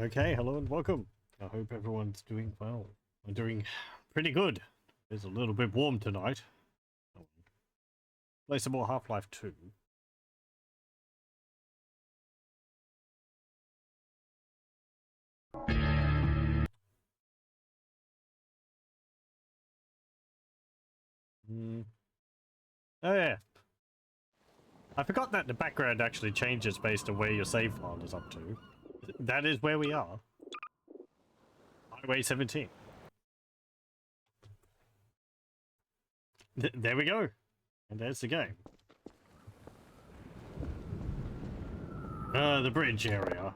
Okay, hello and welcome. I hope everyone's doing well. I'm doing pretty good. It's a little bit warm tonight. Play some more Half-Life 2. Oh yeah. I forgot that the background actually changes based on where your save file is up to. That is where we are. Highway 17. There we go. And there's the game. The bridge area.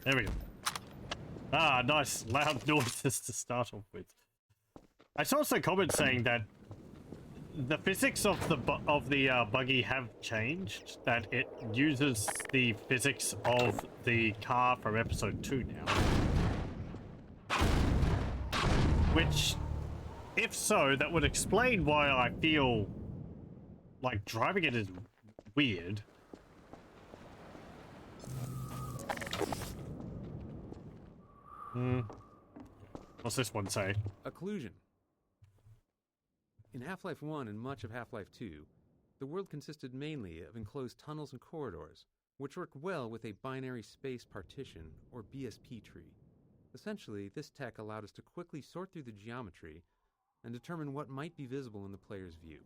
There we go. Ah, nice loud noises to start off with. I saw some comments saying that the physics of the buggy have changed. That it uses the physics of the car from episode 2 now. Which, if so, that would explain why I feel like driving it is weird. What's this one say? Occlusion. In Half-Life 1 and much of Half-Life 2, the world consisted mainly of enclosed tunnels and corridors, which worked well with a binary space partition, or BSP tree. Essentially, this tech allowed us to quickly sort through the geometry and determine what might be visible in the player's view.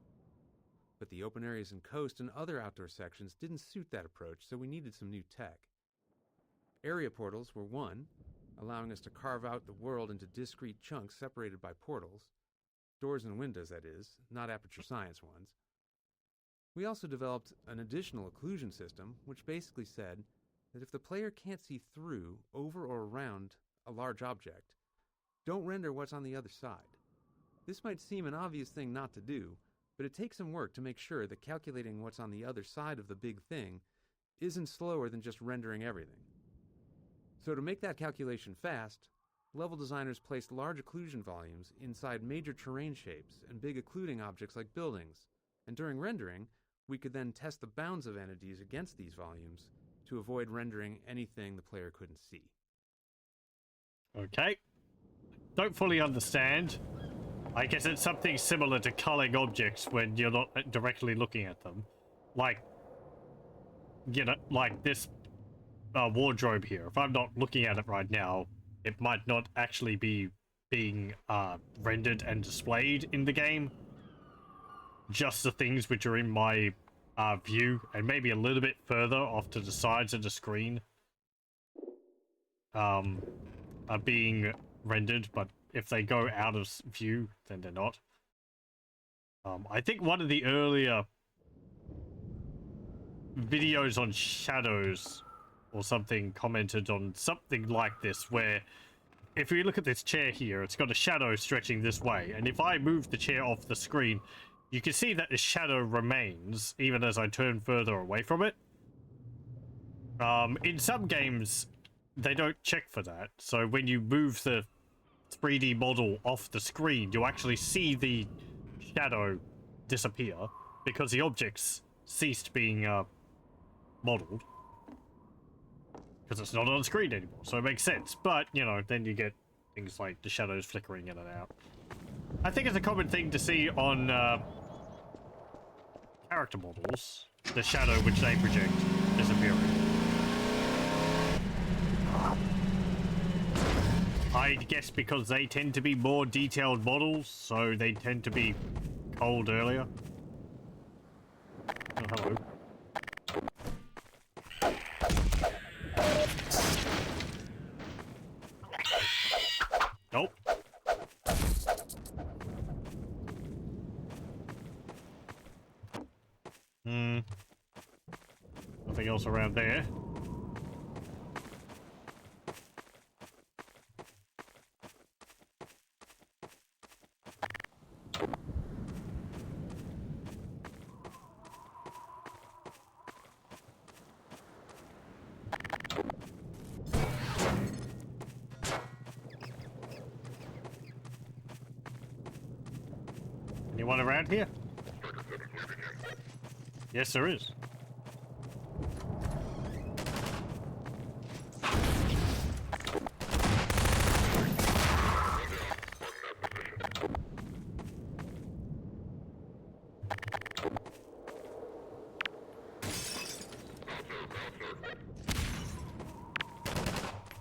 But the open areas and coast and other outdoor sections didn't suit that approach, so we needed some new tech. Area portals were one, allowing us to carve out the world into discrete chunks separated by portals. Doors and windows, that is, not Aperture Science ones. We also developed an additional occlusion system, which basically said that if the player can't see through, over, or around a large object, don't render what's on the other side. This might seem an obvious thing not to do, but it takes some work to make sure that calculating what's on the other side of the big thing isn't slower than just rendering everything. So to make that calculation fast, level designers placed large occlusion volumes inside major terrain shapes and big occluding objects like buildings, and during rendering, we could then test the bounds of entities against these volumes to avoid rendering anything the player couldn't see. Okay. Don't fully understand. I guess it's something similar to culling objects when you're not directly looking at them. Like, you know, like this wardrobe here. If I'm not looking at it right now, it might not actually be being rendered and displayed in the game. Just the things which are in my view, and maybe a little bit further off to the sides of the screen, are being rendered, but if they go out of view, then they're not. I think one of the earlier videos on shadows or something commented on something like this, where if you look at this chair here, it's got a shadow stretching this way, and if I move the chair off the screen, you can see that the shadow remains even as I turn further away from it. In some games, they don't check for that, so when you move the 3D model off the screen, you actually see the shadow disappear because the objects ceased being modeled. Because it's not on the screen anymore, so it makes sense. But, you know, then you get things like the shadows flickering in and out. I think it's a common thing to see on character models. The shadow which they project disappearing. I guess because they tend to be more detailed models, so they tend to be cold earlier. Oh, hello. Nope. Nothing else around there. Anyone around here? Yes, there is.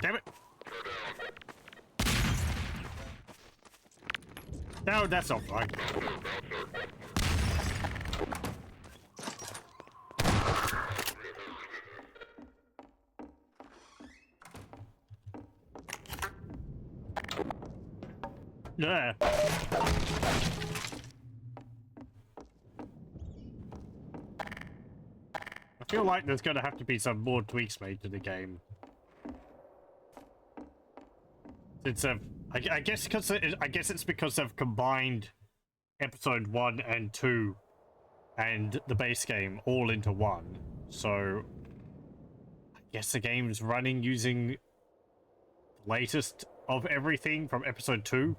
Damn it! No, that's not right. Yeah. I feel like there's gonna have to be some more tweaks made to the game. It's I guess because I guess it's because they've combined episode 1 and 2 and the base game all into one. So I guess the game's running using the latest of everything from episode 2.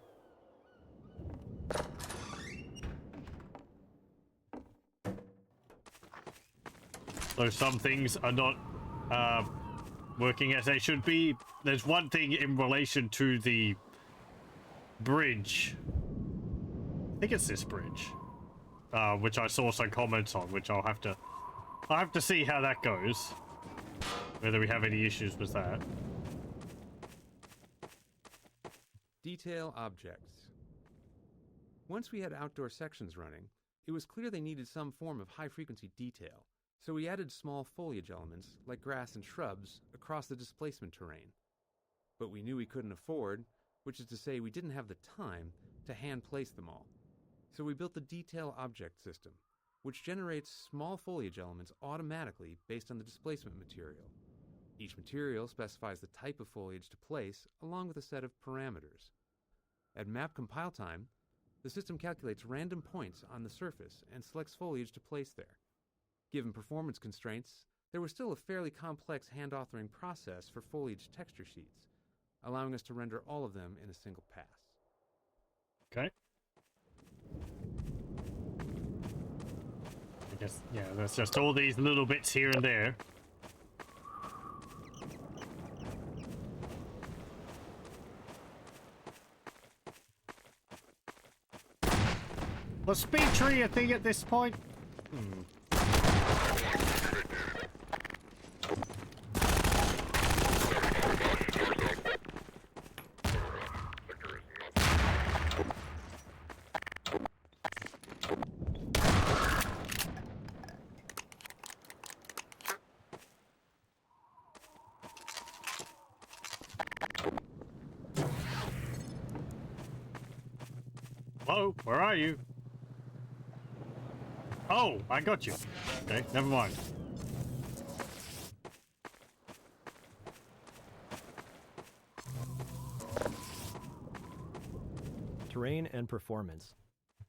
So some things are not working as they should be. There's one thing in relation to the bridge. I think it's this bridge, which I saw some comments on, which I'll have to see how that goes. Whether we have any issues with that. Detail objects. Once we had outdoor sections running, it was clear they needed some form of high-frequency detail, so we added small foliage elements, like grass and shrubs, across the displacement terrain. But we knew we couldn't afford, which is to say we didn't have the time, to hand-place them all. So we built the Detail Object System, which generates small foliage elements automatically based on the displacement material. Each material specifies the type of foliage to place, along with a set of parameters. At map compile time, the system calculates random points on the surface and selects foliage to place there. Given performance constraints, there was still a fairly complex hand-authoring process for foliage texture sheets, allowing us to render all of them in a single pass. Okay. I guess, yeah, that's just all these little bits here and there. Was speed tree a thing at this point? Hello, where are you? Oh, I got you. Okay, never mind. Terrain and performance.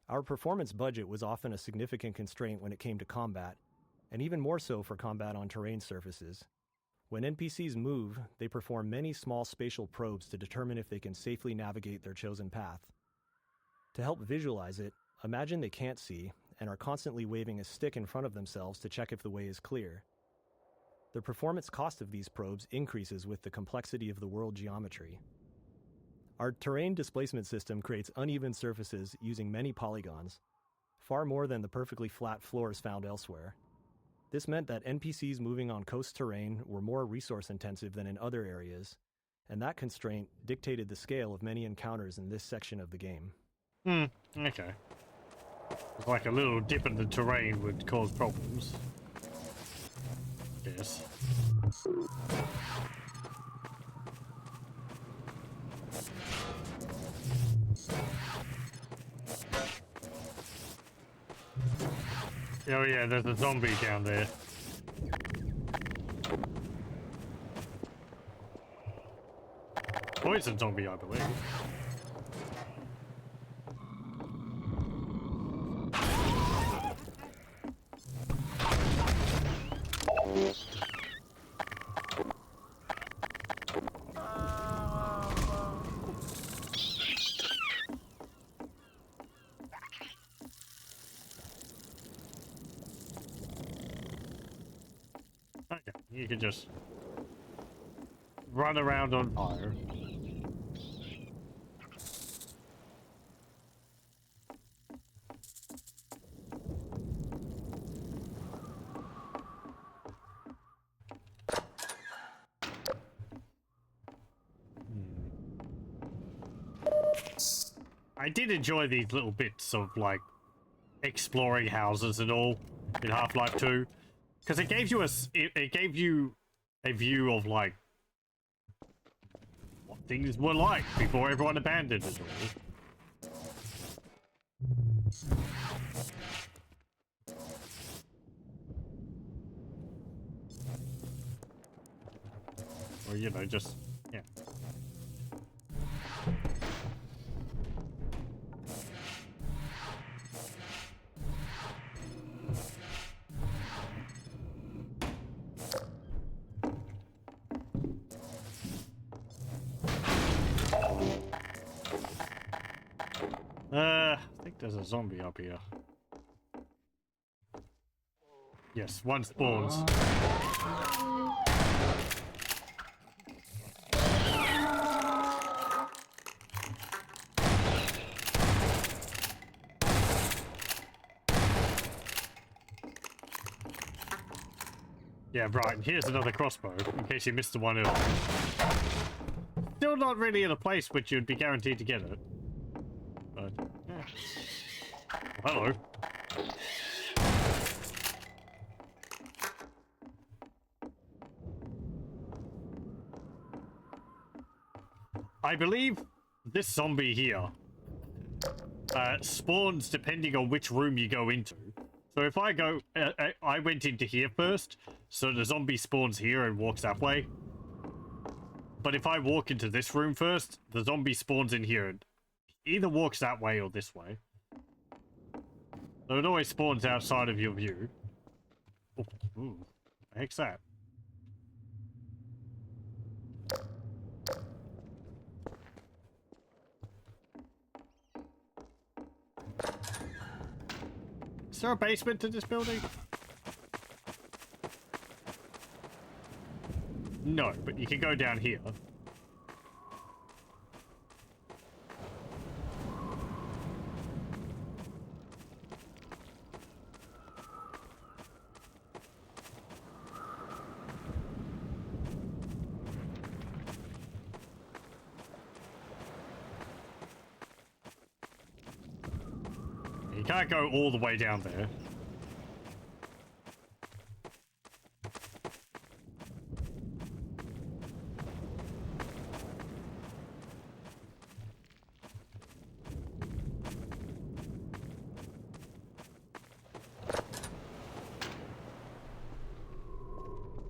Our performance budget was often a significant constraint when it came to combat, and even more so for combat on terrain surfaces. When NPCs move, they perform many small spatial probes to determine if they can safely navigate their chosen path. To help visualize it, imagine they can't see and are constantly waving a stick in front of themselves to check if the way is clear. The performance cost of these probes increases with the complexity of the world geometry. Our terrain displacement system creates uneven surfaces using many polygons, far more than the perfectly flat floors found elsewhere. This meant that NPCs moving on coast terrain were more resource-intensive than in other areas, and that constraint dictated the scale of many encounters in this section of the game. Okay. It's like a little dip in the terrain would cause problems. Yes. Oh yeah, there's a zombie down there. Poison zombie, I believe. You could just run around on fire. I did enjoy these little bits of like exploring houses and all in Half-Life 2, because it gave you it gave you a view of like what things were like before everyone abandoned it all. Or, you know, just, yeah. I think there's a zombie up here. Yes, one spawns. Yeah, right, and here's another crossbow, in case you missed the one earlier. Still not really in a place which you'd be guaranteed to get it. But, yeah. Hello. I believe this zombie here spawns depending on which room you go into. So if I go, I went into here first, so the zombie spawns here and walks that way. But if I walk into this room first, the zombie spawns in here and either walks that way or this way. So it always spawns outside of your view. Oh, ooh, the heck's that? Is there a basement to this building? No, but you can go down here. You can't go all the way down there.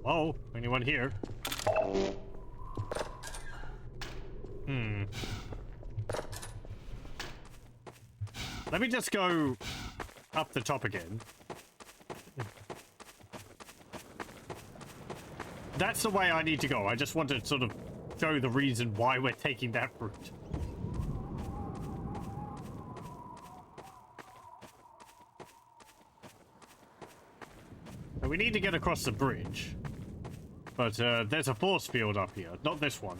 Oh, anyone here? Let me just go up the top again. That's the way I need to go. I just want to sort of show the reason why we're taking that route. We need to get across the bridge. But there's a force field up here. Not this one.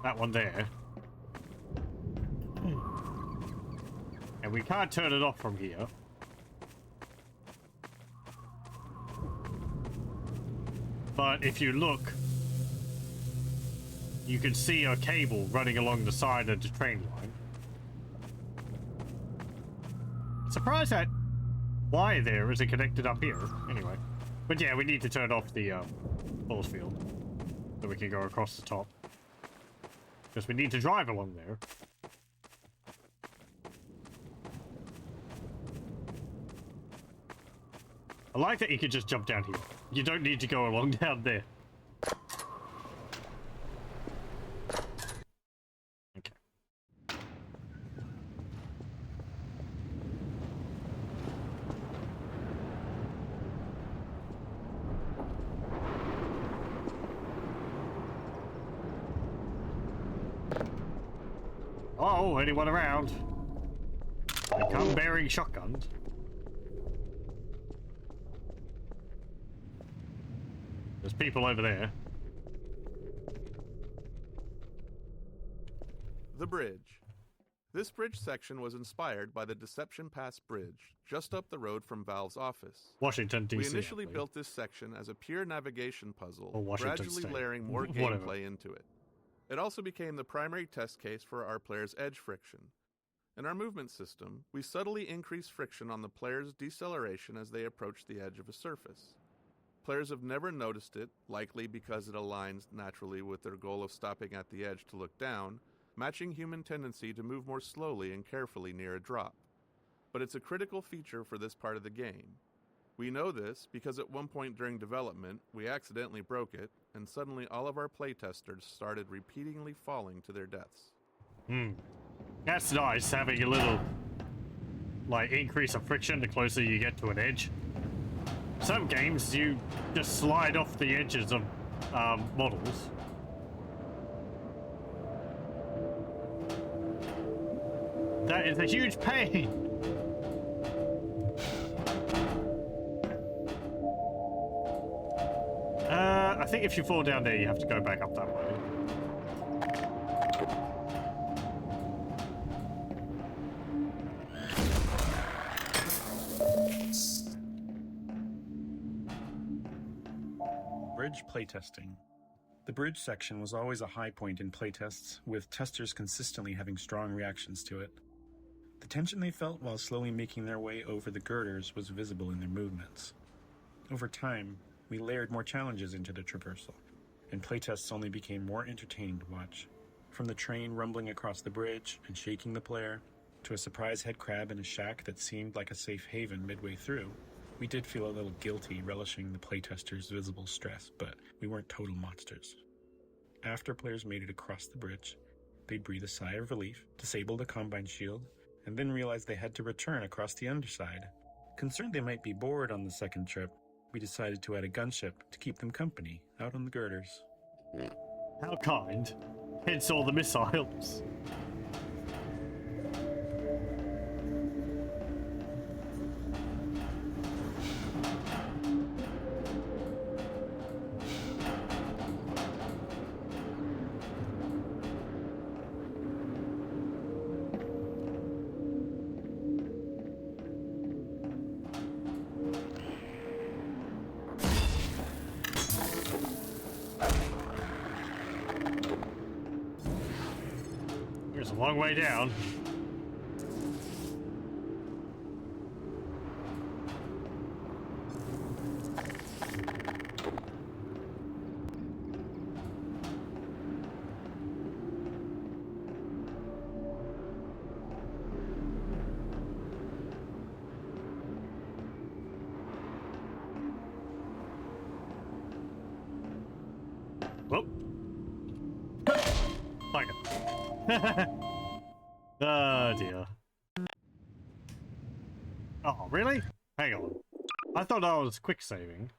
That one there. And we can't turn it off from here. But if you look, you can see a cable running along the side of the train line. Surprised that wire there isn't connected up here. Anyway. But yeah, we need to turn off the force field so we can go across the top. Because we need to drive along there. I like that you can just jump down here. You don't need to go along down there. Okay. Oh, anyone around? They come bearing shotguns. There's people over there. The bridge. This bridge section was inspired by the Deception Pass Bridge, just up the road from Valve's office. Washington, D.C. We initially I believe. built this section as a pure navigation puzzle, Or Washington gradually State. layering more Whatever. gameplay into it. It also became the primary test case for our players' edge friction. In our movement system, we subtly increase friction on the player's deceleration as they approach the edge of a surface. Players have never noticed it, likely because it aligns naturally with their goal of stopping at the edge to look down, matching human tendency to move more slowly and carefully near a drop. But it's a critical feature for this part of the game. We know this because at one point during development, we accidentally broke it, and suddenly all of our playtesters started repeatedly falling to their deaths. That's nice, having a little, like, increase of friction the closer you get to an edge. Some games, you just slide off the edges of models. That is a huge pain! I think if you fall down there, you have to go back up that way. Bridge playtesting. The bridge section was always a high point in playtests, with testers consistently having strong reactions to it. The tension they felt while slowly making their way over the girders was visible in their movements. Over time, we layered more challenges into the traversal, and playtests only became more entertaining to watch. From the train rumbling across the bridge and shaking the player, to a surprise head crab in a shack that seemed like a safe haven midway through, we did feel a little guilty relishing the playtesters' visible stress, but we weren't total monsters. After players made it across the bridge, they'd breathe a sigh of relief, disable the Combine shield, and then realize they had to return across the underside. Concerned they might be bored on the second trip, we decided to add a gunship to keep them company out on the girders. How kind. Hence all the missiles. There's a long way down. Whoop. Bugger. Oh dear. Oh, really? Hang on. I thought I was quick saving.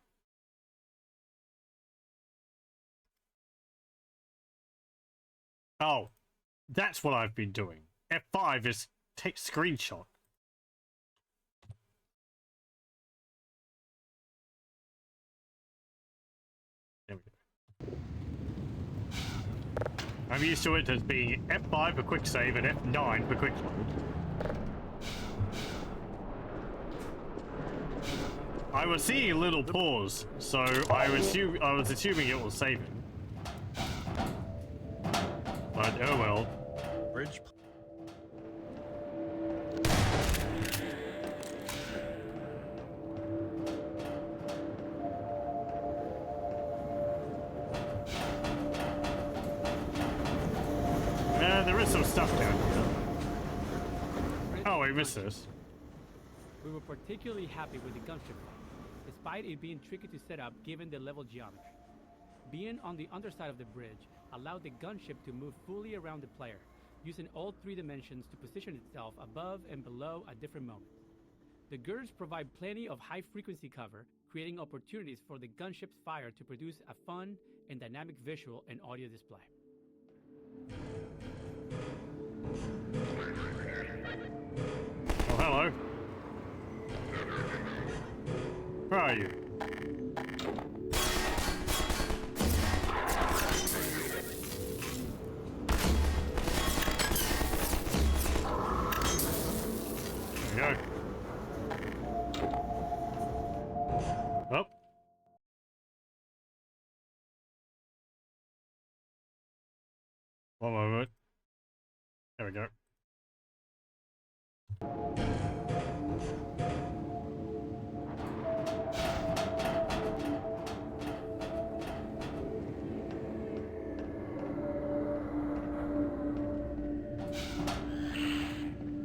Oh, that's what I've been doing. F5 is take screenshot. There we go. I'm used to it as being F5 for quick save and F9 for quick load. I was seeing a little pause, so I was assuming it was saving. But oh well. Bridge There is some stuff down here. Oh, we missed this. We were particularly happy with the gunship fight, despite it being tricky to set up given the level geometry. Being on the underside of the bridge allowed the gunship to move fully around the player, using all 3 dimensions to position itself above and below at different moments. The girders provide plenty of high-frequency cover, creating opportunities for the gunship's fire to produce a fun and dynamic visual and audio display. Oh, hello. Where are you? One moment. There we go.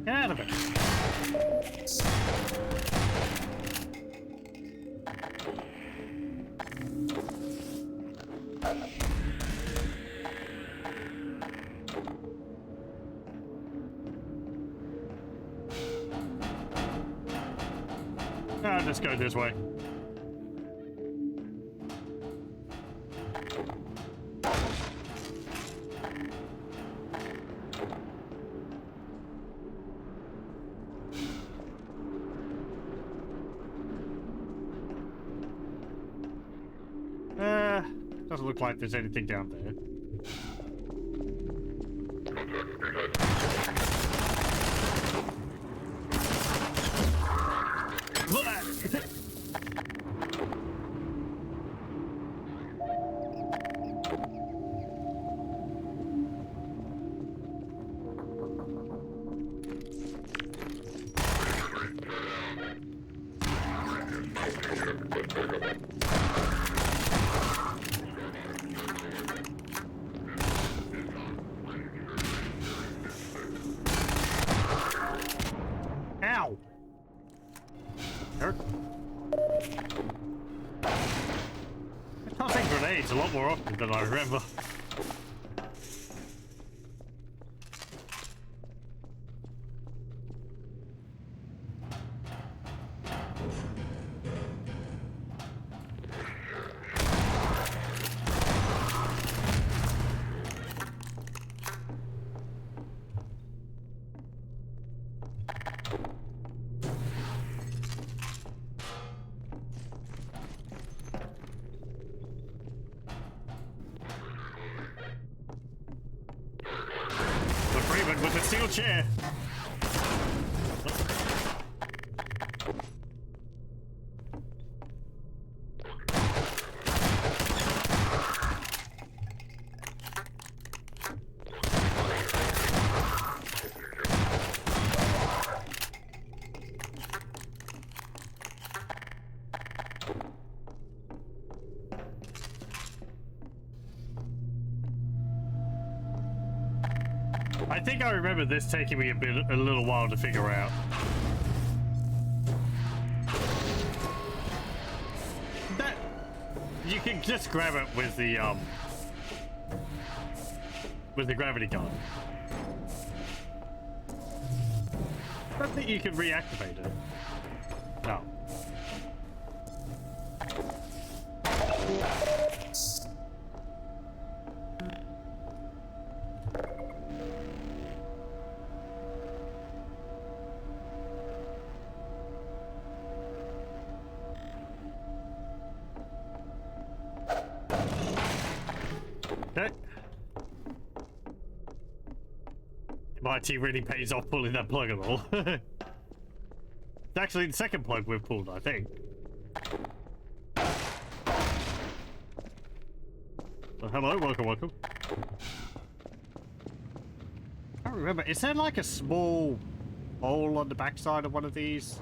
Get out of it. Let's go this way. Doesn't look like there's anything down there. Ow! Hurt. I tossing grenades a lot more often than I remember. With a steel chair. I think I remember this taking me a little while to figure out. That you can just grab it with the gravity gun. I don't think you can reactivate it. No. MIT really pays off pulling that plug and all. It's actually the second plug we've pulled, I think. Well, hello, welcome. I don't remember. Is there like a small hole on the backside of one of these?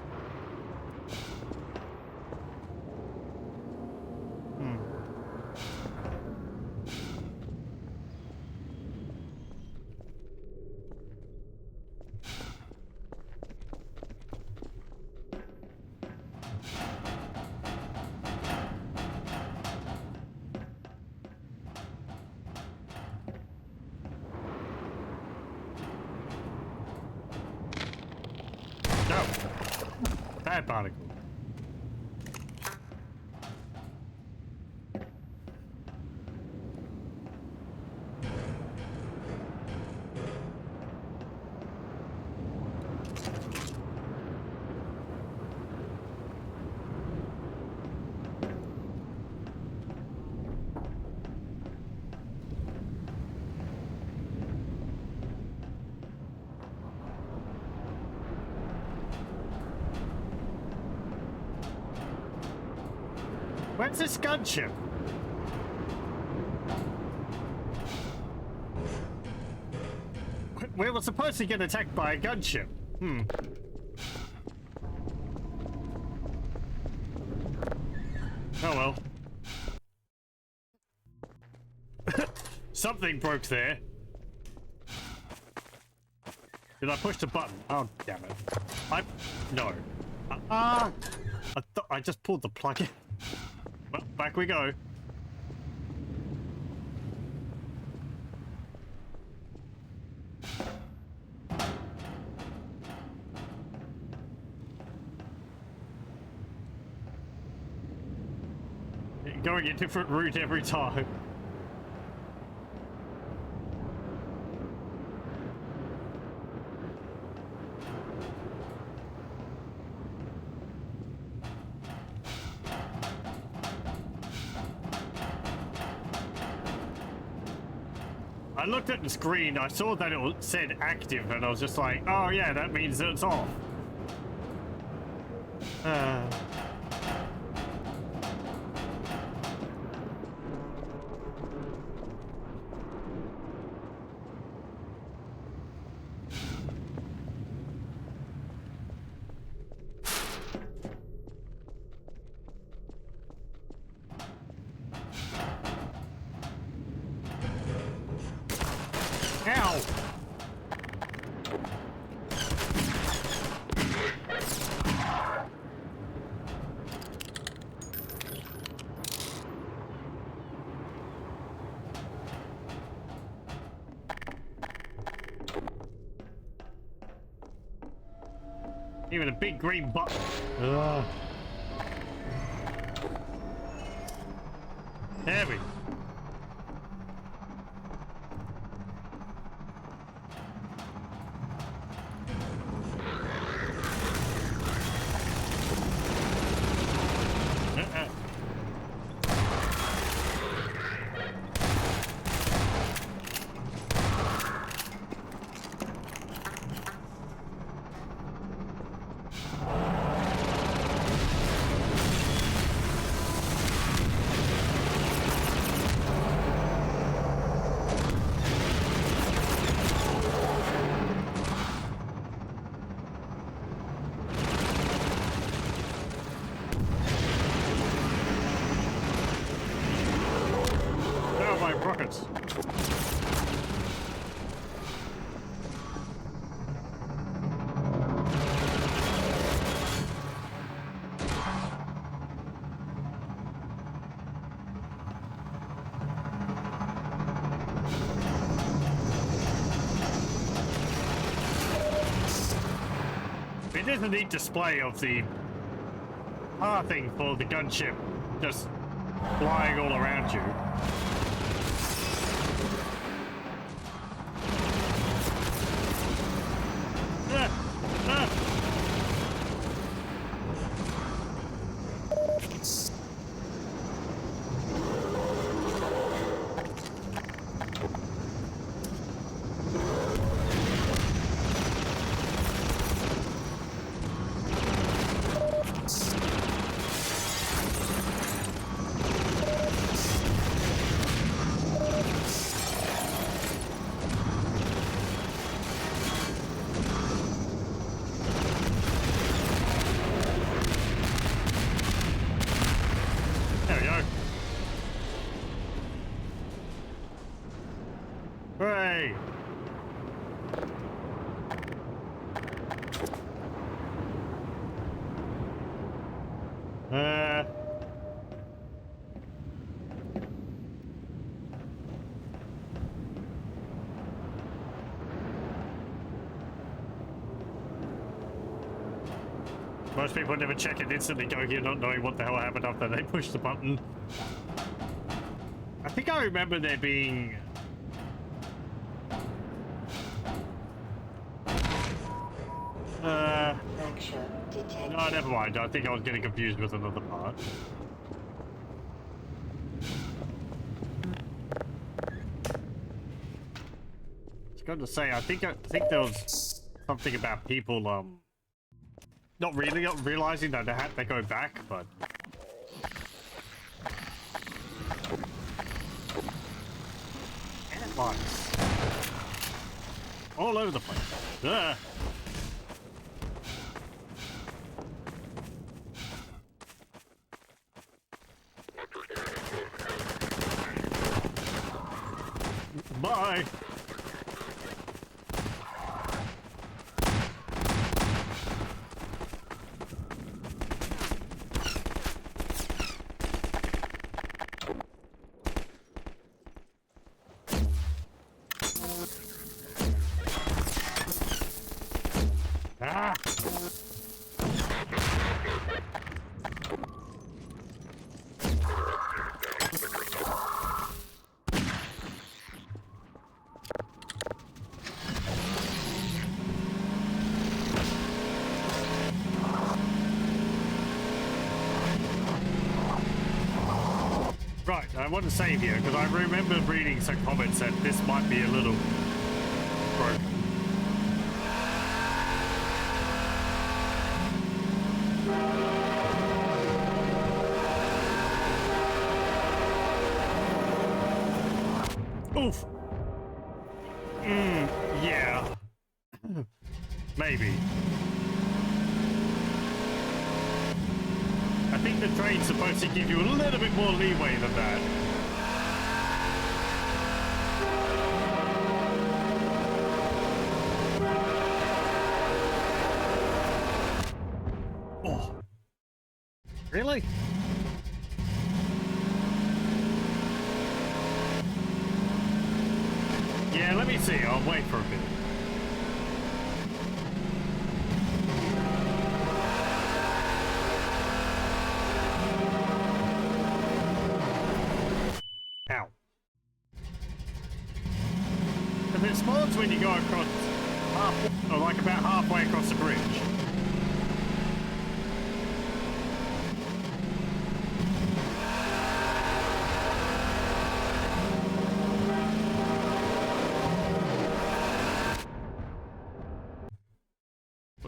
No. Bad particle. Where's this gunship? we were supposed to get attacked by a gunship. Hmm. Oh well. Something broke there. Did I push the button? Oh, damn it. No. I just pulled the plug in. Well, back we go. Going a different route every time. I looked at the screen, I saw that it said active, and I was just like, oh yeah, that means it's off. Ow! Even a big green button. Ugh. There we go. Rockets. It is a neat display of the pathing for the gunship just flying all around you. Hooray! Most people never check it, instantly go here not knowing what the hell happened after they pushed the button. I think I remember there being... No, never mind. I think I was getting confused with another part. I was going to say, I think there was something about people not really realizing that they had to go back, but lights. all over the place. Ugh. Bye. Ah. Right, I want to save here because I remember reading some comments that this might be a little broken. Oof. Yeah. Maybe. I think the train's supposed to give you a little bit more leeway than that. Oh. Really? Yeah, let me see. I'll wait for a bit. Ow. If it spawns when you go across half, or like about halfway across the bridge.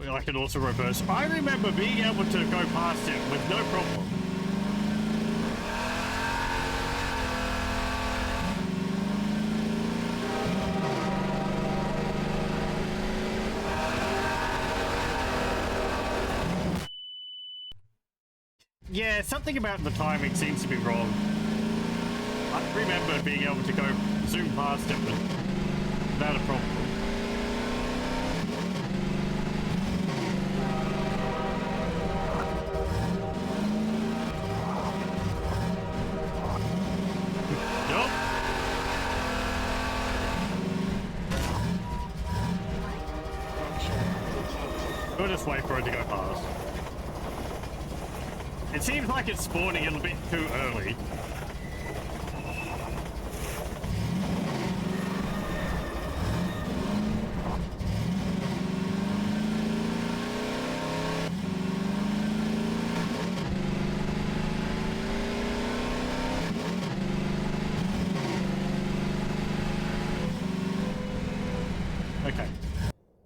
I can also reverse. I remember being able to go past it with no problem. Yeah, something about the timing seems to be wrong. I remember being able to go zoom past it without a problem. Nope. We'll just wait for it to go past. It seems like it's spawning a little bit too early. Okay.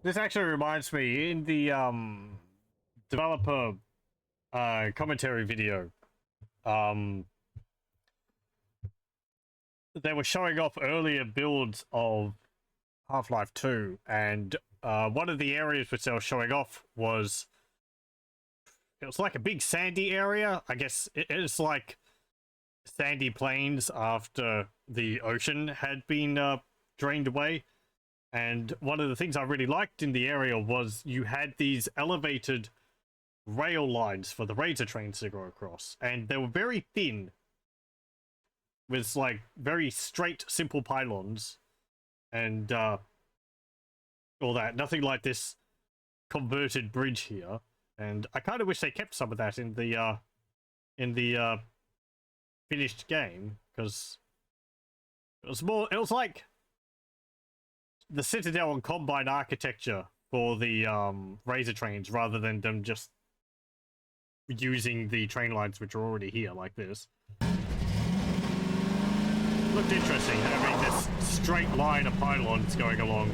This actually reminds me, in the developer commentary video, they were showing off earlier builds of Half-Life 2, and one of the areas which they were showing off was, it was like a big sandy area. I guess it's like sandy plains after the ocean had been drained away. And one of the things I really liked in the area was you had these elevated rail lines for the Razor trains to go across, and they were very thin, with like very straight, simple pylons, and all that. Nothing like this converted bridge here, and I kind of wish they kept some of that in the finished game, because it was more. It was like the Citadel and Combine architecture for the Razor trains, rather than them just using the train lines which are already here like this. Looked interesting having this straight line of pylons going along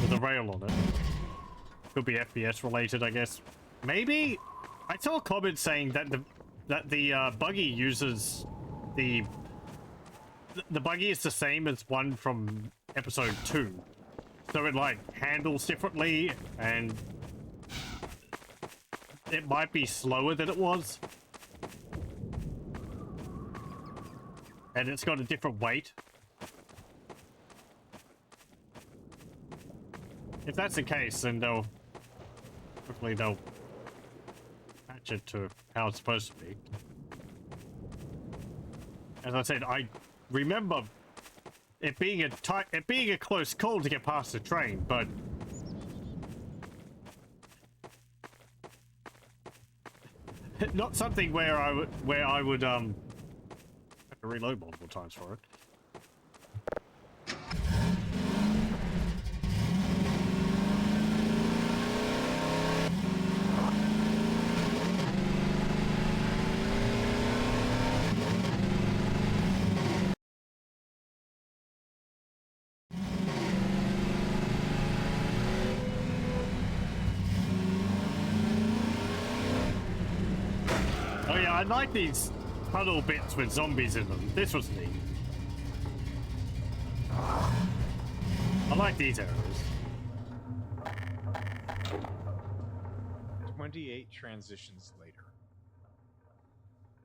with a rail on it. Could be FPS related, I guess. Maybe? I saw a comment saying that the buggy uses the buggy is the same as one from episode 2, so it like handles differently, and it might be slower than it was. And it's got a different weight. If that's the case, then hopefully they'll patch it to how it's supposed to be. As I said, I remember it being a close call to get past the train, but not something where I would have to reload multiple times for it. Oh yeah, I like these puddle bits with zombies in them. This was neat. I like these areas. 28 transitions later.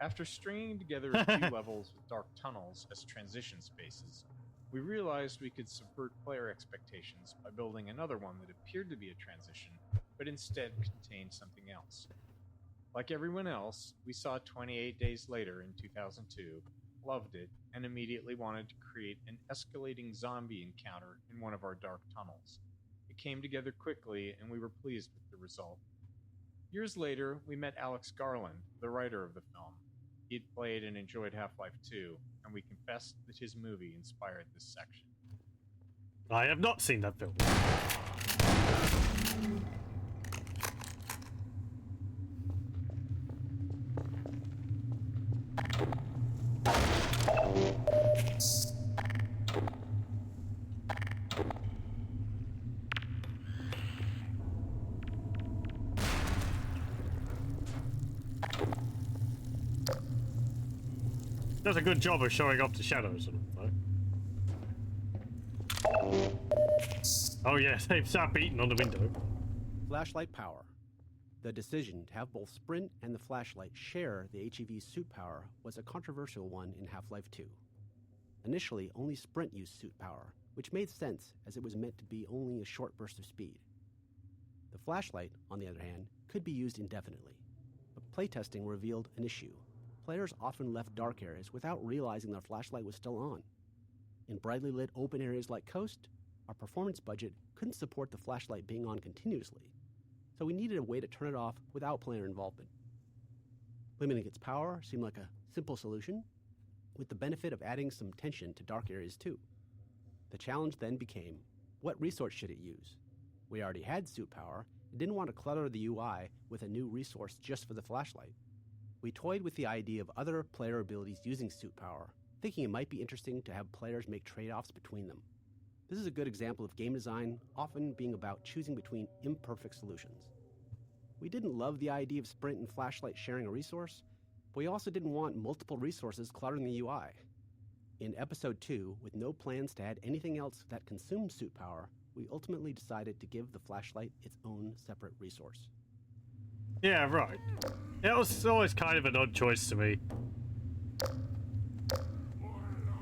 After stringing together a few levels with dark tunnels as transition spaces, we realized we could subvert player expectations by building another one that appeared to be a transition, but instead contained something else. Like everyone else, we saw 28 Days Later in 2002, loved it, and immediately wanted to create an escalating zombie encounter in one of our dark tunnels. It came together quickly, and we were pleased with the result. Years later, we met Alex Garland, the writer of the film. He'd played and enjoyed Half-Life 2, and we confessed that his movie inspired this section. I have not seen that film. Does a good job of showing off the shadows in it, though. Oh yeah, they start beating on the window. Flashlight power. The decision to have both Sprint and the flashlight share the HEV suit power was a controversial one in Half-Life 2. Initially, only Sprint used suit power, which made sense as it was meant to be only a short burst of speed. The flashlight, on the other hand, could be used indefinitely, but playtesting revealed an issue. Players often left dark areas without realizing their flashlight was still on. In brightly lit open areas like Coast, our performance budget couldn't support the flashlight being on continuously, so we needed a way to turn it off without player involvement. Limiting its power seemed like a simple solution, with the benefit of adding some tension to dark areas too. The challenge then became, what resource should it use? We already had suit power and didn't want to clutter the UI with a new resource just for the flashlight. We toyed with the idea of other player abilities using suit power, thinking it might be interesting to have players make trade-offs between them. This is a good example of game design often being about choosing between imperfect solutions. We didn't love the idea of Sprint and flashlight sharing a resource, but we also didn't want multiple resources cluttering the UI. In Episode 2, with no plans to add anything else that consumed suit power, we ultimately decided to give the flashlight its own separate resource. Yeah, right. It was always kind of an odd choice to me.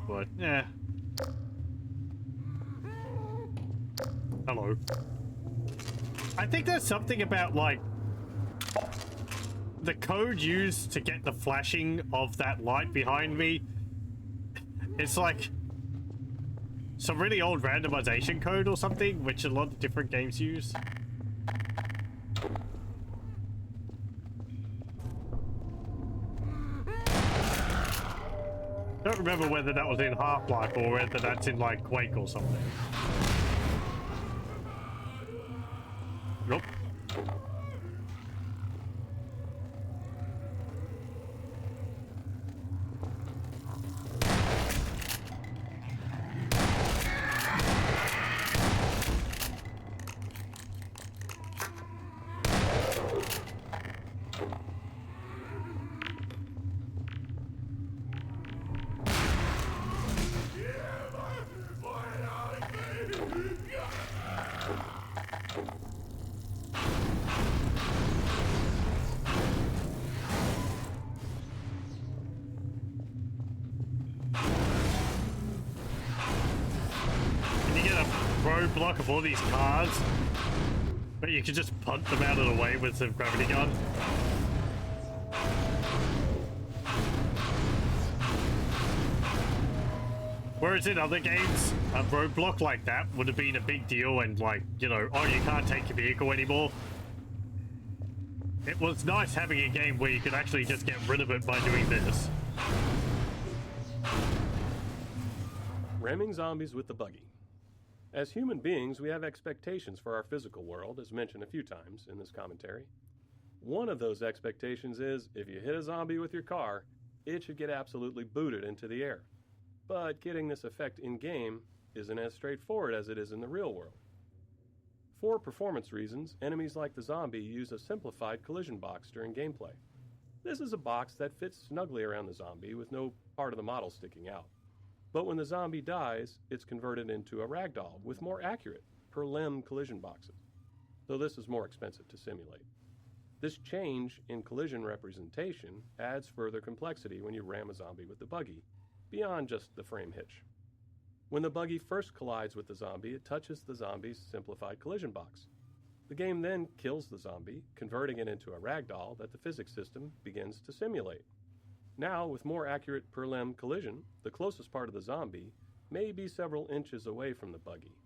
But, yeah. Hello. I think there's something about, like, the code used to get the flashing of that light behind me. It's like some really old randomization code or something, which a lot of different games use. Don't remember whether that was in Half-Life or whether that's in, like, Quake or something. Nope. roadblock of all these cars, but you can just punt them out of the way with the gravity gun. Whereas in other games, a roadblock like that would have been a big deal and like, you know, oh, you can't take your vehicle anymore. It was nice having a game where you could actually just get rid of it by doing this. Ramming zombies with the buggy. As human beings, we have expectations for our physical world, as mentioned a few times in this commentary. One of those expectations is, if you hit a zombie with your car, it should get absolutely booted into the air. But getting this effect in-game isn't as straightforward as it is in the real world. For performance reasons, enemies like the zombie use a simplified collision box during gameplay. This is a box that fits snugly around the zombie with no part of the model sticking out. But when the zombie dies, it's converted into a ragdoll with more accurate, per-limb collision boxes, though this is more expensive to simulate. This change in collision representation adds further complexity when you ram a zombie with the buggy, beyond just the frame hitch. When the buggy first collides with the zombie, it touches the zombie's simplified collision box. The game then kills the zombie, converting it into a ragdoll that the physics system begins to simulate. Now, with more accurate per-limb collision, the closest part of the zombie may be several inches away from the buggy.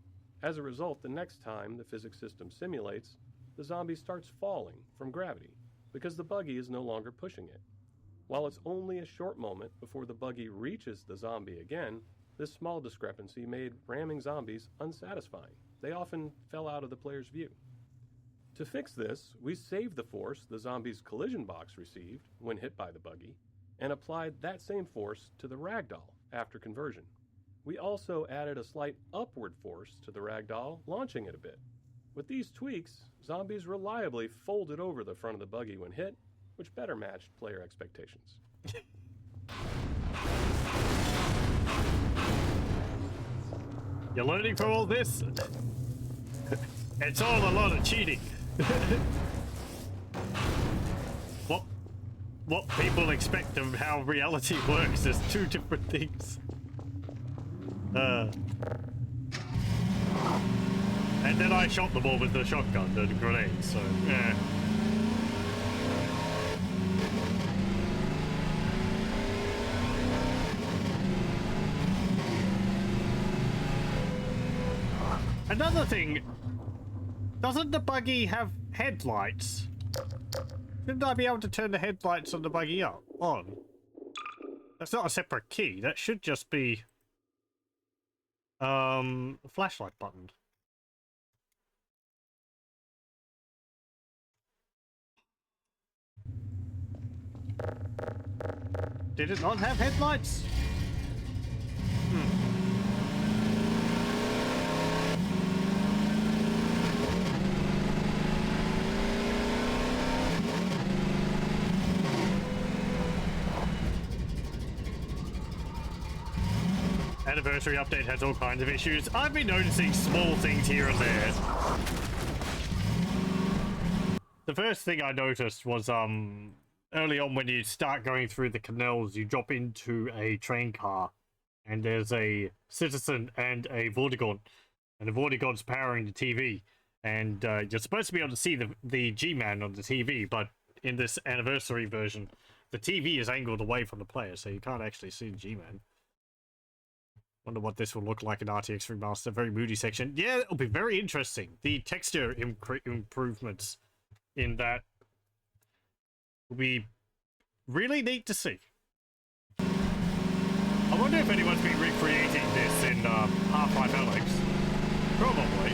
As a result, the next time the physics system simulates, the zombie starts falling from gravity because the buggy is no longer pushing it. While it's only a short moment before the buggy reaches the zombie again, this small discrepancy made ramming zombies unsatisfying. They often fell out of the player's view. To fix this, we saved the force the zombie's collision box received when hit by the buggy, and applied that same force to the ragdoll after conversion. We also added a slight upward force to the ragdoll, launching it a bit. With these tweaks, zombies reliably folded over the front of the buggy when hit, which better matched player expectations. You're learning from all this? It's all a lot of cheating. What people expect and how reality works is two different things. And then I shot them all with the shotgun, the grenades, so yeah. Another thing, doesn't the buggy have headlights? Shouldn't I be able to turn the headlights on the buggy on? That's not a separate key. That should just be a flashlight button. Did it not have headlights? Anniversary update has all kinds of issues. I've been noticing small things here and there. The first thing I noticed was early on when you start going through the canals, you drop into a train car and there's a citizen and a Vortigaunt, and the Vortigaunt's powering the TV, and you're supposed to be able to see the G-Man on the TV, but in this anniversary version the TV is angled away from the player, so you can't actually see the G-Man. Wonder what this will look like in RTX Remaster. Very moody section. Yeah, it'll be very interesting. The texture improvements in that will be really neat to see. I wonder if anyone's been recreating this in Half-Life Alyx. Probably.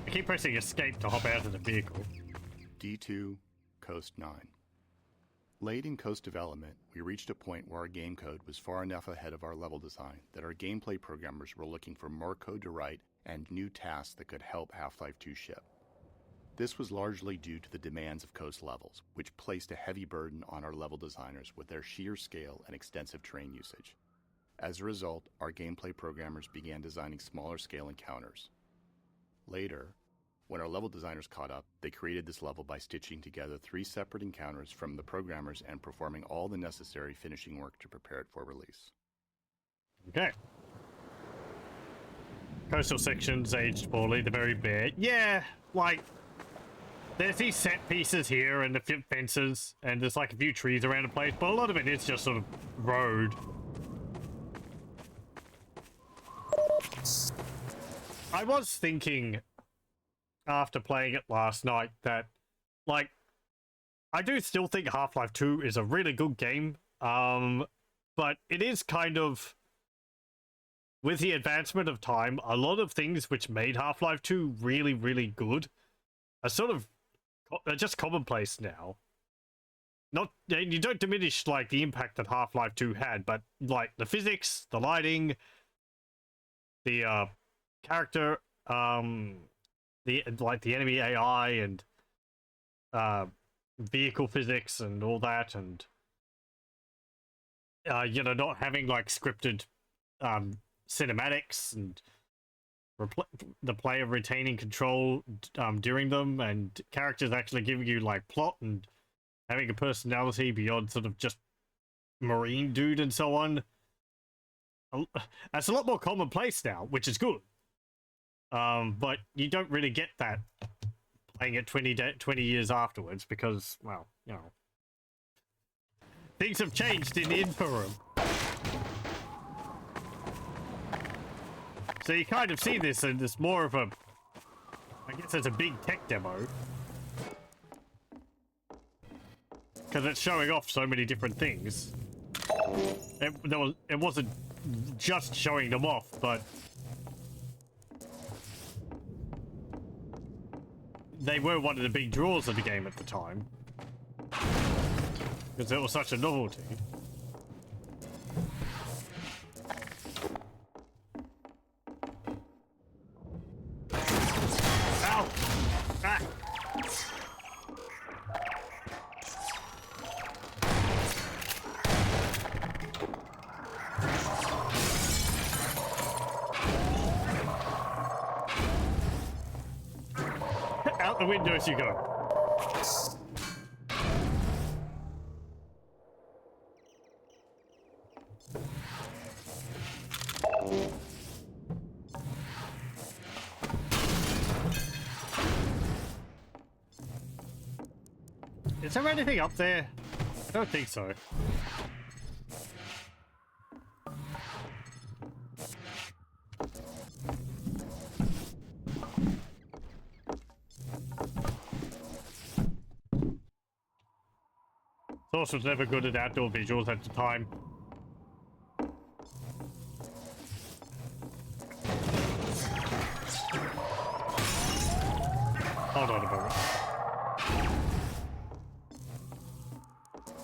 I keep pressing escape to hop out of the vehicle. D2, Coast 9. Late in Coast development, we reached a point where our game code was far enough ahead of our level design that our gameplay programmers were looking for more code to write and new tasks that could help Half-Life 2 ship. This was largely due to the demands of Coast levels, which placed a heavy burden on our level designers with their sheer scale and extensive terrain usage. As a result, our gameplay programmers began designing smaller scale encounters. Later, when our level designers caught up, they created this level by stitching together 3 separate encounters from the programmers and performing all the necessary finishing work to prepare it for release. Okay. Coastal sections aged poorly, they're very bare. Yeah, like, there's these set pieces here and the fences, and there's like a few trees around the place, but a lot of it is just sort of road. I was thinking, after playing it last night, that, like, I do still think Half-Life 2 is a really good game, but it is kind of, with the advancement of time, a lot of things which made Half-Life 2 really, really good are sort of just commonplace now. Not, you don't diminish, like, the impact that Half-Life 2 had, but, like, the physics, the lighting, the, character, the enemy AI and, vehicle physics and all that, and, you know, not having, like, scripted, cinematics and the player retaining control during them, and characters actually giving you like plot and having a personality beyond sort of just marine dude and so on. That's a lot more commonplace now, which is good. But you don't really get that playing it 20 years afterwards because, well, you know, things have changed in the interim. So you kind of see this, and it's more of a, I guess it's a big tech demo. Because it's showing off so many different things. It wasn't just showing them off, but they were one of the big draws of the game at the time. Because it was such a novelty. Out the window as you go. Is there anything up there? I don't think so. Source was never good at outdoor visuals at the time. Hold on a moment.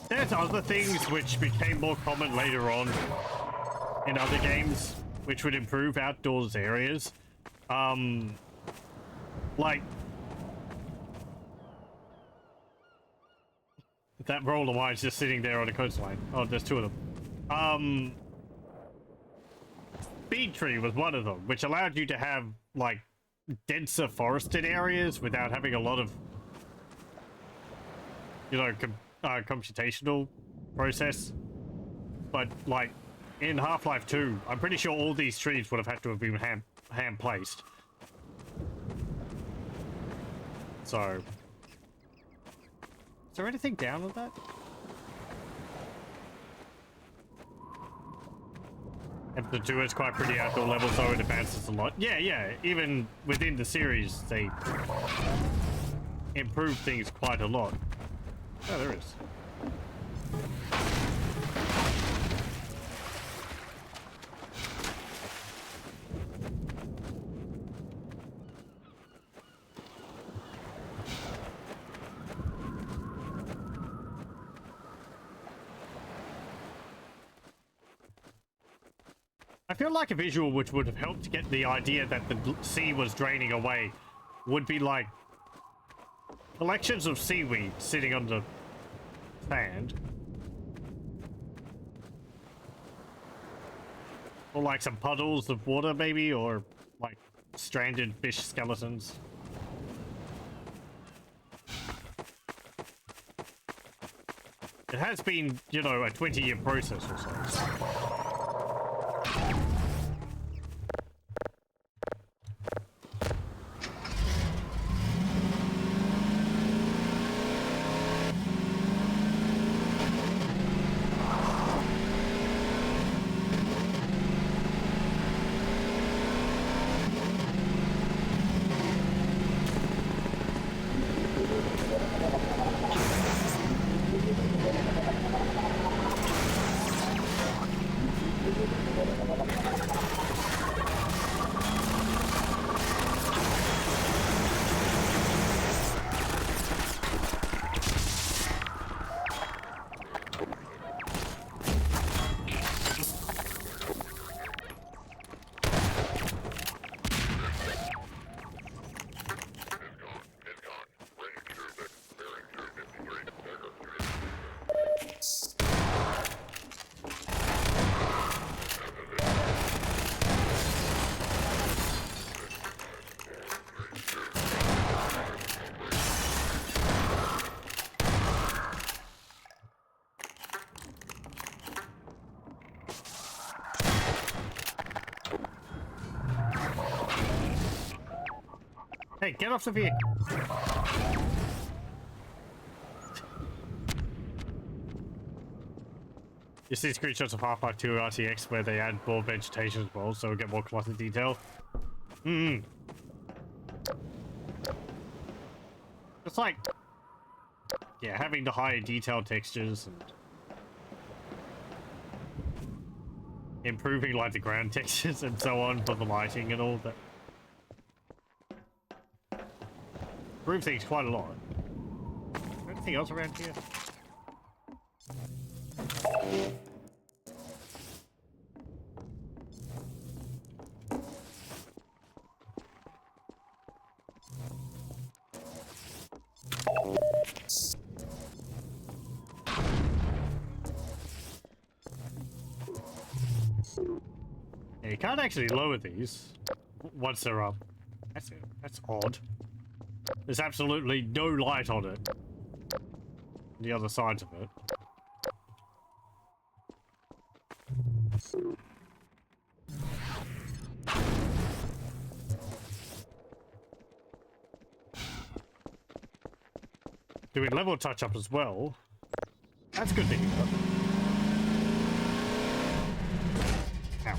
There's other things which became more common later on in other games, which would improve outdoors areas. Like that roller wine's just sitting there on the coastline. Oh, there's 2 of them. Speed Tree was one of them, which allowed you to have like denser forested areas without having a lot of, you know, computational process. But like in Half-Life 2, I'm pretty sure all these trees would have had to have been hand placed. So, is there anything down with that? Episode 2 is quite pretty outdoor level, so it advances a lot. Yeah, even within the series, they improve things quite a lot. Oh, there is. I feel like a visual which would have helped to get the idea that the sea was draining away would be like collections of seaweed sitting on the sand. Or like some puddles of water, maybe, or like stranded fish skeletons. It has been, you know, a 20-year process or so. Hey, get off the vehicle. You see screenshots of Half-Life 2 RTX where they add more vegetation as well, so we get more closer detail. It's like, yeah, having the higher detail textures and improving like the ground textures and so on for the lighting and all that. Improve things quite a lot. Is there anything else around here? Yeah, you can't actually lower these once they're up. That's odd. There's absolutely no light on it. The other sides of it. Doing level touch up as well. That's good to hear. Ow.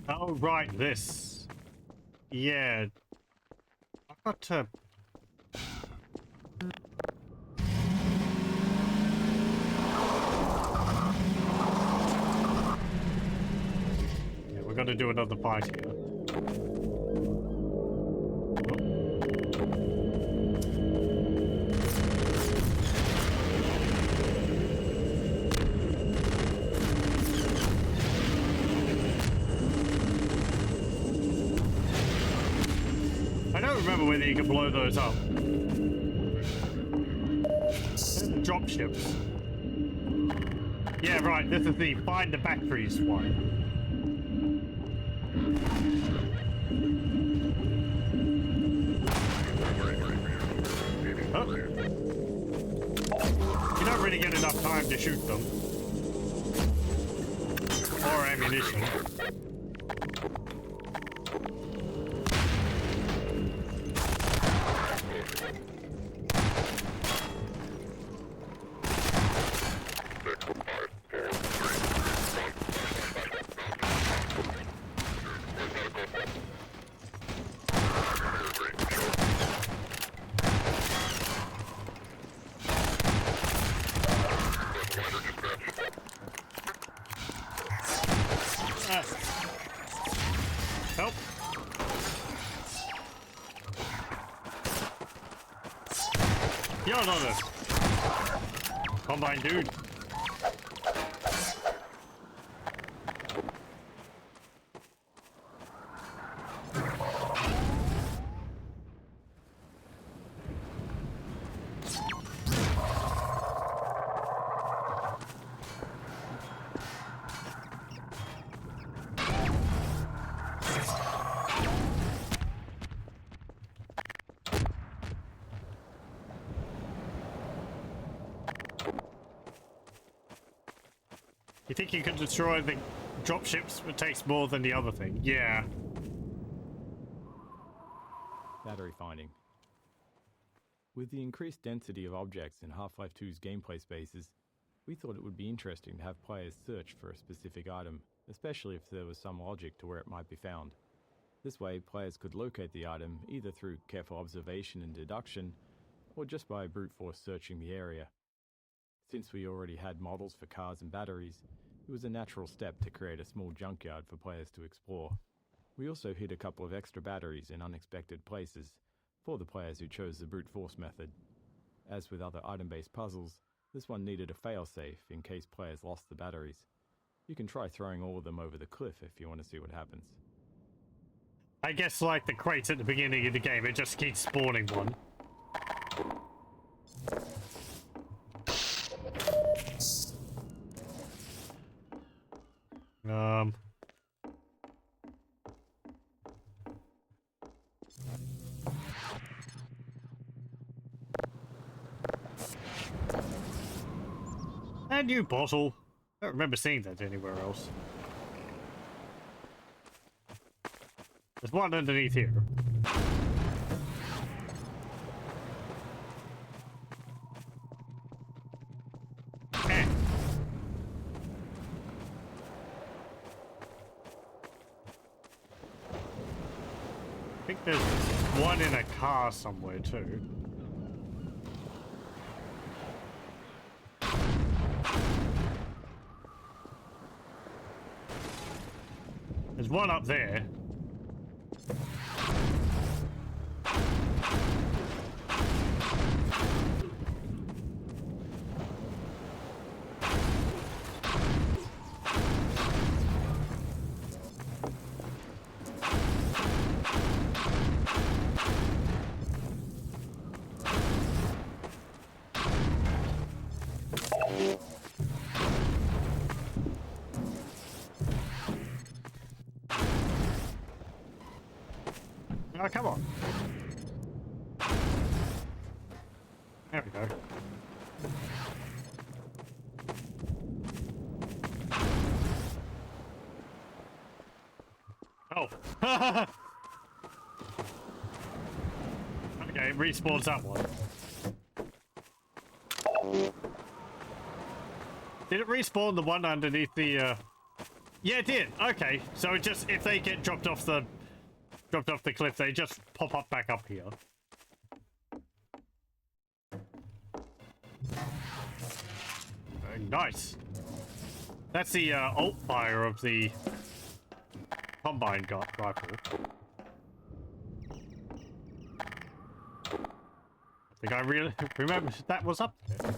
Oh, right, this. Yeah. I've got to... Yeah, we're gonna do another fight here. Remember whether you can blow those up. Drop ships. Yeah, right, this is the find the batteries one. Oh. You don't really get enough time to shoot them. Or ammunition. You're not a Combine dude. You think you can destroy the dropships, but it takes more than the other thing? Yeah. Battery finding. With the increased density of objects in Half-Life 2's gameplay spaces, we thought it would be interesting to have players search for a specific item, especially if there was some logic to where it might be found. This way, players could locate the item either through careful observation and deduction, or just by brute force searching the area. Since we already had models for cars and batteries, it was a natural step to create a small junkyard for players to explore. We also hid a couple of extra batteries in unexpected places for the players who chose the brute force method. As with other item-based puzzles, this one needed a failsafe in case players lost the batteries. You can try throwing all of them over the cliff if you want to see what happens. I guess like the crates at the beginning of the game, it just keeps spawning one. A new bottle. I don't remember seeing that anywhere else. There's one underneath here. Okay. I think there's one in a car somewhere too. There's one up there. Oh, come on. There we go. Oh. Okay, it respawns that one. Did it respawn the one underneath the, Yeah, it did. Okay, so it just, if they get dropped off the cliff, they just pop up back up here. Very nice. That's the alt fire of the Combine rifle. I think I really remember that was up there.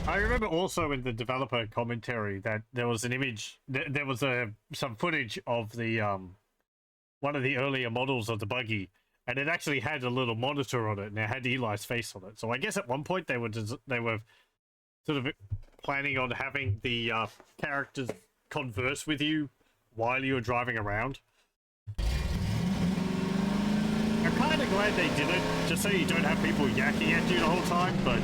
I remember also in the developer commentary that there was an image, there was some footage of the one of the earlier models of the buggy, and it actually had a little monitor on it, and it had Eli's face on it. So I guess at one point they were sort of planning on having the characters converse with you while you were driving around. I'm kind of glad they did it, just so you don't have people yakking at you the whole time, but.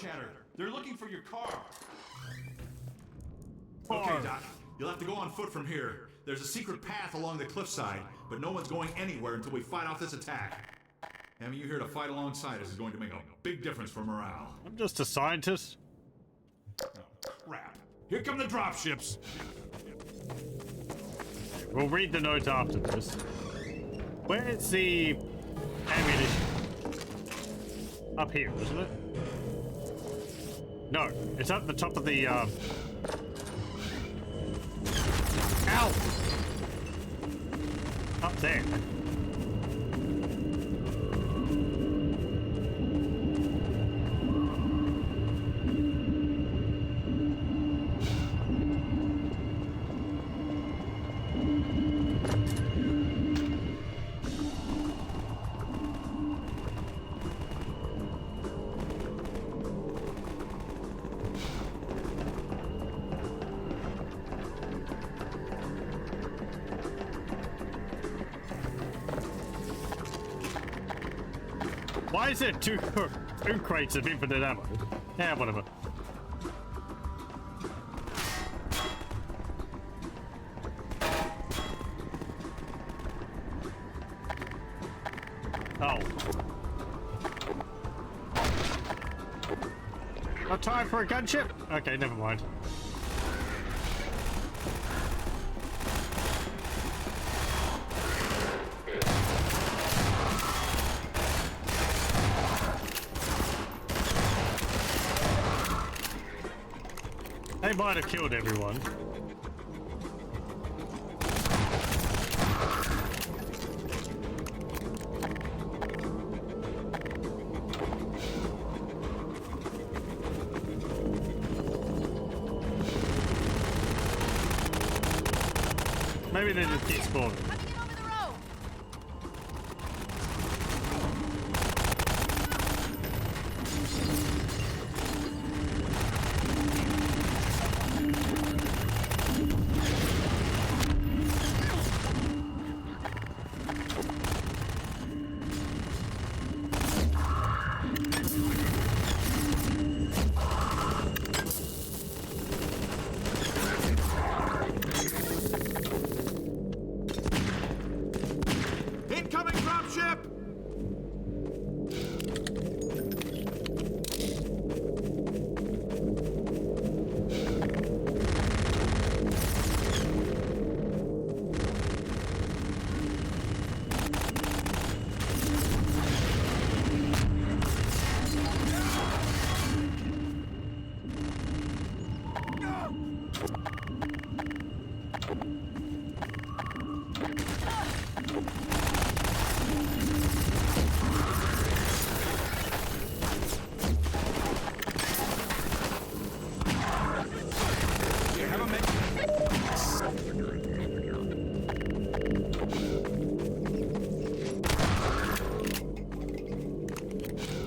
chatter. They're looking for your car. Car. Okay, Doc. You'll have to go on foot from here. There's a secret path along the cliffside, but no one's going anywhere until we fight off this attack. Having you here to fight alongside us is going to make a big difference for morale. I'm just a scientist. Oh, crap. Here come the dropships. We'll read the note after this. Where's the ammunition? Up here, isn't it? No, it's at the top of the, Ow! Up there. Why is there two crates of infinite ammo? Yeah, whatever. Oh. Not time for a gunship? Okay, never mind. They might have killed everyone. Maybe they just keep spawning. Incoming dropship!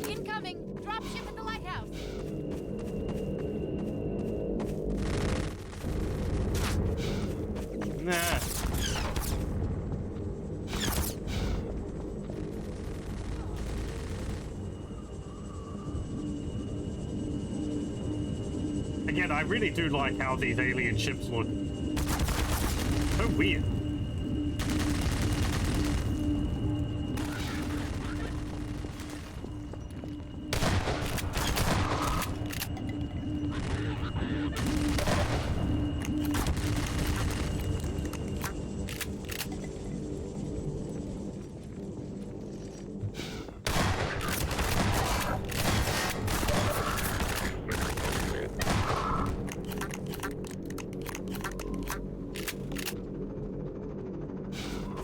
Incoming! Dropship at the lighthouse! Nah. Again, I really do like how these alien ships look. So weird.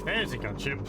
There's a gunship.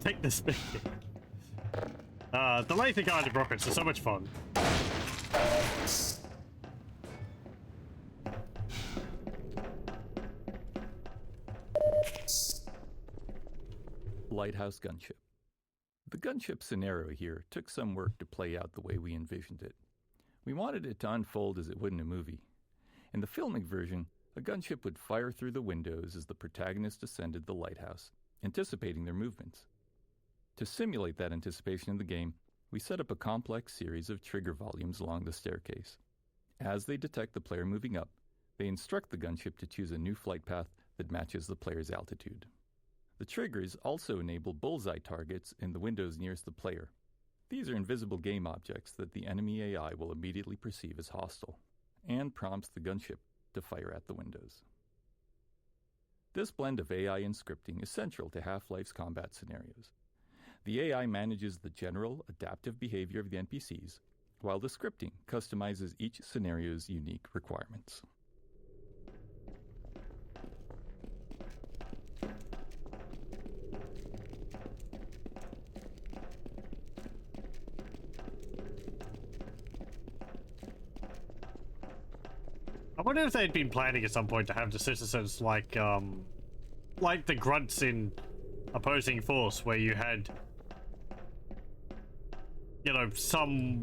Take this big. The laser-guided rockets are so much fun. Lighthouse Gunship. The gunship scenario here took some work to play out the way we envisioned it. We wanted it to unfold as it would in a movie. In the filmic version, a gunship would fire through the windows as the protagonist ascended the lighthouse, anticipating their movements. To simulate that anticipation in the game, we set up a complex series of trigger volumes along the staircase. As they detect the player moving up, they instruct the gunship to choose a new flight path that matches the player's altitude. The triggers also enable bullseye targets in the windows nearest the player. These are invisible game objects that the enemy AI will immediately perceive as hostile, and prompts the gunship to fire at the windows. This blend of AI and scripting is central to Half-Life's combat scenarios. The AI manages the general, adaptive behavior of the NPCs, while the scripting customizes each scenario's unique requirements. I wonder if they'd been planning at some point to have the citizens like the grunts in Opposing Force, where you had, you know, some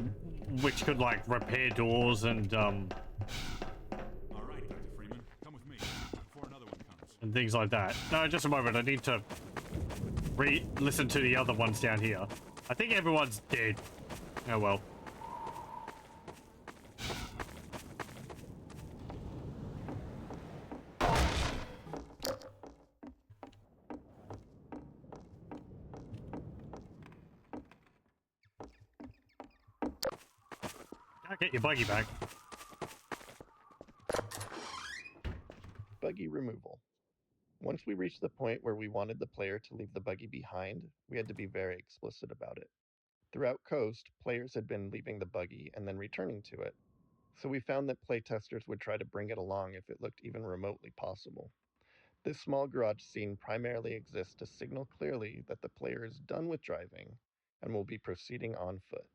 which could like repair doors and All right, Dr. Freeman, come with me before another one comes. and things like that. No, just a moment. I need to listen to the other ones down here. I think everyone's dead. Oh well. Get your buggy back. Buggy removal. Once we reached the point where we wanted the player to leave the buggy behind, we had to be very explicit about it. Throughout Coast, players had been leaving the buggy and then returning to it, so we found that playtesters would try to bring it along if it looked even remotely possible. This small garage scene primarily exists to signal clearly that the player is done with driving and will be proceeding on foot.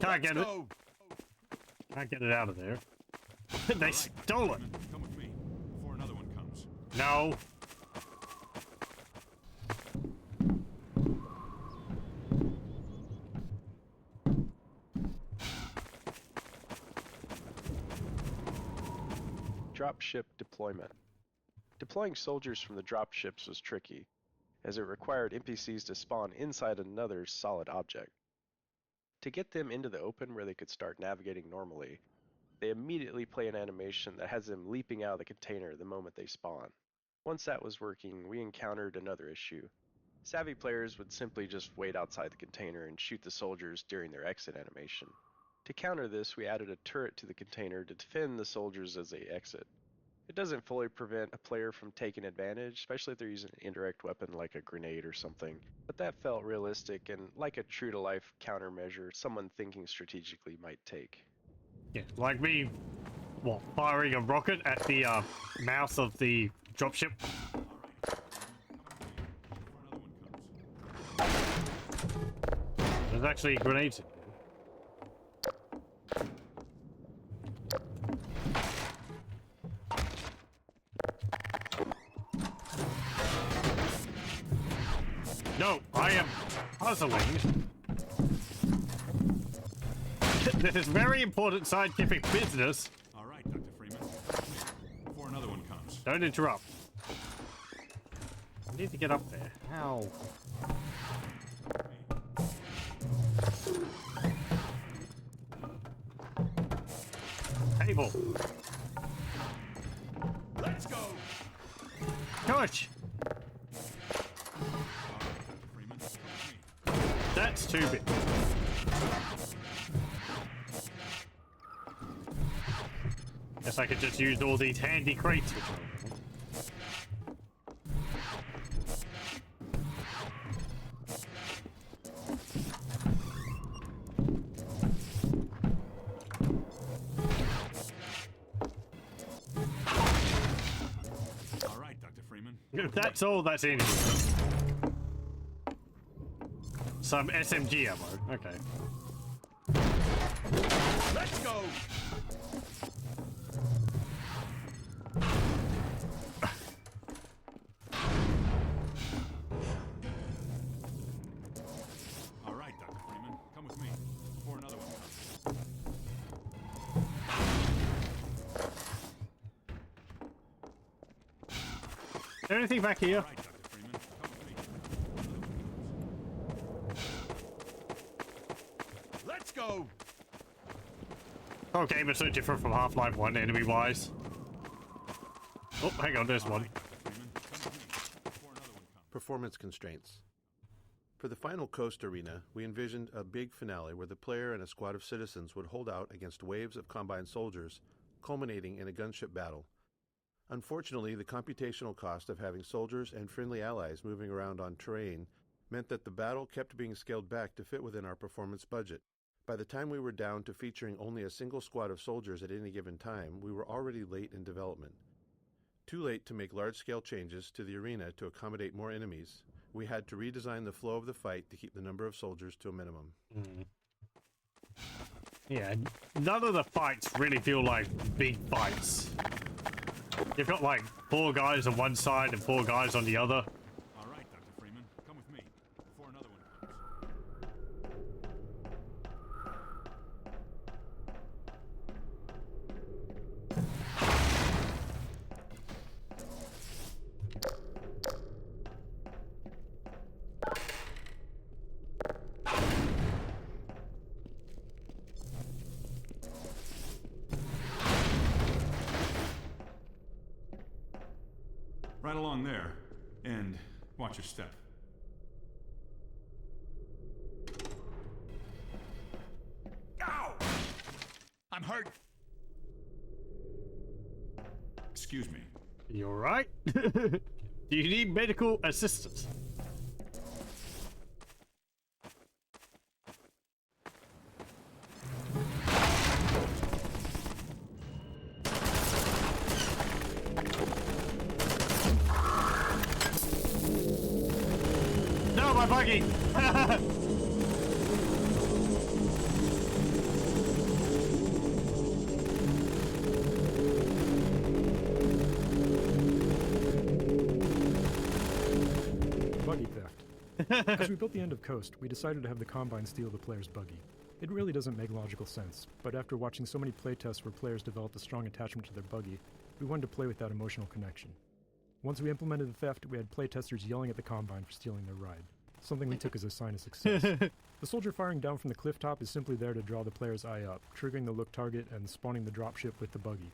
Can't get it. Can't get it out of there. They stole it. Come with me before another one comes. No. Dropship deployment. Deploying soldiers from the dropships was tricky, as it required NPCs to spawn inside another solid object. To get them into the open where they could start navigating normally, they immediately play an animation that has them leaping out of the container the moment they spawn. Once that was working, we encountered another issue. Savvy players would simply just wait outside the container and shoot the soldiers during their exit animation. To counter this, we added a turret to the container to defend the soldiers as they exit. It doesn't fully prevent a player from taking advantage, especially if they're using an indirect weapon like a grenade or something, but that felt realistic and like a true-to-life countermeasure someone thinking strategically might take. Yeah, like me, firing a rocket at the mouth of the dropship. There's actually grenades in there. No, I am puzzling. This is very important scientific business. All right, Dr. Freeman, before another one comes. Don't interrupt. I need to get up there. How? Table. Let's go. Gosh. That's too big. Guess I could just use all these handy crates. All right, Dr. Freeman. That's all that's in here. Some SMG ammo. Okay. Let's go! All right, Dr. Freeman, come with me before another one comes. Is there anything back here? All right, Dr. Freeman, come with me. Let's go! Okay, but so different from Half-Life 1 enemy-wise. Oh, hang on, there's one. Performance constraints. For the final Coast Arena, we envisioned a big finale where the player and a squad of citizens would hold out against waves of Combine soldiers, culminating in a gunship battle. Unfortunately, the computational cost of having soldiers and friendly allies moving around on terrain meant that the battle kept being scaled back to fit within our performance budget. By the time we were down to featuring only a single squad of soldiers at any given time, we were already late in development. Too late to make large-scale changes to the arena to accommodate more enemies, we had to redesign the flow of the fight to keep the number of soldiers to a minimum. Yeah, none of the fights really feel like big fights. You've got like 4 guys on one side and 4 guys on the other. All right, Dr. Freeman, come with me before another one comes. Right along there, and watch your step. Ow! I'm hurt. Excuse me. You alright? Do you need medical assistance? No, my buggy! Buggy theft. As we built the end of Coast, we decided to have the Combine steal the player's buggy. It really doesn't make logical sense, but after watching so many playtests where players developed a strong attachment to their buggy, we wanted to play with that emotional connection. Once we implemented the theft, we had playtesters yelling at the Combine for stealing their ride, something we took as a sign of success. The soldier firing down from the cliff top is simply there to draw the player's eye up, triggering the look target and spawning the dropship with the buggy.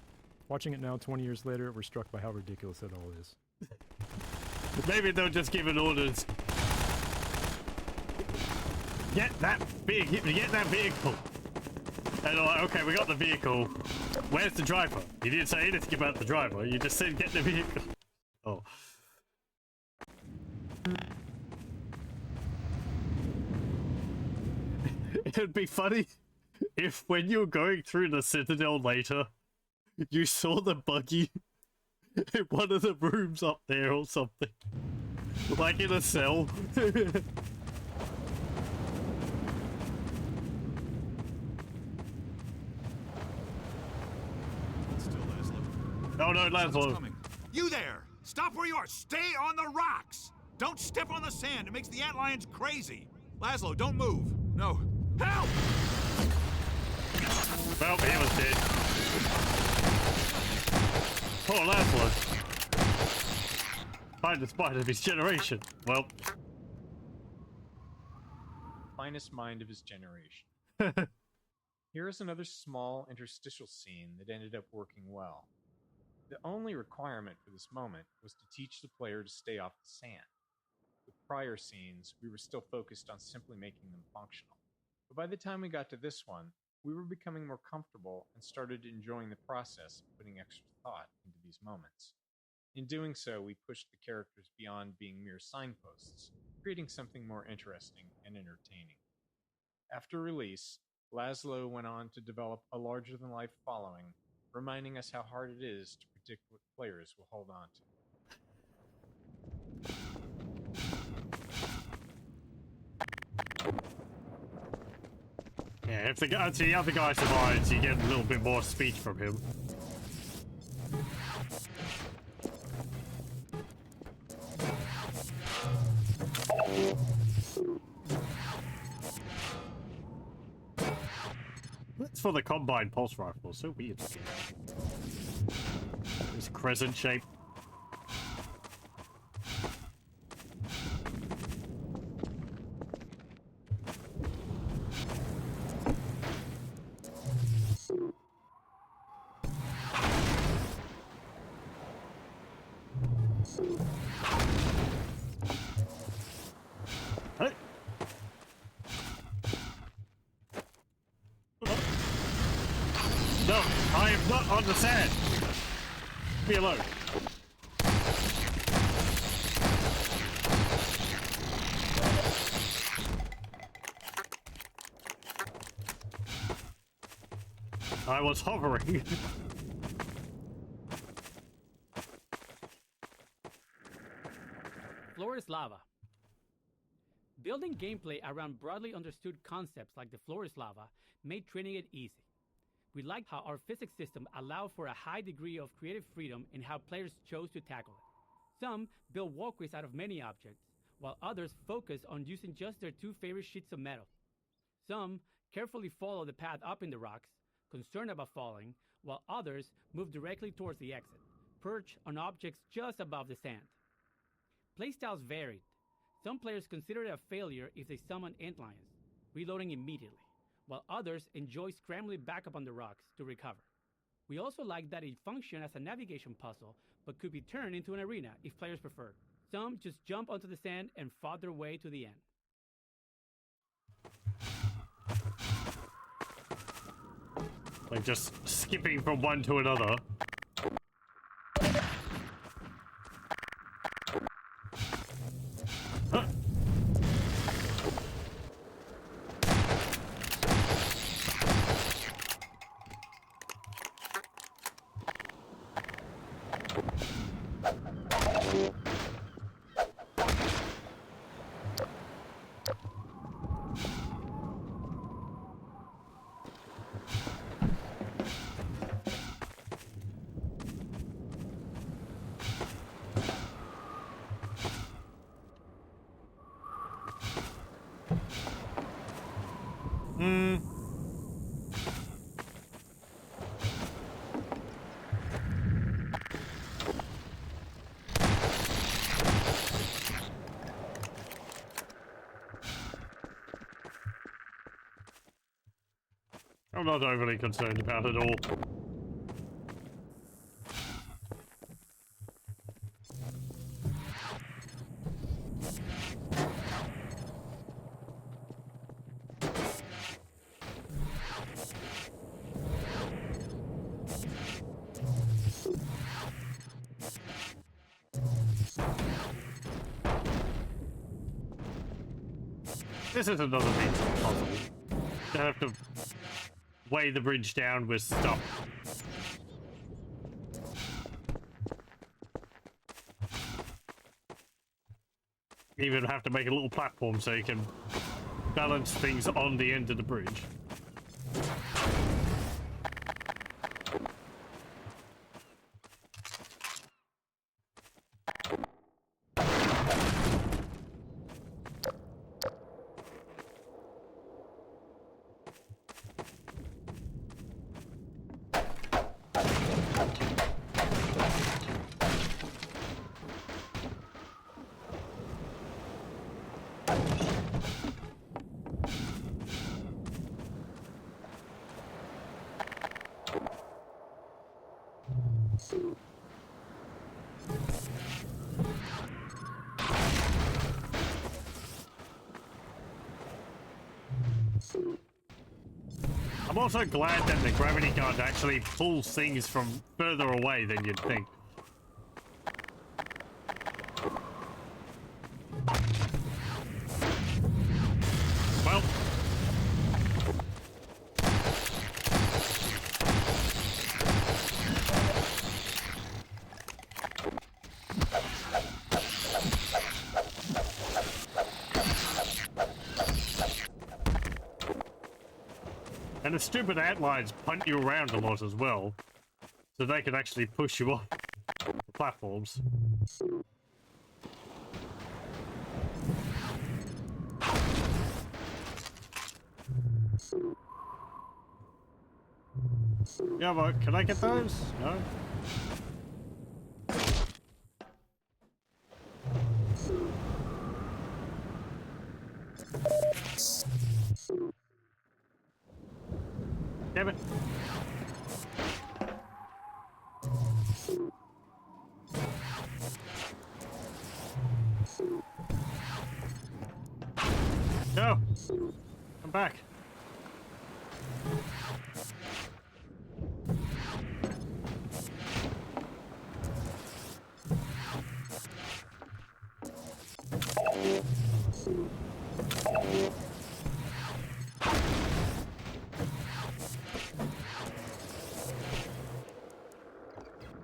Watching it now 20 years later, we're struck by how ridiculous it all is. Maybe they'll just give it orders. Get that vehicle. And they're like, okay, we got the vehicle. Where's the driver? You didn't say anything about the driver. You just said get the vehicle. Oh. It would be funny if when you were going through the Citadel later, you saw the buggy in one of the rooms up there or something. Like in a cell. Oh no, Laszlo. You there! Stop where you are! Stay on the rocks! Don't step on the sand! It makes the antlions crazy! Laszlo, don't move! No. Help! Well, he was dead. Poor Laszlo. Finest mind of his generation. Well. Finest mind of his generation. Here is another small interstitial scene that ended up working well. The only requirement for this moment was to teach the player to stay off the sand. With prior scenes, we were still focused on simply making them functional. But by the time we got to this one, we were becoming more comfortable and started enjoying the process of putting extra thought into these moments. In doing so, we pushed the characters beyond being mere signposts, creating something more interesting and entertaining. After release, Laszlo went on to develop a larger-than-life following, reminding us how hard it is to predict what players will hold on to. Yeah, if the other guy survives, you get a little bit more speech from him. That's for the Combine Pulse Rifle. So weird. It's crescent shape. No, I am not on the sand. Leave me alone. I was hovering. Floor is lava. Building gameplay around broadly understood concepts like the floor is lava made training it easy. We liked how our physics system allowed for a high degree of creative freedom in how players chose to tackle it. Some built walkways out of many objects, while others focused on using just their 2 favorite sheets of metal. Some carefully followed the path up in the rocks, concerned about falling, while others moved directly towards the exit, perched on objects just above the sand. Playstyles varied. Some players considered it a failure if they summoned antlions, reloading immediately, while others enjoy scrambling back up on the rocks to recover. We also liked that it functioned as a navigation puzzle, but could be turned into an arena if players preferred. Some just jumped onto the sand and fought their way to the end. Like just skipping from one to another. Huh. I'm not overly concerned about it all. This is another piece of the puzzle. You have to weigh the bridge down with stuff. You even have to make a little platform so you can balance things on the end of the bridge. I'm also glad that the gravity gun actually pulls things from further away than you'd think. Well. And the stupid antlines punt you around a lot as well, so they can actually push you off the platforms. Yeah, but can I get those? No? Damn it. No! Come back.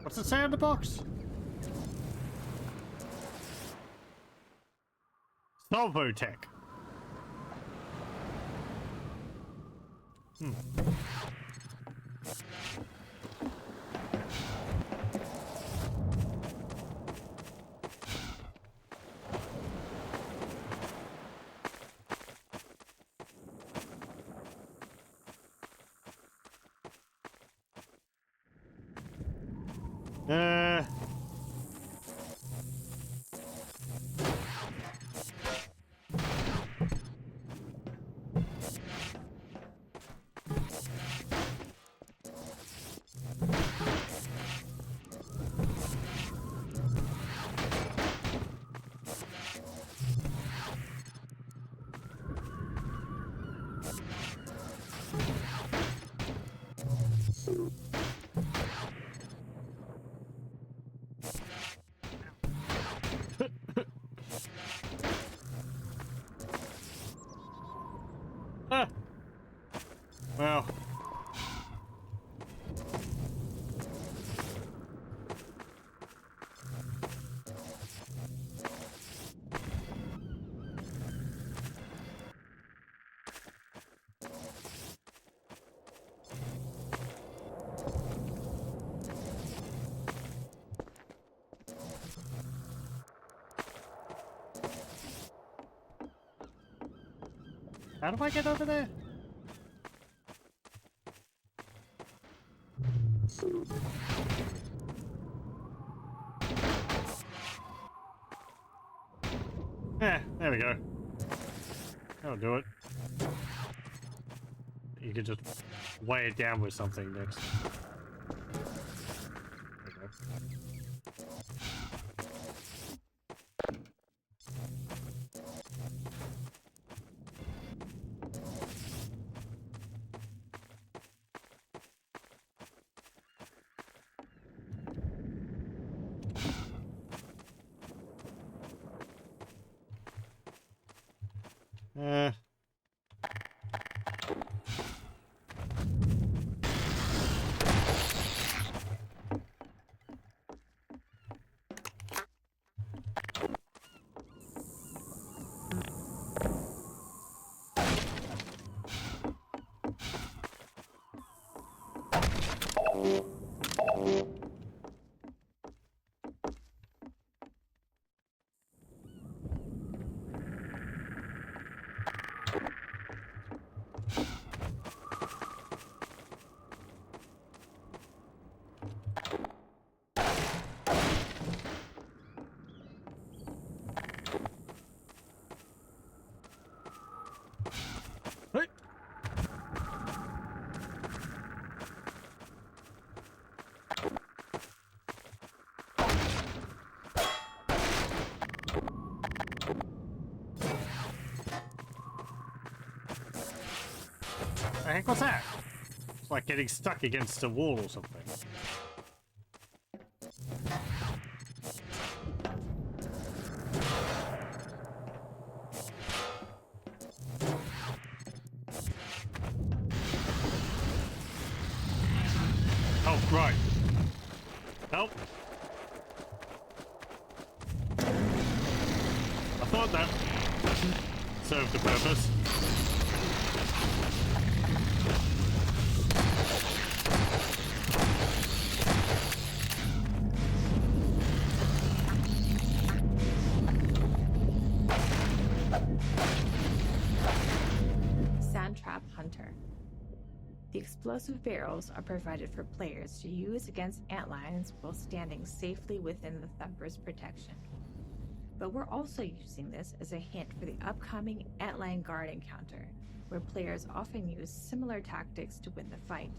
What's it say on the box? Salvotech. Well. How do I get over there? Yeah, there we go. That'll do it. You can just weigh it down with something next. There we go. The heck was that? It's like getting stuck against a wall or something. Oh, right. Help. I thought that served the purpose. Sandtrap Hunter. The explosive barrels are provided for players to use against antlions while standing safely within the Thumper's protection. But we're also using this as a hint for the upcoming Antlion Guard encounter, where players often use similar tactics to win the fight.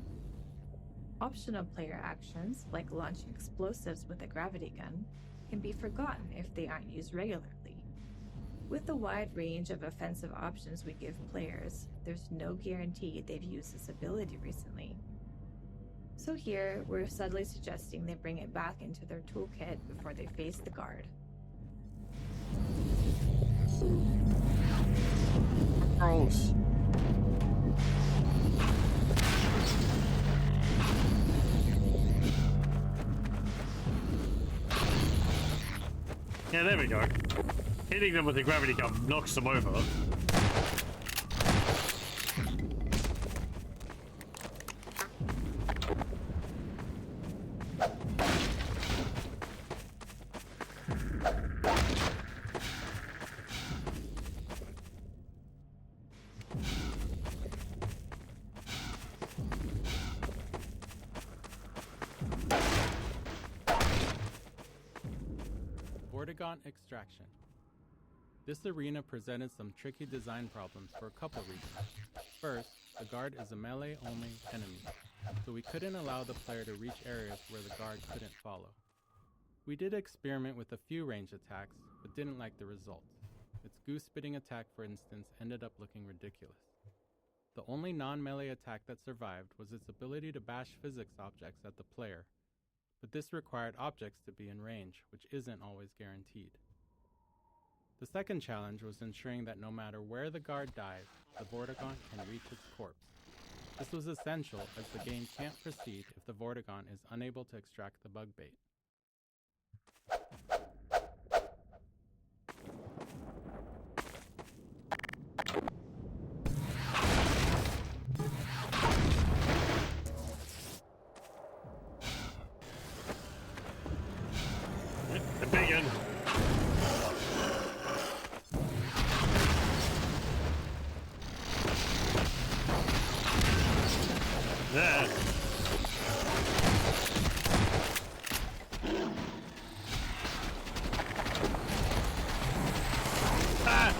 Optional player actions, like launching explosives with a gravity gun, can be forgotten if they aren't used regularly. With the wide range of offensive options we give players, there's no guarantee they've used this ability recently. So here, we're subtly suggesting they bring it back into their toolkit before they face the Guard. Gross. Yeah, there we go. Hitting them with the gravity gun knocks them over. Vortigaunt Extraction. This arena presented some tricky design problems for a couple reasons. First, the Guard is a melee-only enemy, so we couldn't allow the player to reach areas where the Guard couldn't follow. We did experiment with a few range attacks, but didn't like the results. Its goose-spitting attack, for instance, ended up looking ridiculous. The only non-melee attack that survived was its ability to bash physics objects at the player, but this required objects to be in range, which isn't always guaranteed. The second challenge was ensuring that no matter where the Guard dies, the Vortigaunt can reach its corpse. This was essential as the game can't proceed if the Vortigaunt is unable to extract the bug bait. The big one. There. Ah!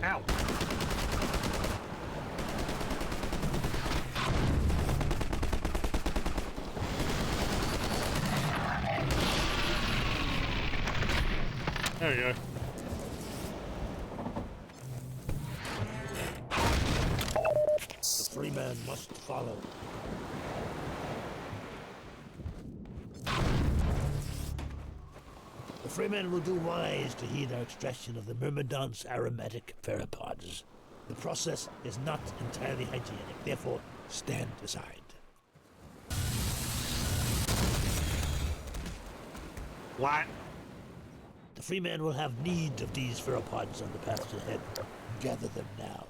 Ow. There we go. The free man must follow. The free man will do wise to heed our extraction of the Myrmidon's aromatic pheropods. The process is not entirely hygienic, therefore stand aside. What? The free man will have need of these pheropods on the path ahead. Gather them now.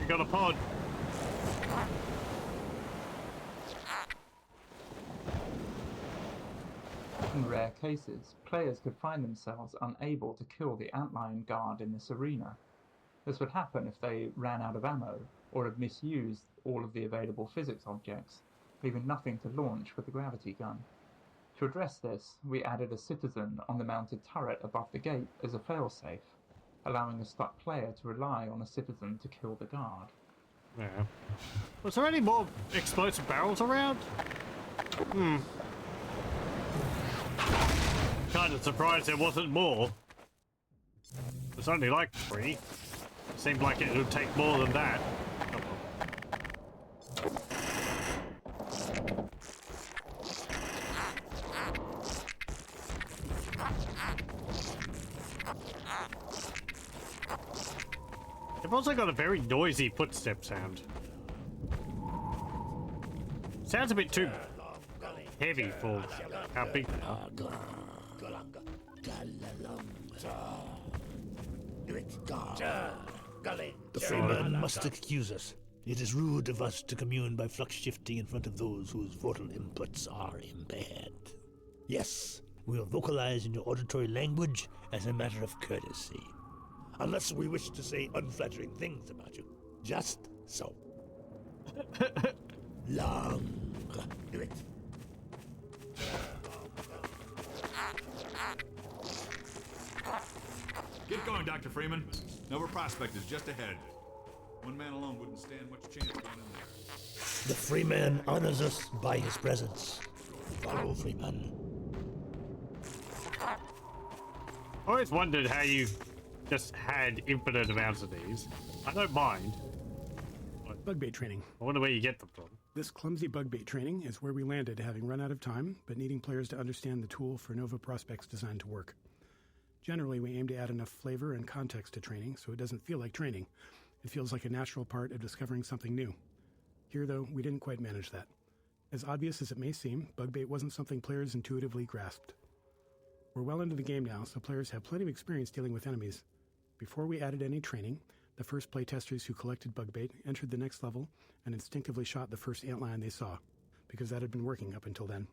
You got a pod. In rare cases, players could find themselves unable to kill the Antlion Guard in this arena. This would happen if they ran out of ammo, or had misused all of the available physics objects, leaving nothing to launch with the gravity gun. To address this, we added a citizen on the mounted turret above the gate as a failsafe, allowing a stuck player to rely on a citizen to kill the guard. Yeah. Was there any more explosive barrels around? Kind of surprised there wasn't more. There's only like 3. Seemed like it would take more than that. They've also got a very noisy footstep sound. Sounds a bit too heavy for how big they are. The free man must excuse us. It is rude of us to commune by flux shifting in front of those whose vocal inputs are impaired. Yes, we will vocalize in your auditory language as a matter of courtesy. Unless we wish to say unflattering things about you. Just so. Long. Do it. Get going, Dr. Freeman. Nova Prospect is just ahead. One man alone wouldn't stand much chance going in there. The Freeman honors us by his presence. Follow, Freeman. I always wondered how you just had infinite amounts of these. I don't mind. Bug bait training. I wonder where you get them from. This clumsy bug bait training is where we landed, having run out of time, but needing players to understand the tool for Nova Prospect's design to work. Generally, we aim to add enough flavor and context to training so it doesn't feel like training. It feels like a natural part of discovering something new. Here, though, we didn't quite manage that. As obvious as it may seem, bug bait wasn't something players intuitively grasped. We're well into the game now, so players have plenty of experience dealing with enemies. Before we added any training, the first playtesters who collected bug bait entered the next level and instinctively shot the first antlion they saw, because that had been working up until then.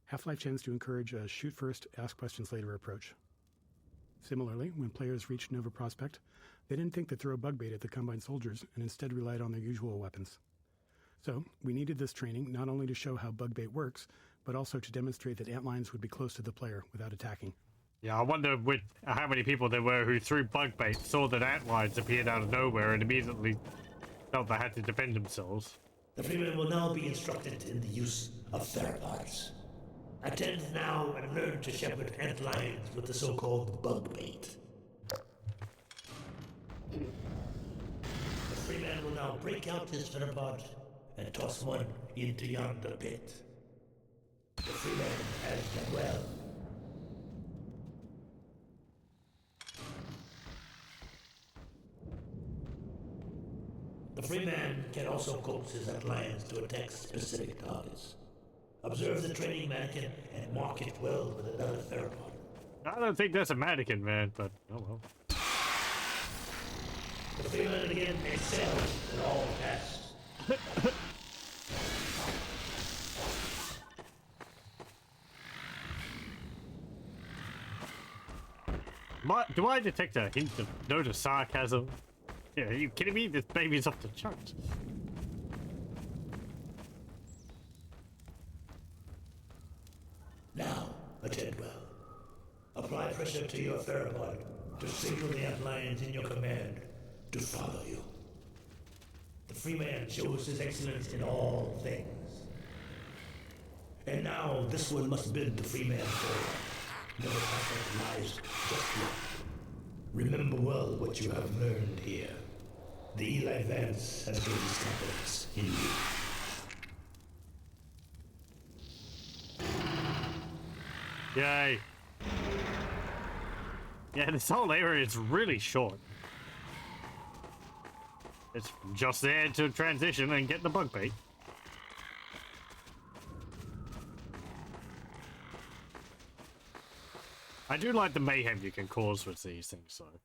Half-Life tends to encourage a shoot first, ask questions later approach. Similarly, when players reached Nova Prospect, they didn't think to throw bug bait at the Combine soldiers and instead relied on their usual weapons. So, we needed this training not only to show how bug bait works, but also to demonstrate that antlions would be close to the player without attacking. Yeah, I wonder with how many people there were who threw bug bait, saw that antlions appeared out of nowhere, and immediately felt they had to defend themselves. The Freeman will now be instructed in the use of theropods. Attend now and learn to shepherd antlions with the so-called bug bait. The Freeman will now break out his theropod and toss one into yonder pit. The Freeman has done well. The Freeman can also coax his antlions to attack specific targets. Observe the training mannequin and mark it well with another theropod. I don't think that's a mannequin, man, but oh well. The Freeman again excels in all tasks. Do I detect a hint of note of sarcasm? Yeah, are you kidding me? This baby's off the charts. Now, attend well. Apply pressure to your theropod to signal the antlions in your command to follow you. The Freeman shows his excellence in all things. And now this one must bid the Freeman forward. Never Prospect lies just yet. Remember well what you have learned here. The Eli Vance has gained his confidence in you. Yay. Yeah, this whole area is really short. It's just there to transition and get the bug bait. I do like the mayhem you can cause with these things, though.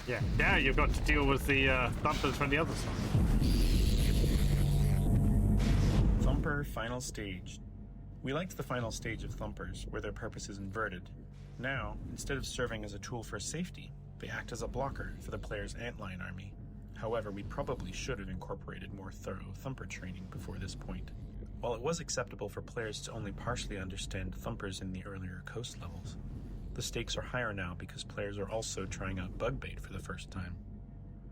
Yeah, now you've got to deal with the thumpers from the other side. Thumper Final Stage. We liked the final stage of Thumpers, where their purpose is inverted. Now, instead of serving as a tool for safety, they act as a blocker for the player's antlion army. However, we probably should have incorporated more thorough Thumper training before this point. While it was acceptable for players to only partially understand Thumpers in the earlier coast levels, the stakes are higher now because players are also trying out bug bait for the first time.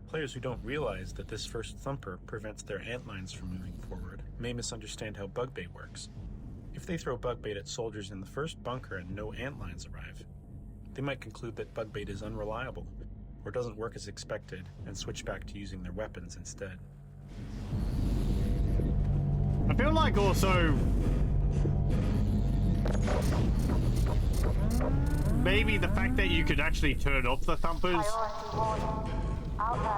Players who don't realize that this first Thumper prevents their antlions from moving forward may misunderstand how bug bait works. If they throw bug bait at soldiers in the first bunker and no antlions arrive, they might conclude that bug bait is unreliable or doesn't work as expected and switch back to using their weapons instead. I feel like also Maybe the fact that you could actually turn off the thumpers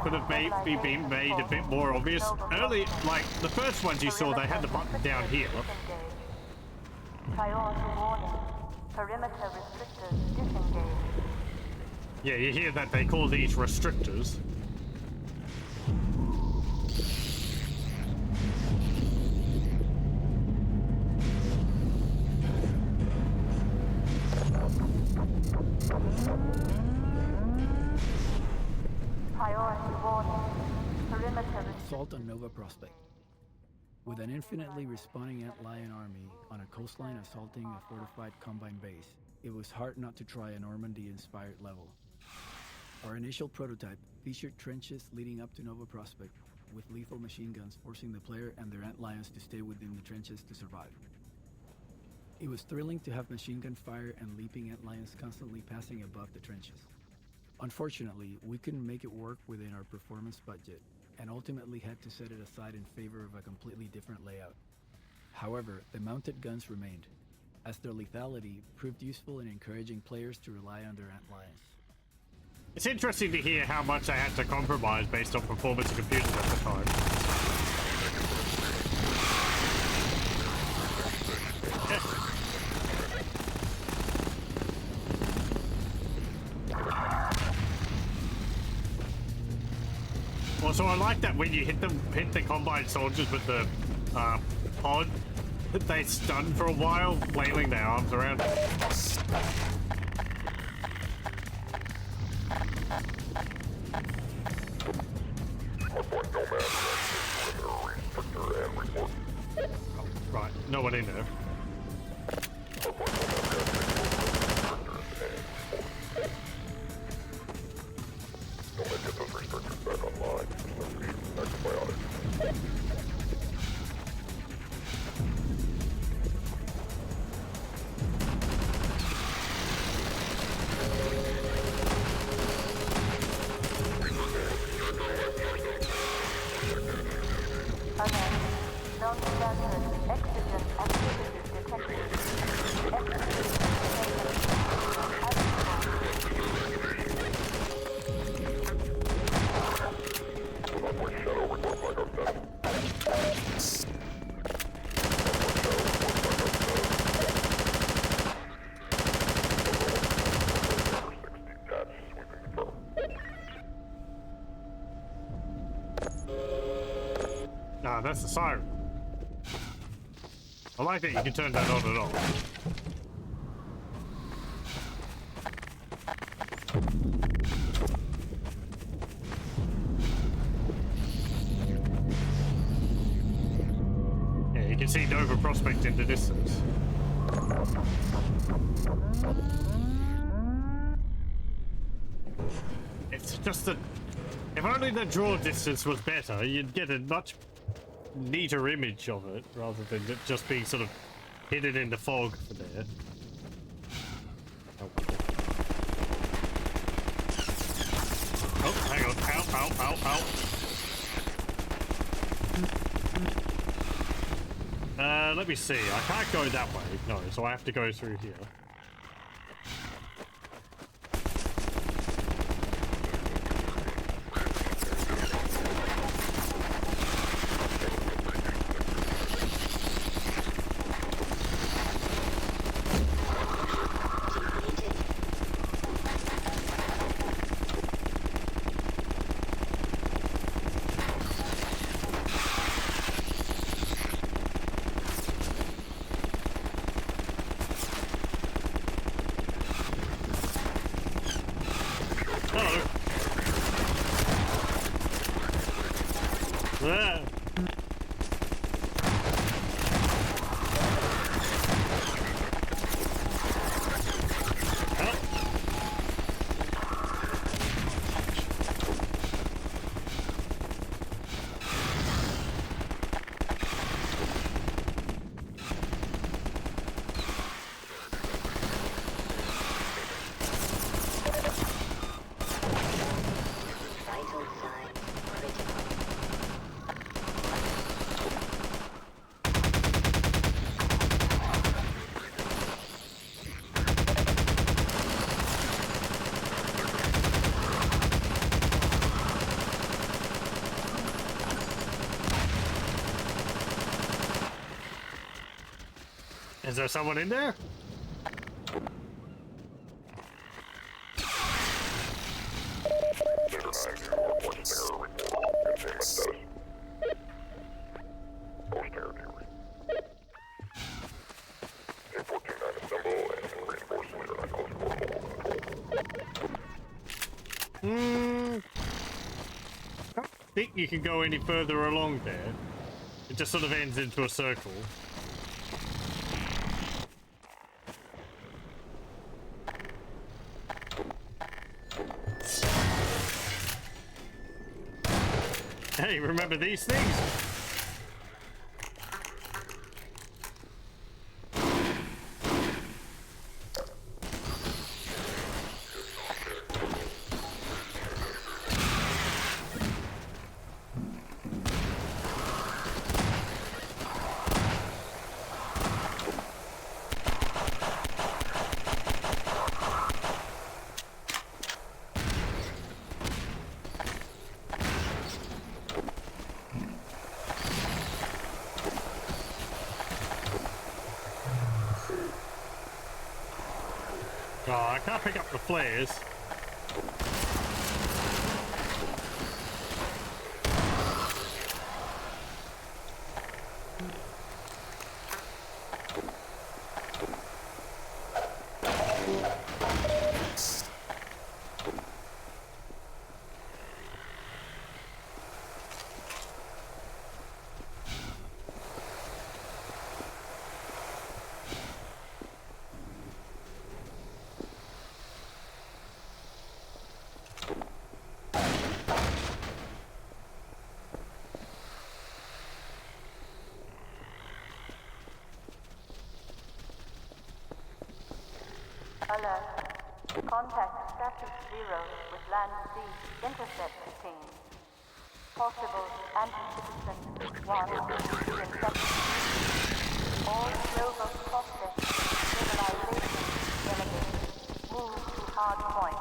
could have maybe been made a bit more obvious. Early, like, the first ones you saw, they had the button down here. Priority warning. Perimeter restrictors disengaged. Yeah, you hear that they call these restrictors. Priority warning. Perimeter Assault on Nova Prospect. With an infinitely responding Antlion army on a coastline assaulting a fortified Combine base, it was hard not to try a Normandy-inspired level. Our initial prototype featured trenches leading up to Nova Prospect, with lethal machine guns forcing the player and their Antlions to stay within the trenches to survive. It was thrilling to have machine gun fire and leaping Antlions constantly passing above the trenches. Unfortunately, we couldn't make it work within our performance budget, and ultimately had to set it aside in favor of a completely different layout. However, the mounted guns remained, as their lethality proved useful in encouraging players to rely on their Antlions. It's interesting to hear how much I had to compromise based on performance of computers at the time. Also, I like that when you hit the Combine soldiers with the pod, they stun for a while, flailing their arms around. Right, no one in there. Ah, that's the siren. I like that you can turn that on and off. Yeah, you can see Nova Prospect in the distance. It's just that if only the draw distance was better, you'd get a much neater image of it rather than it just being sort of hidden in the fog for there. Oh, hang on. Ow, ow, ow, ow. Let me see. I can't go that way. No, so I have to go through here. Is there someone in there? I don't think you can go any further along there. It just sort of ends into a circle. Hey, remember these things? Oh, I can't pick up the flares. Alert. Contact status 0 with Land C intercept team. Possible anti-citizen 1 infection. All global process civilization delegates move to hard point.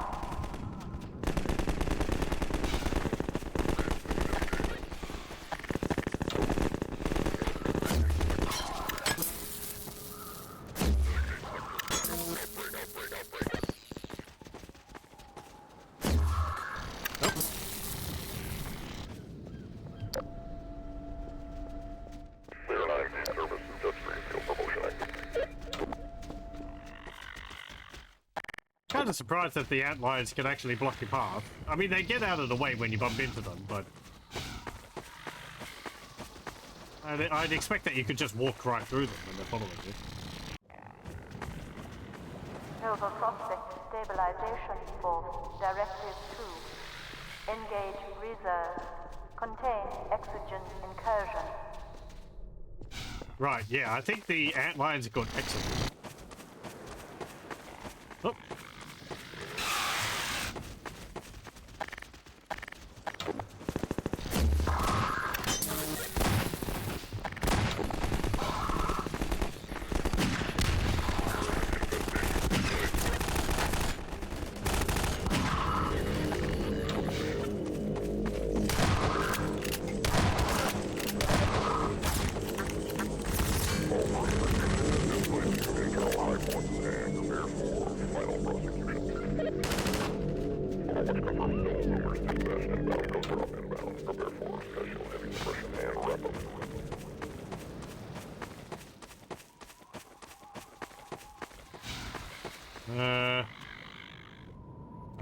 Kind of surprised that the antlions can actually block your path. I mean, they get out of the way when you bump into them, but I'd expect that you could just walk right through them when they're following you. Nova Prospect Stabilization Force Directive 2. Engage reserve. Contain exogen incursion. Right, yeah, I think the antlions have got excellent. Oh.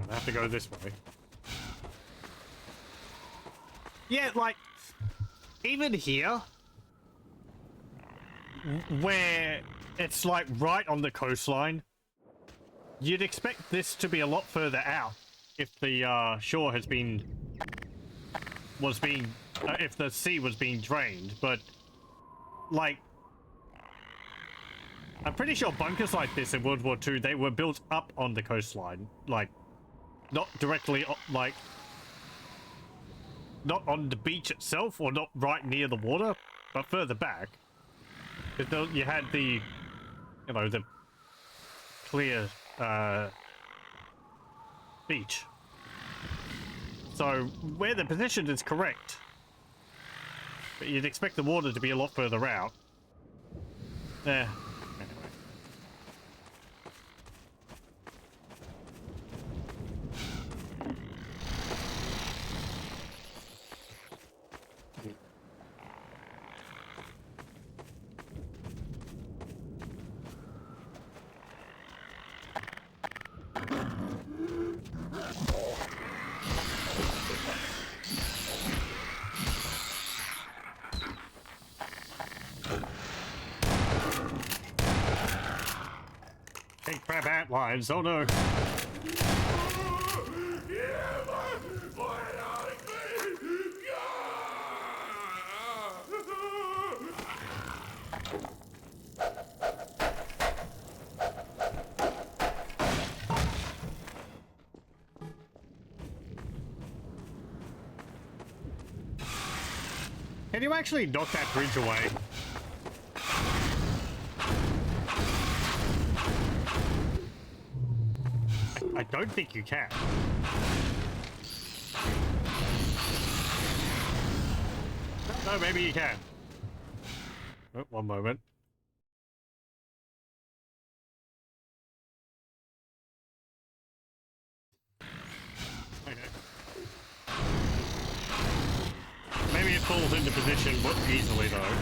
I have to go this way. Yeah, like, even here, where it's like right on the coastline, you'd expect this to be a lot further out if the shore has been, if the sea was being drained, but like, I'm pretty sure bunkers like this in World War II, they were built up on the coastline, like, not directly, like, not on the beach itself, or not right near the water, but further back. Because you had the, you know, the clear, beach. So, where the position is correct, but you'd expect the water to be a lot further out. Anyway. have antlions. Oh no. Can you actually knock that bridge away? I don't think you can. No, maybe you can. Oh, one moment. Okay. Maybe it falls into position more easily though.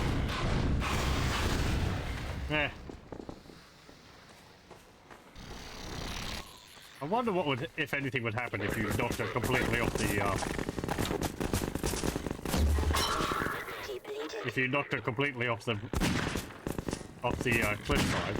Eh. I wonder what would, if anything, would happen if you knocked her completely off the, if you knocked her completely off the cliffside.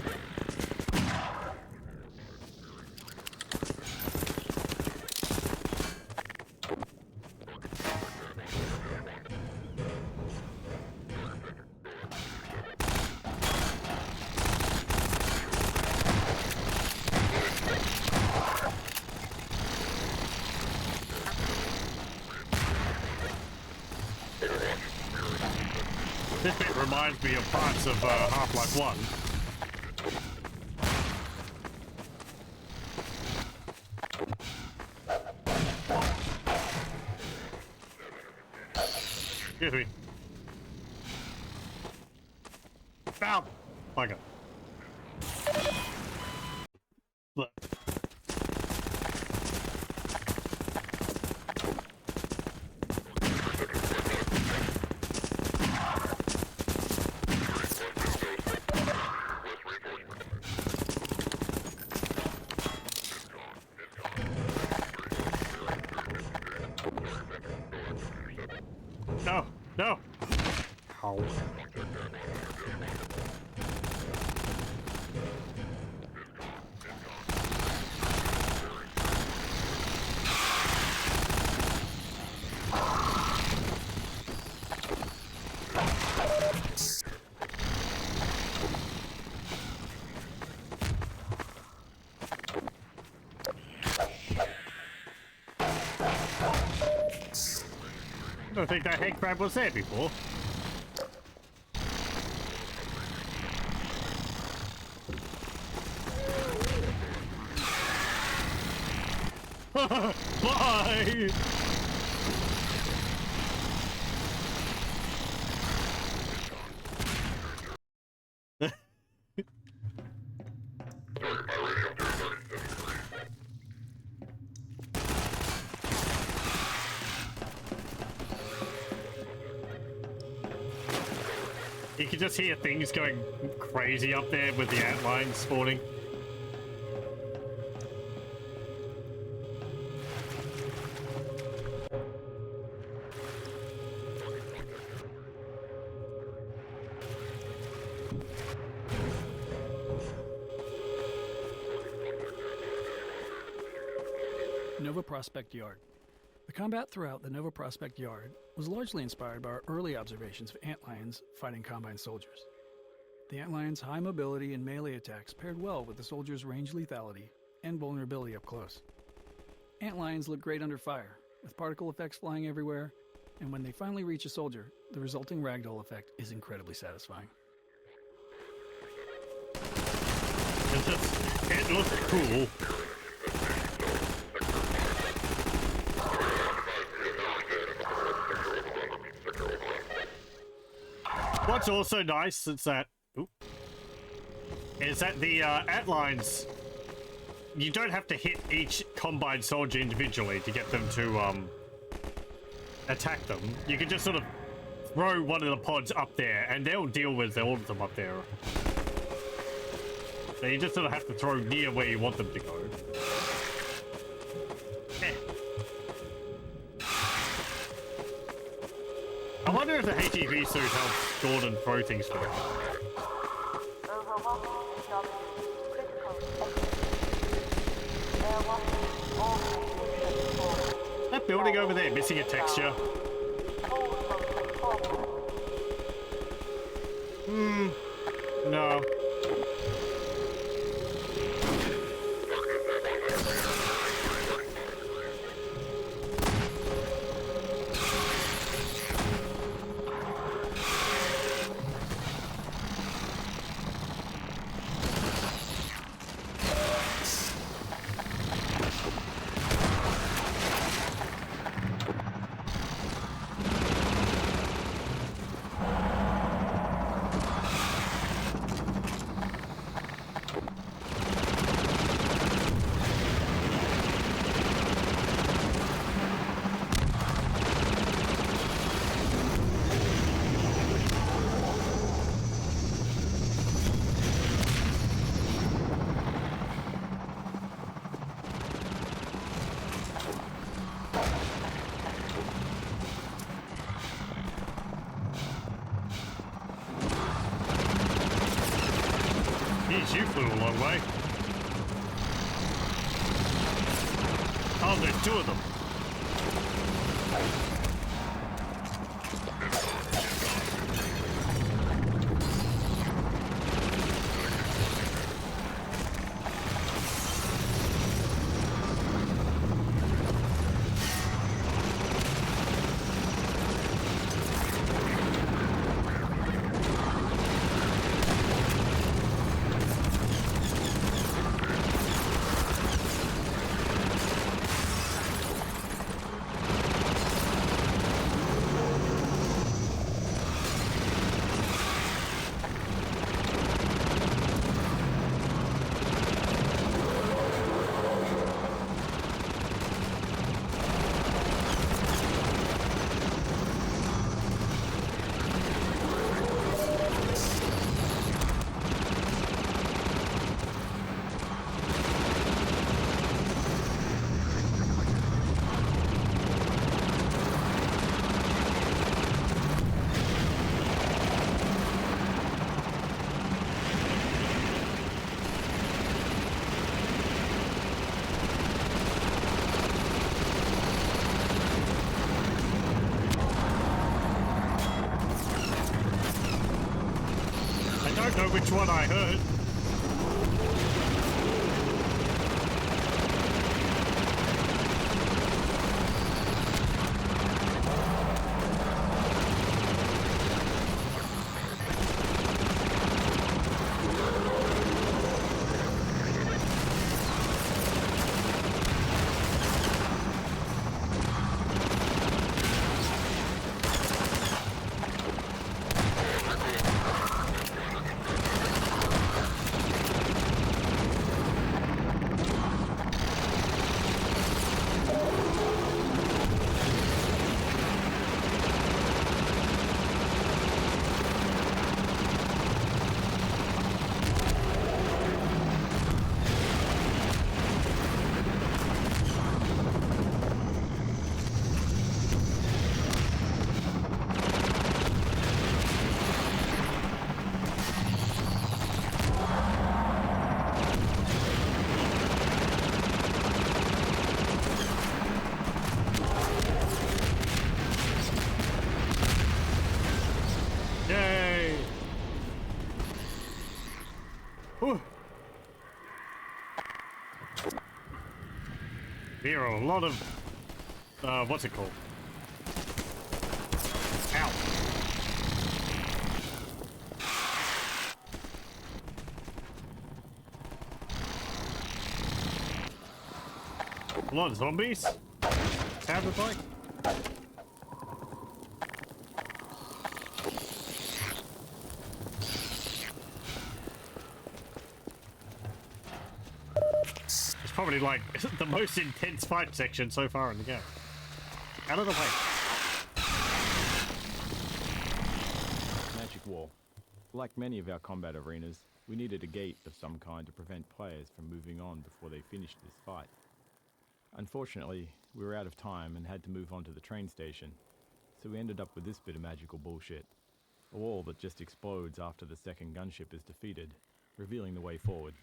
This bit reminds me of parts of Half-Life 1. Excuse me. Ow! Bugger. Look. No, no. Ow. I don't think that head crab was there before. Bye! You can just hear things going crazy up there with the antlines spawning. Nova Prospect Yard. The combat throughout the Nova Prospect Yard was largely inspired by our early observations of antlions fighting Combine soldiers. The antlions' high mobility and melee attacks paired well with the soldiers' range lethality and vulnerability up close. Antlions look great under fire, with particle effects flying everywhere, and when they finally reach a soldier, the resulting ragdoll effect is incredibly satisfying. It looks cool. What's also nice is that the antlines, you don't have to hit each Combine soldier individually to get them to attack them. You can just sort of throw one of the pods up there and they'll deal with all of them up there. So you just sort of have to throw near where you want them to go. I wonder if the HEV suit helps Gordon throw things for him. Overwhelming knowledge. Critical. That building over there missing a texture. No. Jeez, you flew a long way. Oh, there's two of them. I don't know which one I heard. Yay! Whew. There are a lot of what's it called? Ow! A lot of zombies? Sounded like? It's probably like the most intense fight section so far in the game. Out of the way. Magic wall. Like many of our combat arenas, we needed a gate of some kind to prevent players from moving on before they finished this fight. Unfortunately, we were out of time and had to move on to the train station, so we ended up with this bit of magical bullshit. A wall that just explodes after the second gunship is defeated, revealing the way forward.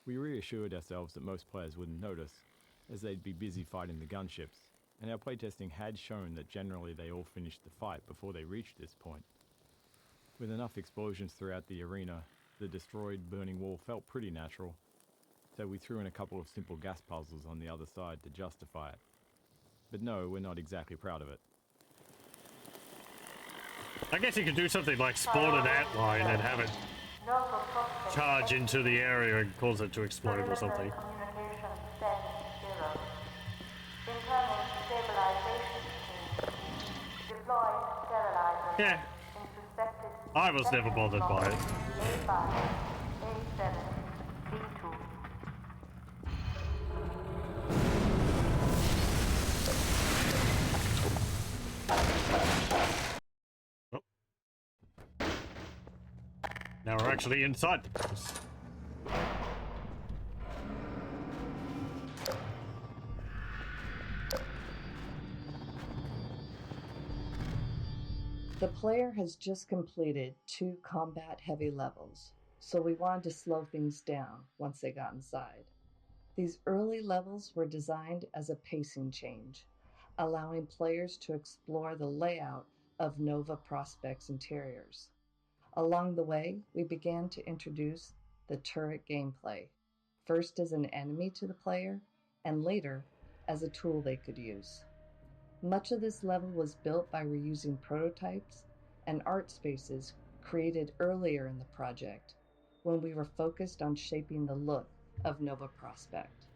We reassured ourselves that most players wouldn't notice, as they'd be busy fighting the gunships, and our playtesting had shown that generally they all finished the fight before they reached this point. With enough explosions throughout the arena, the destroyed burning wall felt pretty natural, so we threw in a couple of simple gas puzzles on the other side to justify it. But no, we're not exactly proud of it. I guess you could do something like spawn an antline and have it charge into the area and cause it to explode or something. Yeah. I was never bothered by it. Oh. Now we're actually inside the place. The player has just completed 2 combat-heavy levels, so we wanted to slow things down once they got inside. These early levels were designed as a pacing change, allowing players to explore the layout of Nova Prospect's interiors. Along the way, we began to introduce the turret gameplay, first as an enemy to the player, and later as a tool they could use. Much of this level was built by reusing prototypes and art spaces created earlier in the project, when we were focused on shaping the look of Nova Prospect.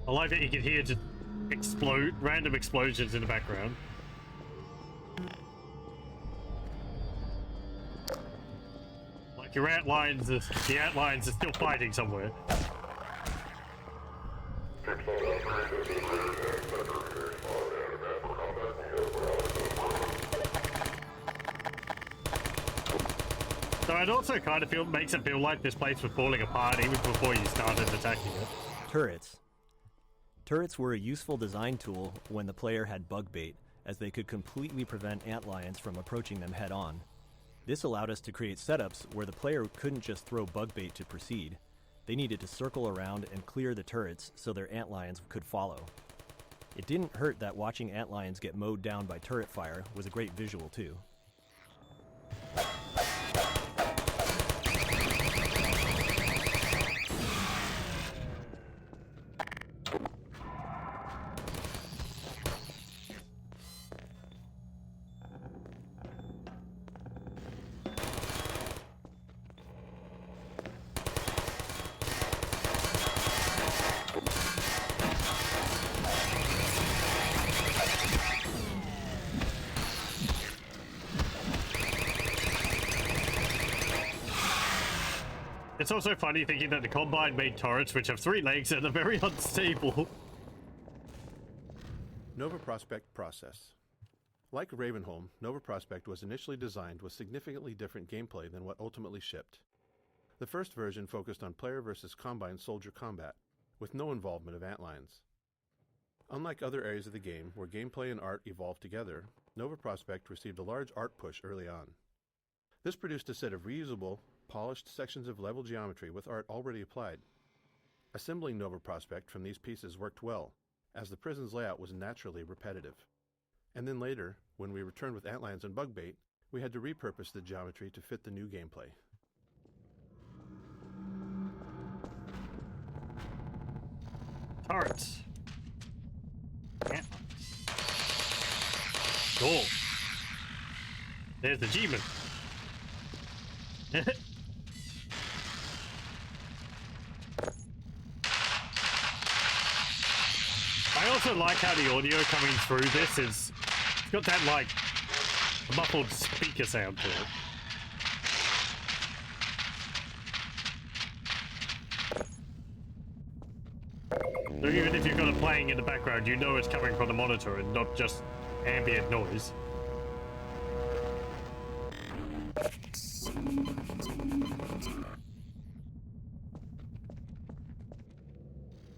I like that you can hear just random explosions in the background. Like your the antlines are still fighting somewhere. So it also kind of makes it feel like this place was falling apart even before you started attacking it. Turrets. Turrets were a useful design tool when the player had bug bait, as they could completely prevent antlions from approaching them head-on. This allowed us to create setups where the player couldn't just throw bug bait to proceed. They needed to circle around and clear the turrets so their antlions could follow. It didn't hurt that watching antlions get mowed down by turret fire was a great visual too. It's also funny thinking that the Combine made turrets which have 3 legs and are very unstable. Nova Prospect process. Like Ravenholm, Nova Prospect was initially designed with significantly different gameplay than what ultimately shipped. The first version focused on player versus Combine soldier combat, with no involvement of antlions. Unlike other areas of the game where gameplay and art evolved together, Nova Prospect received a large art push early on. This produced a set of reusable, polished sections of level geometry with art already applied. Assembling Nova Prospect from these pieces worked well, as the prison's layout was naturally repetitive. And then later, when we returned with antlions and bug bait, we had to repurpose the geometry to fit the new gameplay. Turrets. Yeah. Cool. There's the G-Man. I also like how the audio coming through this is, it's got that like muffled speaker sound to it. So even if you've got it playing in the background, you know it's coming from the monitor and not just ambient noise.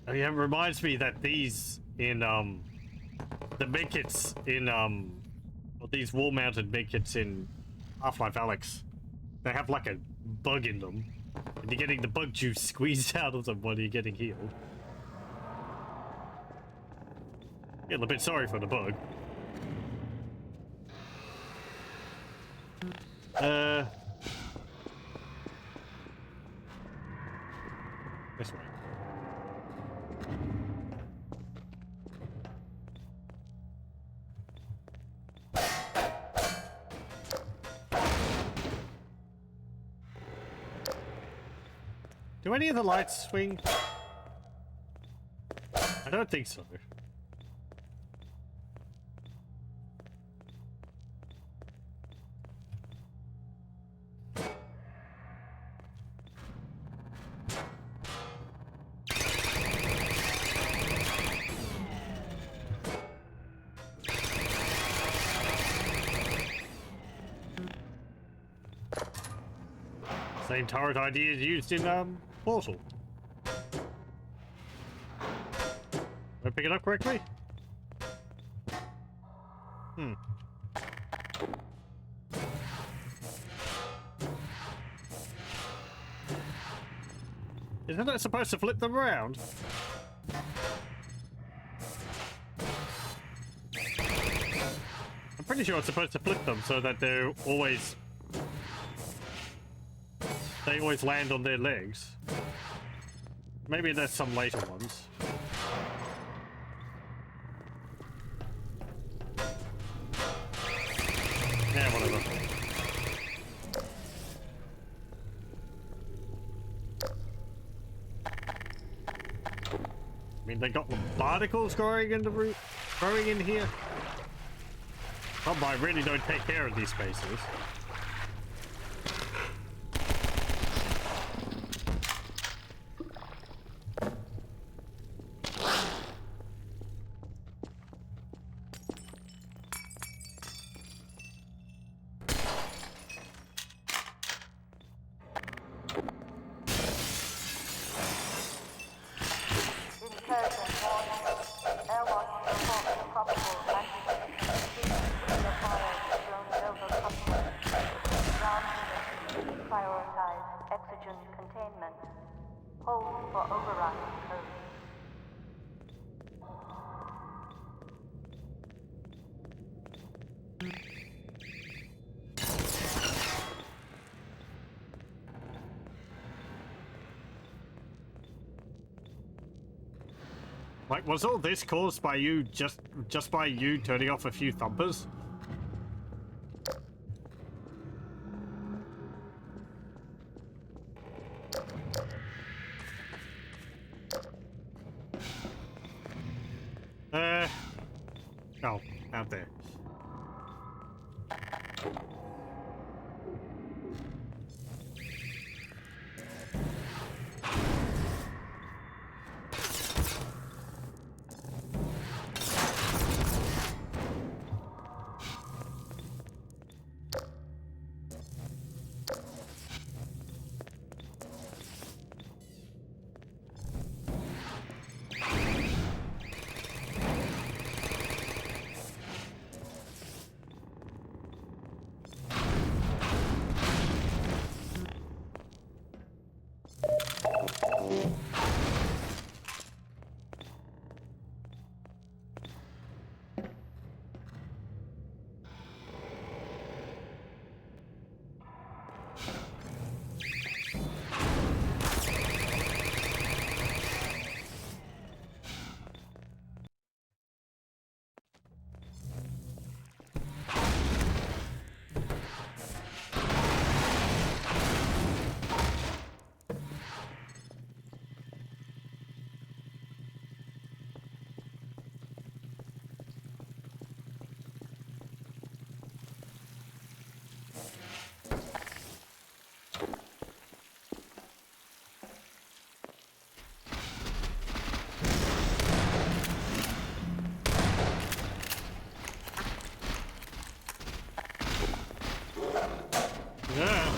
Oh yeah, it reminds me that these in the medkits in these wall-mounted medkits in Half-Life Alyx, they have like a bug in them, and you're getting the bug juice squeezed out of them while you're getting healed. Feel a bit sorry for the bug. This way. Do any of the lights swing? I don't think so. Same turret idea is used in Portal. Did I pick it up correctly? Isn't that supposed to flip them around? I'm pretty sure it's supposed to flip them so that they always land on their legs. Maybe there's some later ones. Yeah, whatever. I mean, they got the barnacles growing in here. I really don't take care of these spaces. Like, was all this caused by you just by you turning off a few thumpers? Oh, out there. Yeah.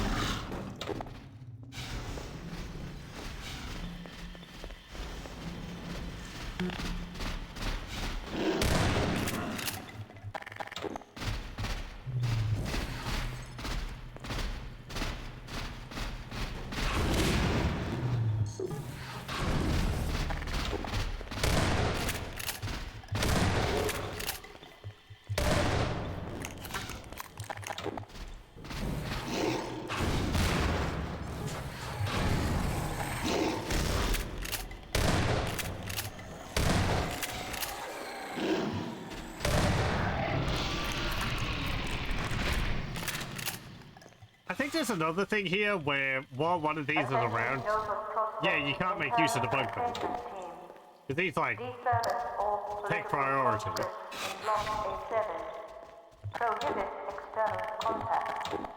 there's another thing here where while one of these is around, yeah, you can't make use of the bug bait. Because these, like, take priority. Prohibit external contact.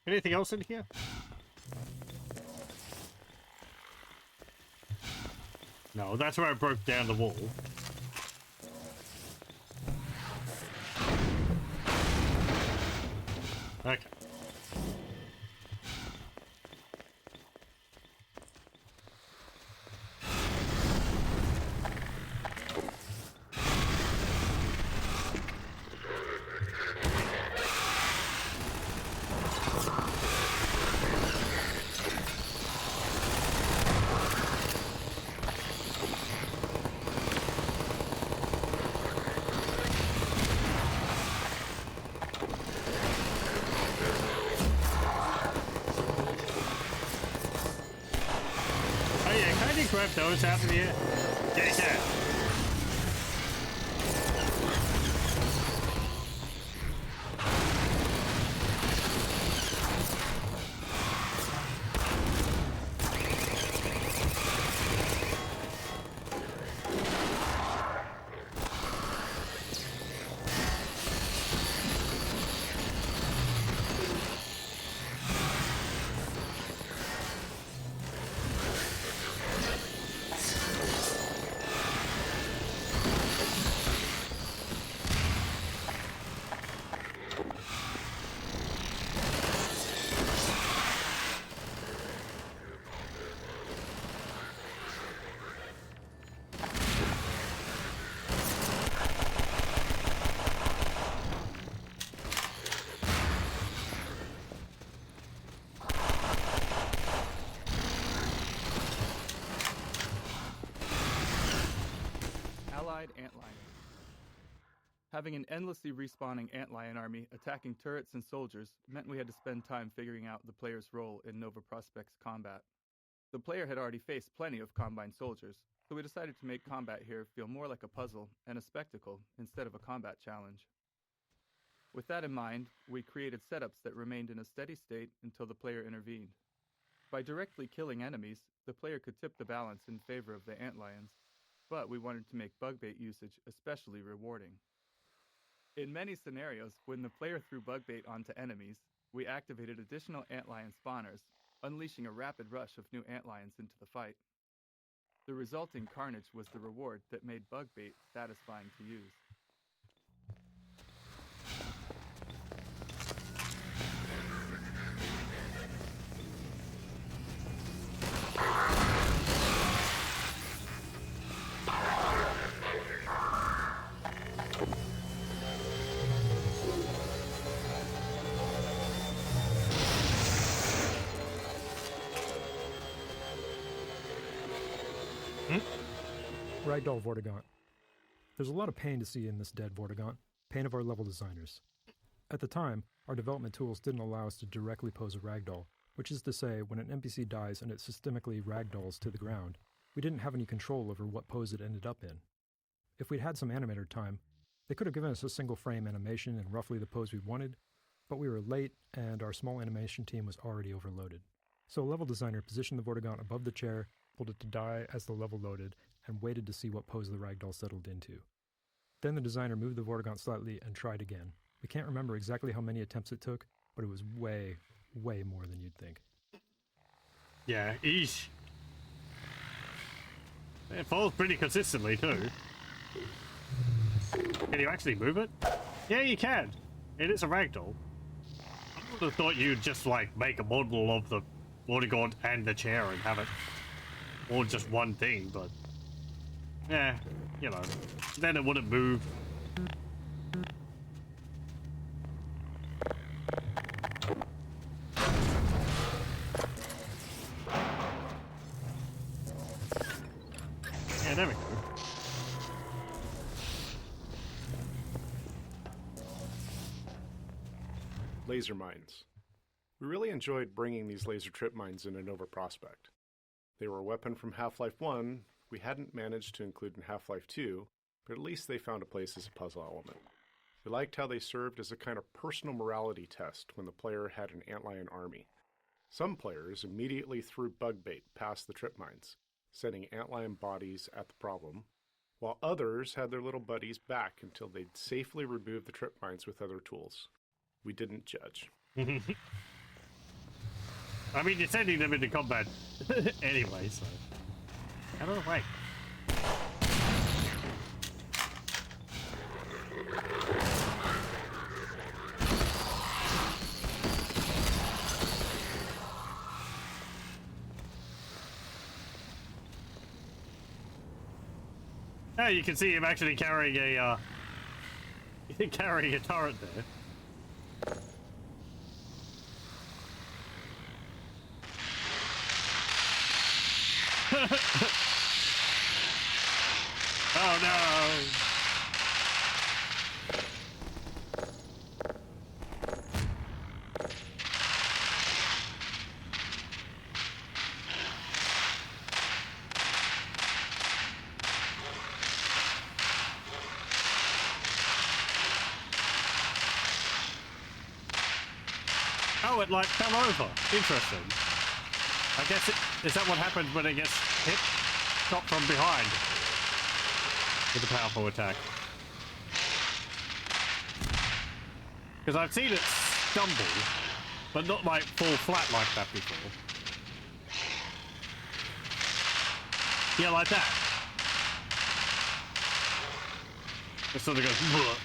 Anything else in here? No, that's where I broke down the wall. Okay. Grab those out of here. Get that. Antlion. Having an endlessly respawning antlion army attacking turrets and soldiers meant we had to spend time figuring out the player's role in Nova Prospect's combat. The player had already faced plenty of Combine soldiers, so we decided to make combat here feel more like a puzzle and a spectacle instead of a combat challenge. With that in mind, we created setups that remained in a steady state until the player intervened. By directly killing enemies, the player could tip the balance in favor of the antlions, but we wanted to make bug bait usage especially rewarding. In many scenarios, when the player threw bug bait onto enemies, we activated additional antlion spawners, unleashing a rapid rush of new antlions into the fight. The resulting carnage was the reward that made bug bait satisfying to use. Ragdoll Vortigaunt. There's a lot of pain to see in this dead Vortigaunt, pain of our level designers. At the time, our development tools didn't allow us to directly pose a ragdoll, which is to say, when an NPC dies and it systemically ragdolls to the ground, we didn't have any control over what pose it ended up in. If we'd had some animator time, they could have given us a single frame animation and roughly the pose we wanted, but we were late and our small animation team was already overloaded. So a level designer positioned the Vortigaunt above the chair, told it to die as the level loaded, and waited to see what pose the ragdoll settled into. Then the designer moved the Vortigaunt slightly and tried again. We can't remember exactly how many attempts it took, but it was way, way more than you'd think. Yeah, eesh. It falls pretty consistently too. Can you actually move it? Yeah, you can. It is a ragdoll. I would have thought you'd just like make a model of the Vortigaunt and the chair and have it all just one thing, but yeah, you know, then it wouldn't move. Yeah, there we go. laser mines. We really enjoyed bringing these laser trip mines into Nova Prospect. They were a weapon from Half-Life 1 we hadn't managed to include in Half-Life 2, but at least they found a place as a puzzle element. We liked how they served as a kind of personal morality test when the player had an antlion army. Some players immediately threw bug bait past the trip mines, sending antlion bodies at the problem, while others had their little buddies back until they'd safely remove the trip mines with other tools. We didn't judge. I mean, you're sending them into combat anyway, so... Out of the way. Now you can see him actually carrying a turret there. Oh no! Oh, it like fell over. Interesting. I guess is that what happens when it gets hit? Shot from behind. With a powerful attack. Because I've seen it stumble, but not like fall flat like that before. Yeah, like that. It sort of goes, bleh.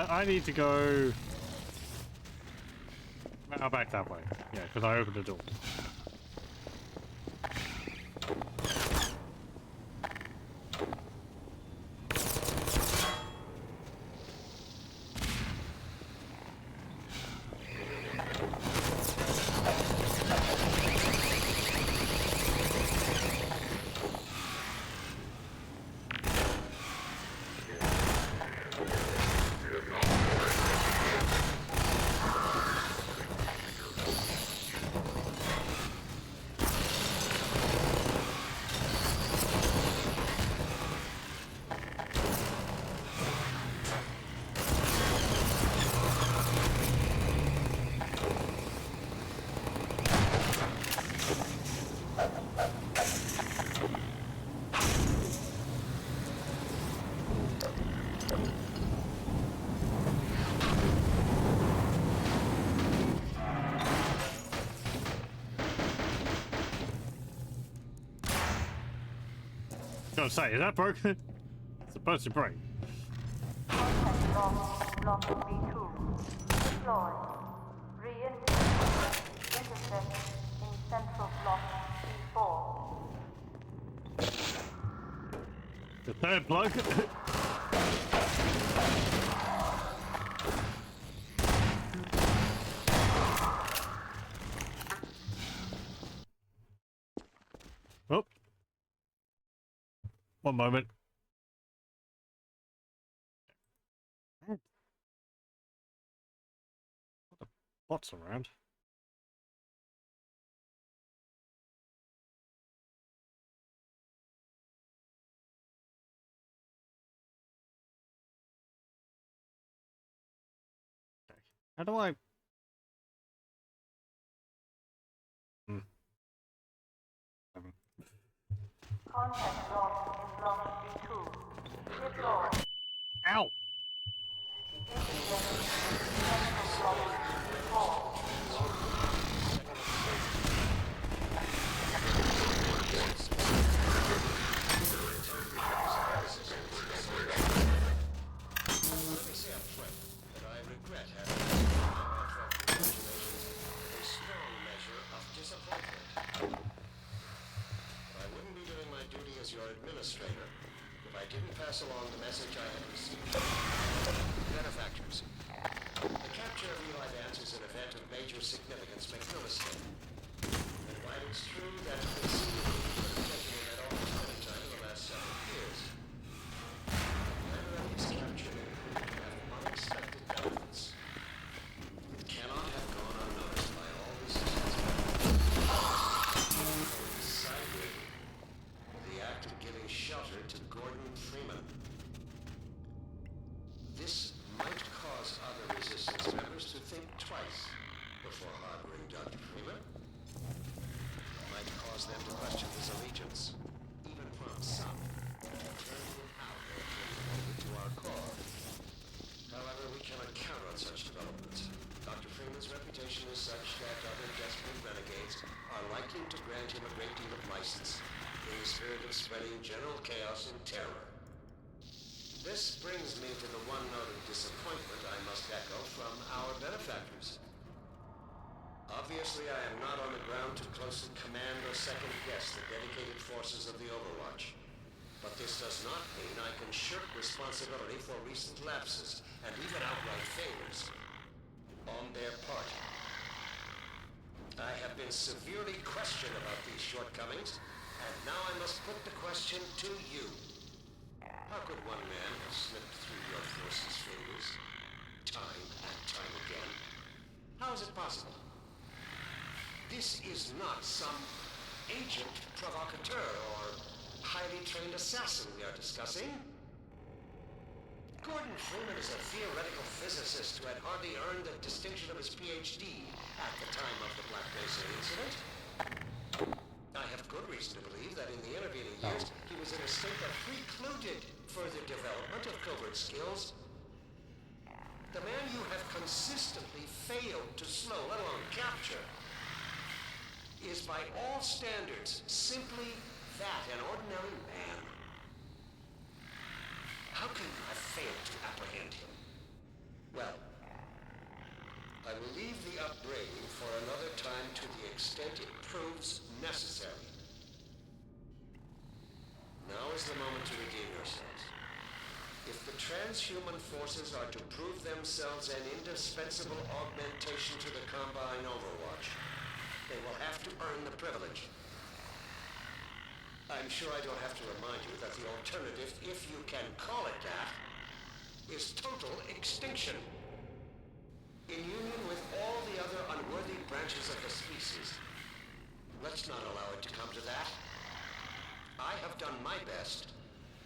I need to go... Well, back that way. Yeah, because I opened the door. I was gonna say, is that broken? It's supposed to break. Contact lost. Block B2. Deploy. Re-integrate. Intersect in central block B4. The third plug? Oh. One moment. What the bots around? How do I... Contact lost in block B2. Deploy. Ow! Administrator, if I didn't pass along the message I had received. Benefactors. The capture of Eli Vance is an event of major significance, make no mistake. And while it's true that the scene of taken him at almost any time in the last several years, whether that is captured have unexpected benefits. It cannot have gone unnoticed by all this decided the act of giving shelter to Gordon Freeman. This might cause other resistance members to think twice before harboring Dr. Freeman. It might cause them to question his allegiance, even from some, turn him out to our cause. However, we cannot count on such developments. Dr. Freeman's reputation is such that other desperate renegades are likely to grant him a great deal of license in the spirit of spreading general chaos and terror. This brings me to the one note of disappointment I must echo from our benefactors. Obviously, I am not on the ground to closely command or second-guess the dedicated forces of the Overwatch. But this does not mean I can shirk responsibility for recent lapses and even outright failures on their part. I have been severely questioned about these shortcomings, and now I must put the question to you. How could one man have slipped through your forces' fingers, time and time again? How is it possible? This is not some agent provocateur or highly trained assassin we are discussing. Gordon Freeman is a theoretical physicist who had hardly earned the distinction of his PhD at the time of the Black Mesa incident. I have good reason to believe that in the intervening years, he was in a state that precluded further development of covert skills. The man you have consistently failed to slow, let alone capture, is by all standards simply that, an ordinary man. How can you have failed to apprehend him? Well, I will leave the upbringing for another time to the extent it proves necessary. Now is the moment to redeem yourselves. If the transhuman forces are to prove themselves an indispensable augmentation to the Combine Overwatch, they will have to earn the privilege. I'm sure I don't have to remind you that the alternative, if you can call it that, is total extinction. In union with all the other unworthy branches of the species. Let's not allow it to come to that. I have done my best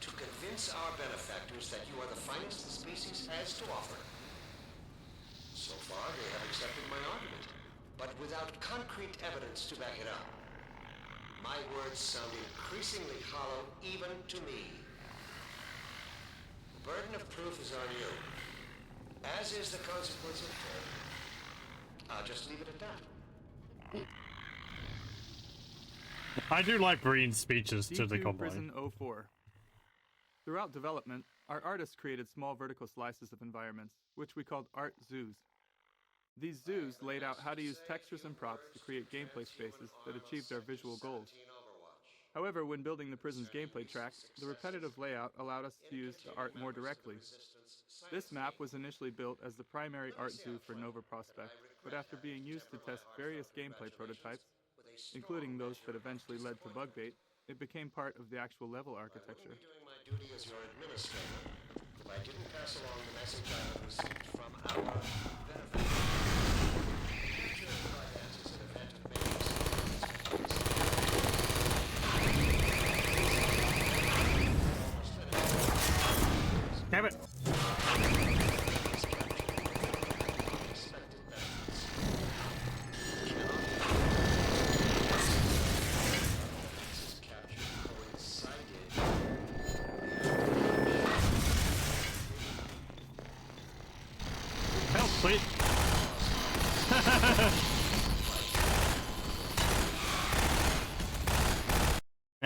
to convince our benefactors that you are the finest the species has to offer. So far, they have accepted my argument, but without concrete evidence to back it up. My words sound increasingly hollow even to me. The burden of proof is on you, as is the consequence of failure. I'll just leave it at that. I do like Breen's speeches to the D2 Combine. Prison 04. Throughout development, our artists created small vertical slices of environments, which we called art zoos. These zoos laid out how to use textures and props to create gameplay spaces that achieved our visual goals. However, when building the prison's gameplay track, the repetitive layout allowed us to use the art more directly. This map was initially built as the primary art zoo for Nova Prospekt, but after being used to test various gameplay prototypes, including those that eventually led to Bugbait, it became part of the actual level architecture. Doing my duty as your administrator, if I didn't pass along the message I have received from our benefactors. Damn it!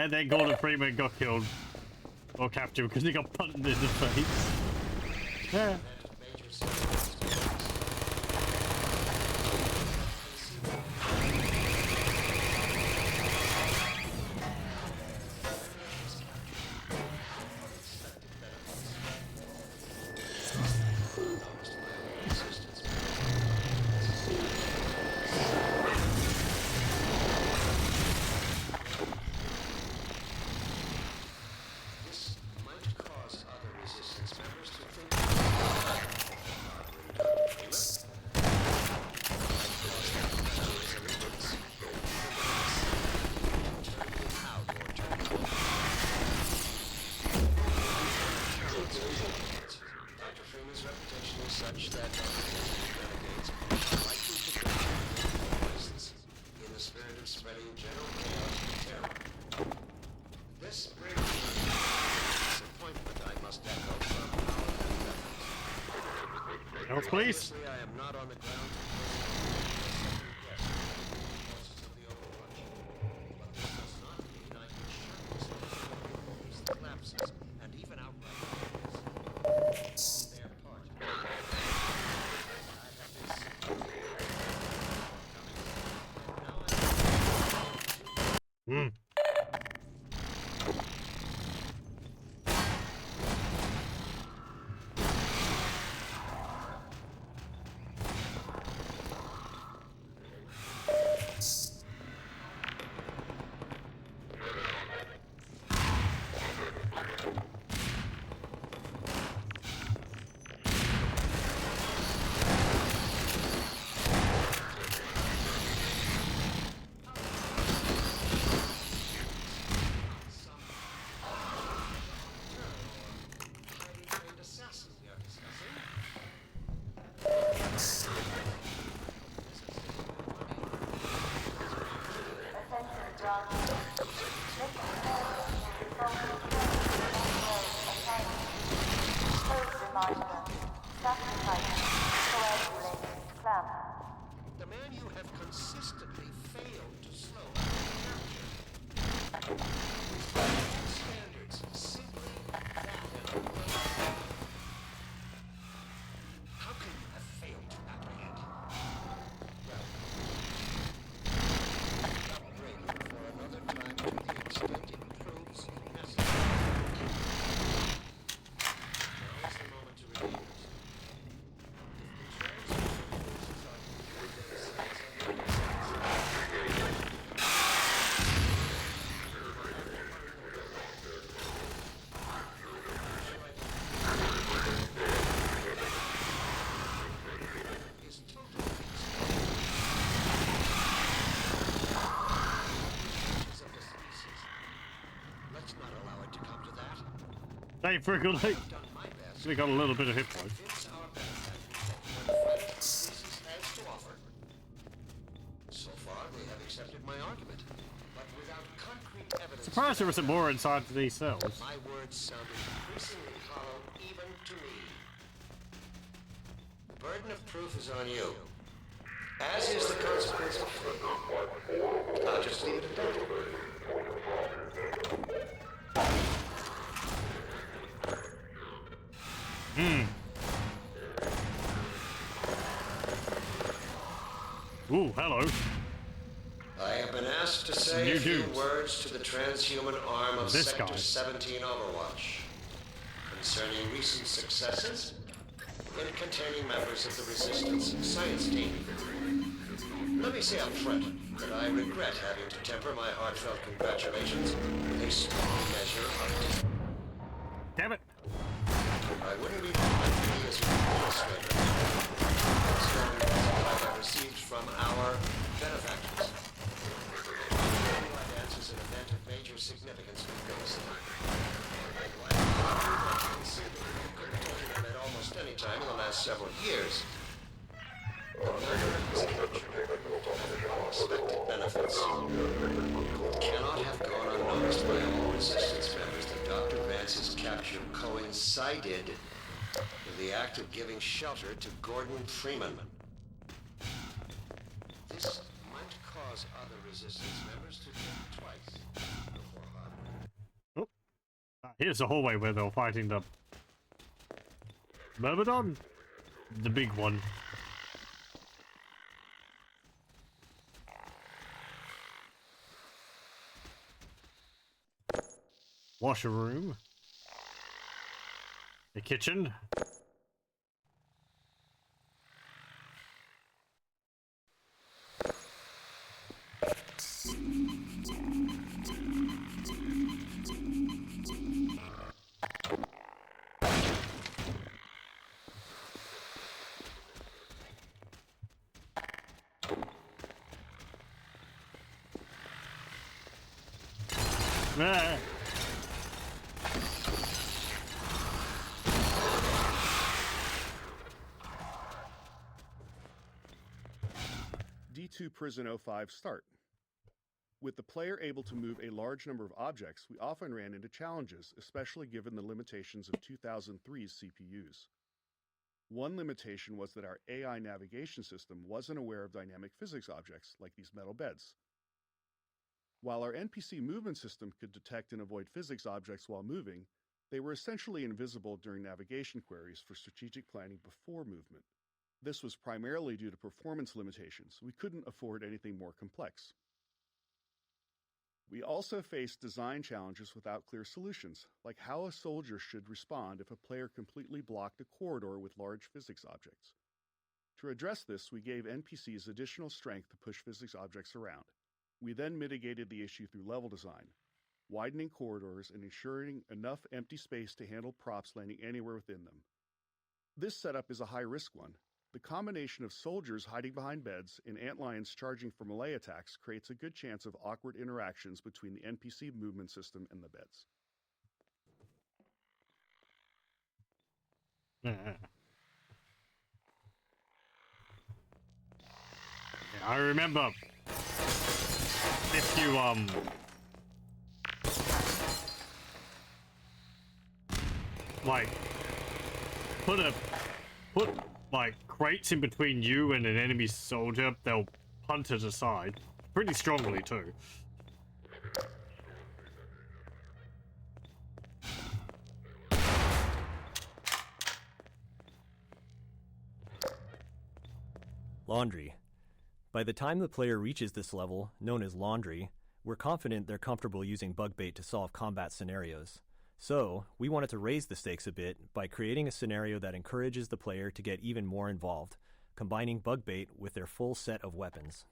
And then Gordon Freeman got killed. Or captured because he got punted in the face. Yeah. Health, please. I am not on the ground. And even outright. The man you have consistently failed to slow capture. Standards simply that and how can you have failed to apprehend? Well, break for another time to the extent it proves necessary. Now is the moment to redeem it. Hey, frequently. We got a little bit of hit points. So far, they have accepted my argument, but without concrete evidence. Surprised there wasn't more inside these cells. My words sounded increasingly hollow even to me. The burden of proof is on you, as is the consequence of fate. I'll just leave it at that. Ooh, hello. I have been asked to say a few words to the transhuman arm of Sector 17 Overwatch concerning recent successes in containing members of the Resistance science team. Let me say up front that I regret having to temper my heartfelt congratulations with a strong measure of... Damn it! I wouldn't be happy as an administrator. Strong message I have received from our benefactors. Dance is an event of major significance for Phyllis. Couldn't have taken them at almost any time in the last several years. Unexpected benefits cannot have gone unnoticed by all Resistance members that Dr. Vance's capture coincided with the act of giving shelter to Gordon Freeman. This might cause other Resistance members to think twice before harboring Here's the hallway where they were fighting the Myrmidon? The big one. Washer room. The kitchen. Ah. D2 Prison 05 start. With the player able to move a large number of objects, we often ran into challenges, especially given the limitations of 2003's CPUs. One limitation was that our AI navigation system wasn't aware of dynamic physics objects like these metal beds. While our NPC movement system could detect and avoid physics objects while moving, they were essentially invisible during navigation queries for strategic planning before movement. This was primarily due to performance limitations. We couldn't afford anything more complex. We also faced design challenges without clear solutions, like how a soldier should respond if a player completely blocked a corridor with large physics objects. To address this, we gave NPCs additional strength to push physics objects around. We then mitigated the issue through level design, widening corridors and ensuring enough empty space to handle props landing anywhere within them. This setup is a high-risk one. The combination of soldiers hiding behind beds and antlions charging for melee attacks creates a good chance of awkward interactions between the NPC movement system and the beds. Yeah, I remember if you like put like crates in between you and an enemy soldier, they'll punt it aside pretty strongly too. Laundry. By the time the player reaches this level, known as Laundry, we're confident they're comfortable using bug bait to solve combat scenarios. So, we wanted to raise the stakes a bit by creating a scenario that encourages the player to get even more involved, combining bug bait with their full set of weapons.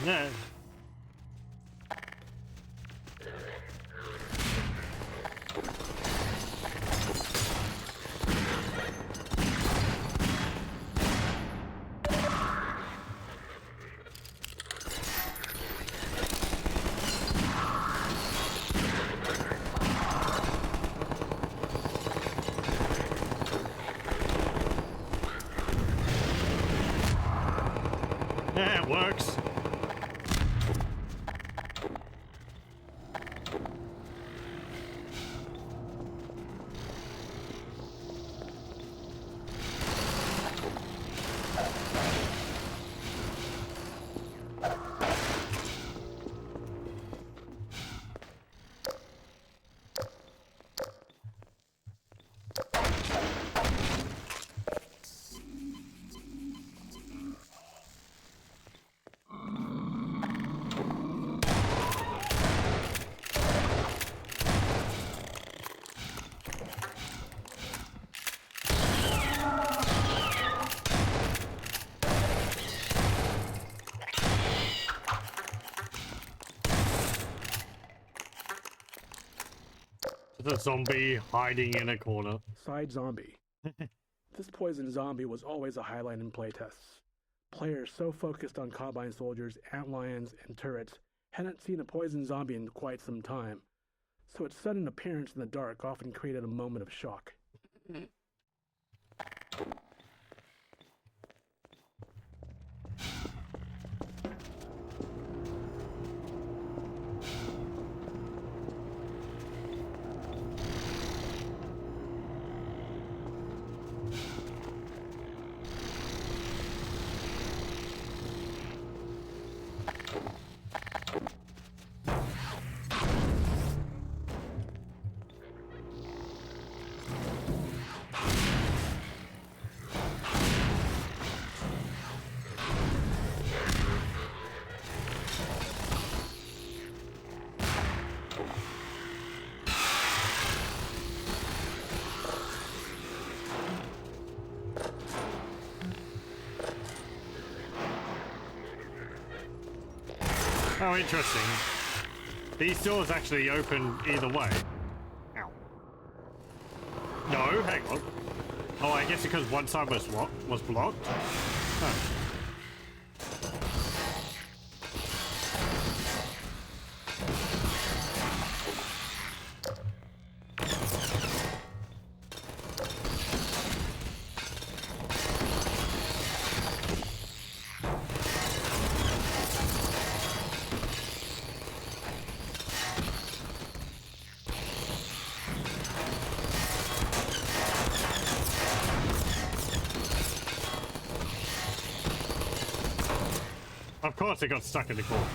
Yeah. Yeah, it works. The zombie hiding in a corner. Side zombie. This poison zombie was always a highlight in playtests. Players so focused on Combine soldiers, antlions, and turrets hadn't seen a poison zombie in quite some time, so its sudden appearance in the dark often created a moment of shock. Oh, interesting. These doors actually open either way. Ow. No, hang on. Oh, I guess because one side was blocked. Oh. Of course it got stuck in the corner.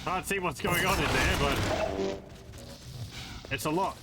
Can't see what's going on in there, but it's a lot.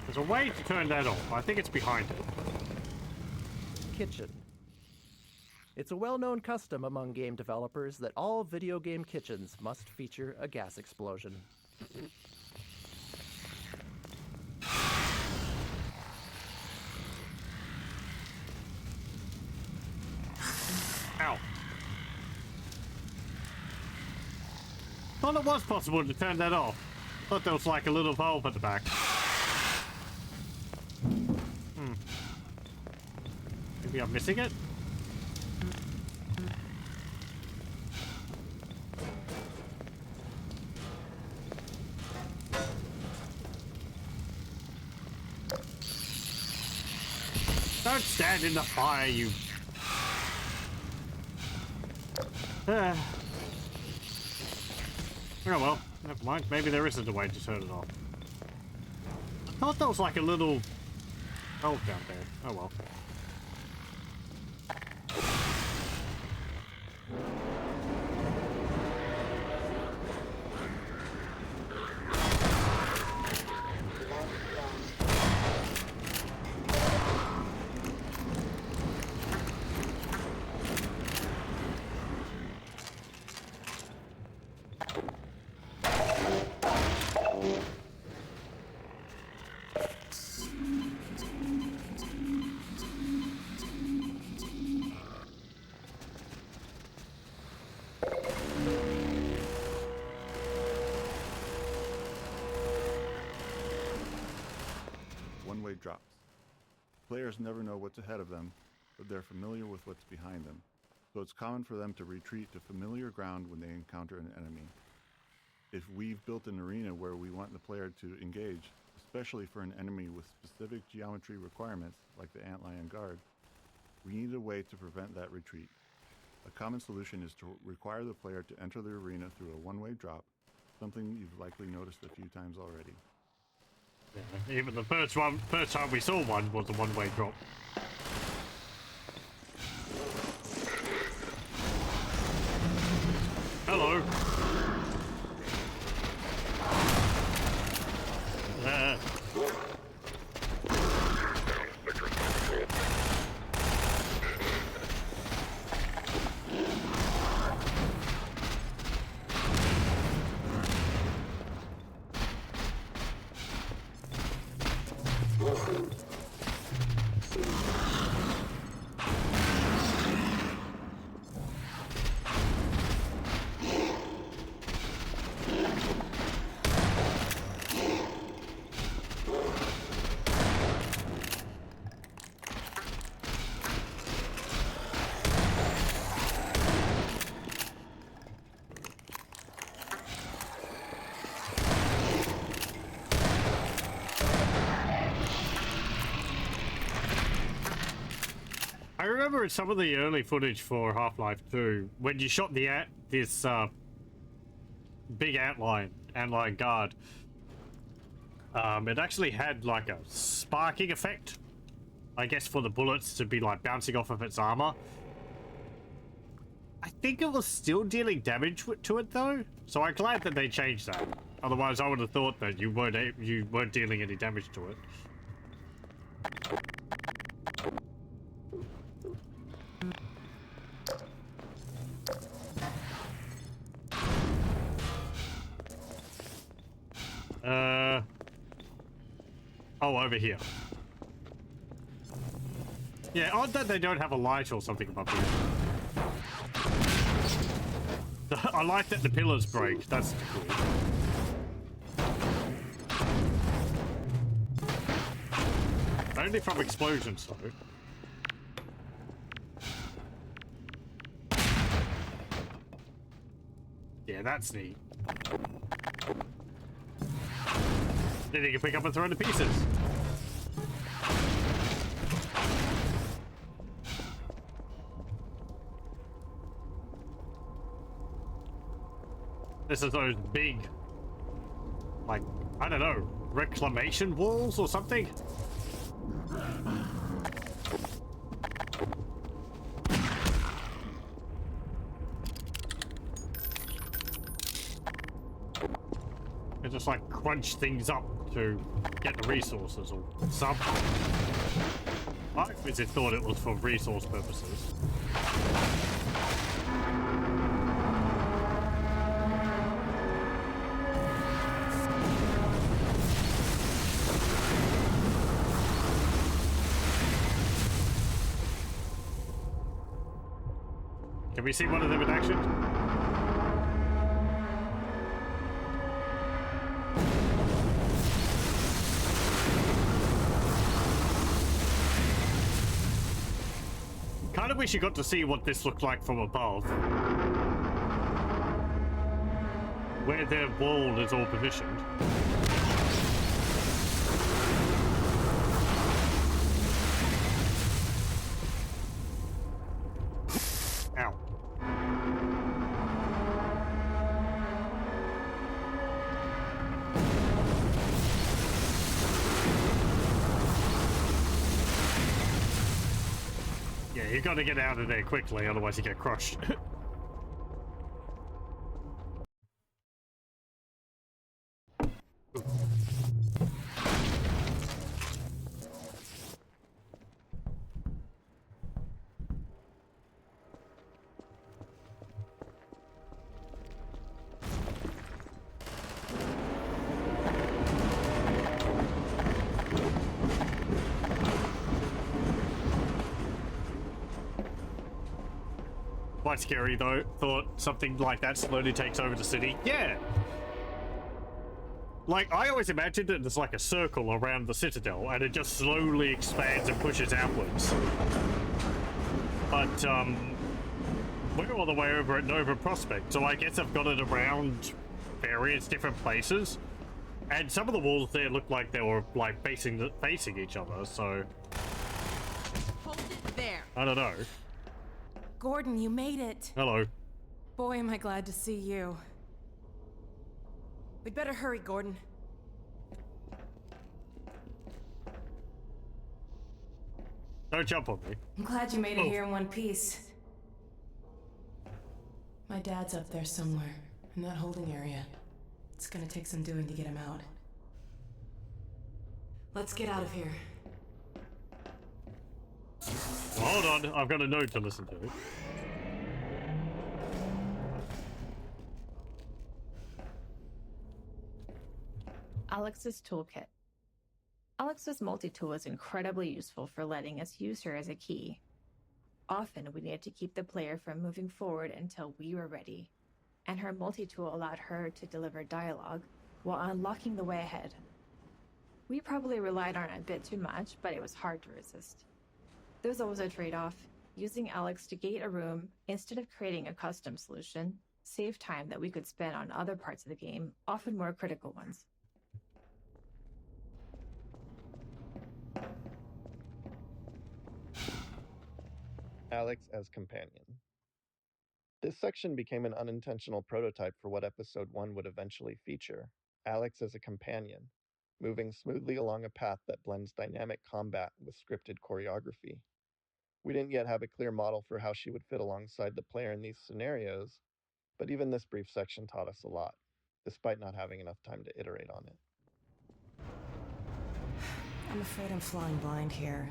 There's a way to turn that off. I think it's behind it. Kitchen. It's a well-known custom among game developers that all video game kitchens must feature a gas explosion. Ow. Thought it was possible to turn that off. Thought there was like a little valve at the back. Maybe I'm missing it? Don't stand in the fire, you... Oh well, never mind. Maybe there isn't a way to turn it off. I thought there was like a little... valve down there. Oh well. One-way drops. Players never know what's ahead of them, but they're familiar with what's behind them, so it's common for them to retreat to familiar ground when they encounter an enemy. If we've built an arena where we want the player to engage, especially for an enemy with specific geometry requirements, like the Antlion Guard, we need a way to prevent that retreat. A common solution is to require the player to enter the arena through a one-way drop, something you've likely noticed a few times already. Yeah, even the first time we saw one was a one-way drop. Hello. I remember in some of the early footage for Half-Life 2, when you shot the this big antlion guard, it actually had like a sparking effect, I guess, for the bullets to be like bouncing off of its armor. I think it was still dealing damage to it though, so I'm glad that they changed that. Otherwise, I would have thought that you weren't dealing any damage to it. Oh, over here. Yeah, odd that they don't have a light or something above here. I like that the pillars break. That's cool. Only from explosions, though. Yeah, that's neat. Then you can pick up and throw to pieces. This is those big, like, I don't know, reclamation walls or something? They just like crunch things up to get the resources or something. I obviously thought it was for resource purposes. Can we see one of them in action? Kind of wish you got to see what this looked like from above. Where their wall is all positioned. Ow. Yeah, you gotta get out of there quickly, otherwise you get crushed. Quite scary though. Thought something like that slowly takes over the city. Yeah. Like, I always imagined it as like a circle around the citadel and it just slowly expands and pushes outwards. But we're all the way over at Nova Prospekt, so I guess I've got it around various different places. And some of the walls there look like they were like facing each other, so Hold it there. I don't know. Gordon, you made it. Hello. Boy, am I glad to see you. We'd better hurry, Gordon. Don't jump on me. I'm glad you made it here in one piece. My dad's up there somewhere, in that holding area. It's gonna take some doing to get him out. Let's get out of here. Well, hold on, I've got a note to listen to. Alex's toolkit. Alex's multi-tool is incredibly useful for letting us use her as a key. Often, we needed to keep the player from moving forward until we were ready, and her multi-tool allowed her to deliver dialogue while unlocking the way ahead. We probably relied on it a bit too much, but it was hard to resist. There's always a trade-off. Using Alex to gate a room instead of creating a custom solution saved time that we could spend on other parts of the game, often more critical ones. Alex as companion. This section became an unintentional prototype for what Episode 1 would eventually feature, Alex as a companion, moving smoothly along a path that blends dynamic combat with scripted choreography. We didn't yet have a clear model for how she would fit alongside the player in these scenarios, but even this brief section taught us a lot, despite not having enough time to iterate on it. I'm afraid I'm flying blind here.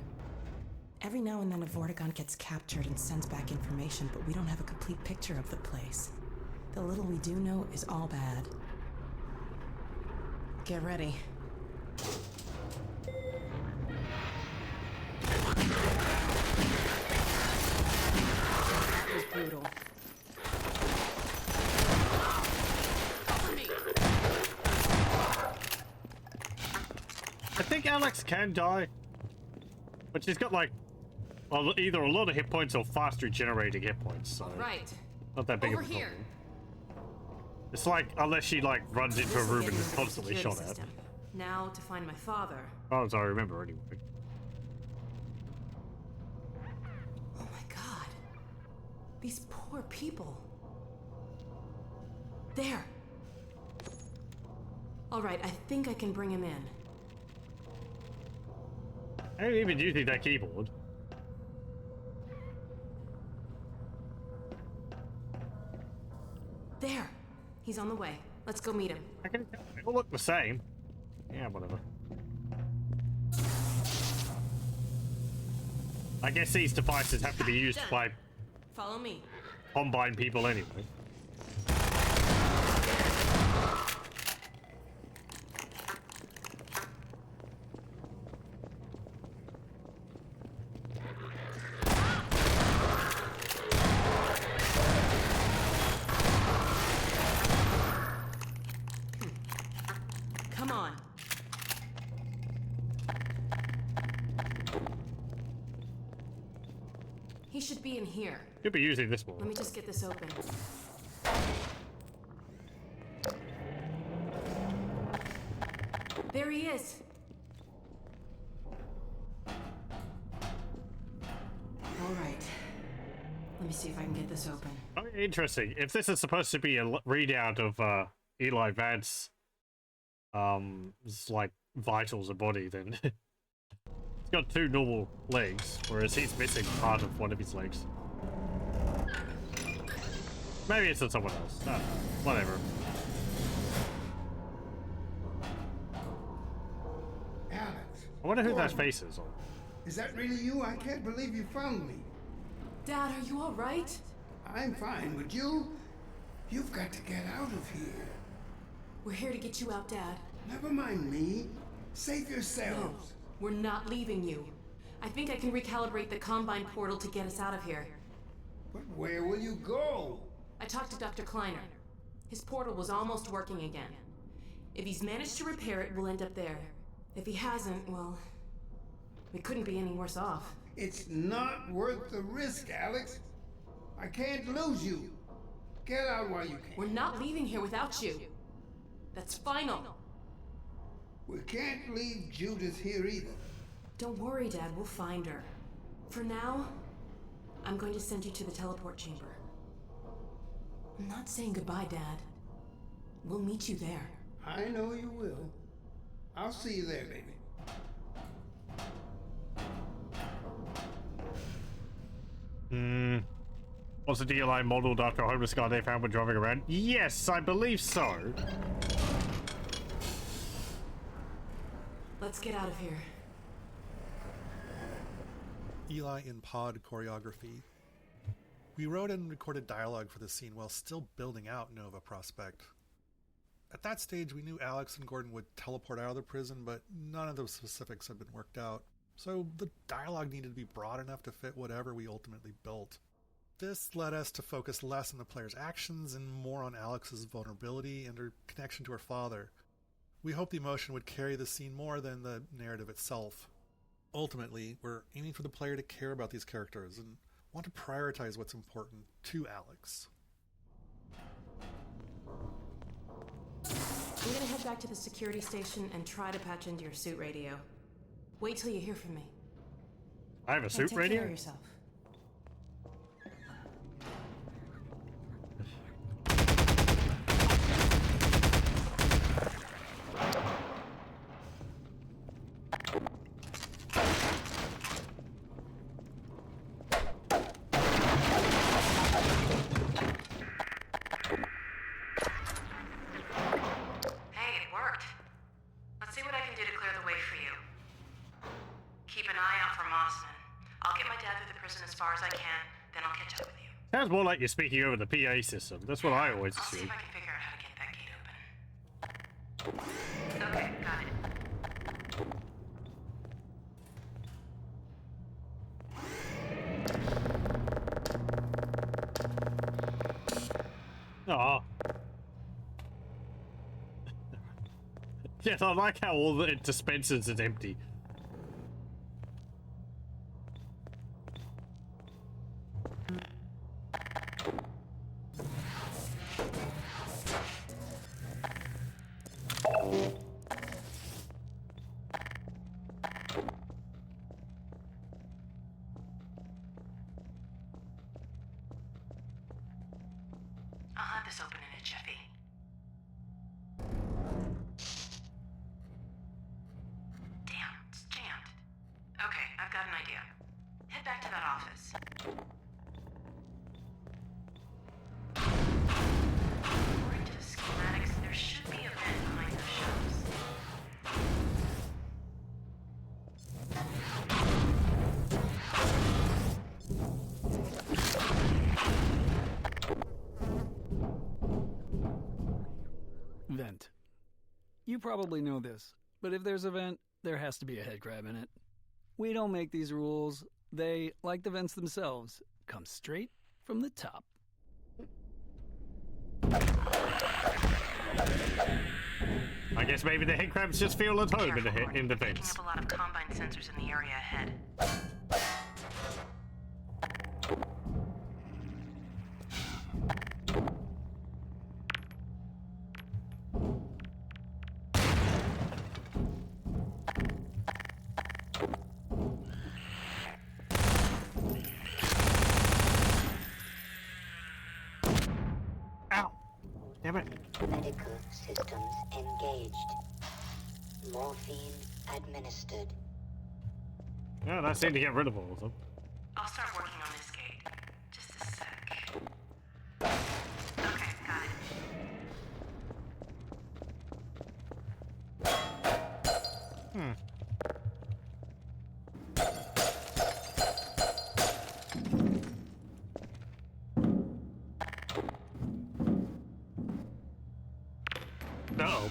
Every now and then a Vortigaunt gets captured and sends back information, but we don't have a complete picture of the place. The little we do know is all bad. Get ready. That was brutal. I think Alex can die, but she's got like either a lot of hit points or fast regenerating hit points, so Right. not that big Over of a problem. here. It's like, unless she like runs into a room and is constantly shot at. System. Now to find my father. Oh, as I remember anyway. Oh my god. These poor people. There. All right, I think I can bring him in. I ain't even using that keyboard. There. He's on the way. Let's go meet him. They all look the same. Yeah, whatever. I guess these devices have to be used by Follow me. Combine people anyway. Come on. He should be in here. Could be using this one. Let me just get this open. There he is. All right. Let me see if I can get this open. Oh, interesting. If this is supposed to be a readout of Eli Vance, like vitals and body, then he's got 2 normal legs, whereas he's missing part of one of his legs. Maybe it's on someone else. Whatever. Alex. I wonder who that Gordon. face is on. Is that really you? I can't believe you found me. Dad, are you all right? I'm fine, but you've got to get out of here. We're here to get you out, Dad. Never mind me. Save No, yourselves. we're not leaving you. I think I can recalibrate the Combine portal to get us out of here. But where will you go? I talked to Dr. Kleiner. His portal was almost working again. If he's managed to repair it, we'll end up there. If he hasn't, well, we couldn't be any worse off. It's not worth the risk, Alex. I can't lose you. Get out while you can. We're not leaving here without you. That's final. We can't leave Judith here either. Don't worry, Dad. We'll find her. For now, I'm going to send you to the teleport chamber. I'm not saying goodbye, Dad. We'll meet you there. I know you will. I'll see you there, baby. Was the DLI modeled after a homeless guy they found when driving around? Yes, I believe so. Let's get out of here. Eli in pod choreography. We wrote and recorded dialogue for the scene while still building out Nova Prospect. At that stage, we knew Alex and Gordon would teleport out of the prison, but none of the specifics had been worked out. So the dialogue needed to be broad enough to fit whatever we ultimately built. This led us to focus less on the player's actions and more on Alex's vulnerability and her connection to her father. We hoped the emotion would carry the scene more than the narrative itself. Ultimately, we're aiming for the player to care about these characters and want to prioritize what's important to Alex. I'm gonna head back to the security station and try to patch into your suit radio. Wait till you hear from me. I have a suit take radio? Care of yourself. Sounds more like you're speaking over the PA system. That's what I always assume. See if I can figure out how to get that gate open. Okay, got it. Aw. Yes, I like how all the dispensers is empty. Vent. You probably know this, but if there's a vent, there has to be a head crab in it. We don't make these rules. They, like the vents themselves, come straight from the top. I guess maybe the head crabs just feel at home in the vents. Picking up a lot of combine sensors in the area ahead. Medical systems engaged. Morphine administered. Yeah, that seemed to get rid of all of them. I'll start working on this gate. Just a sec. Okay, got it. No.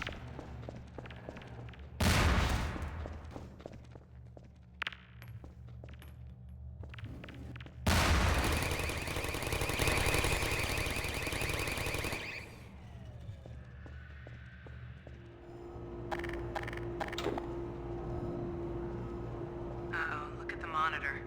Uh-oh, look at the monitor.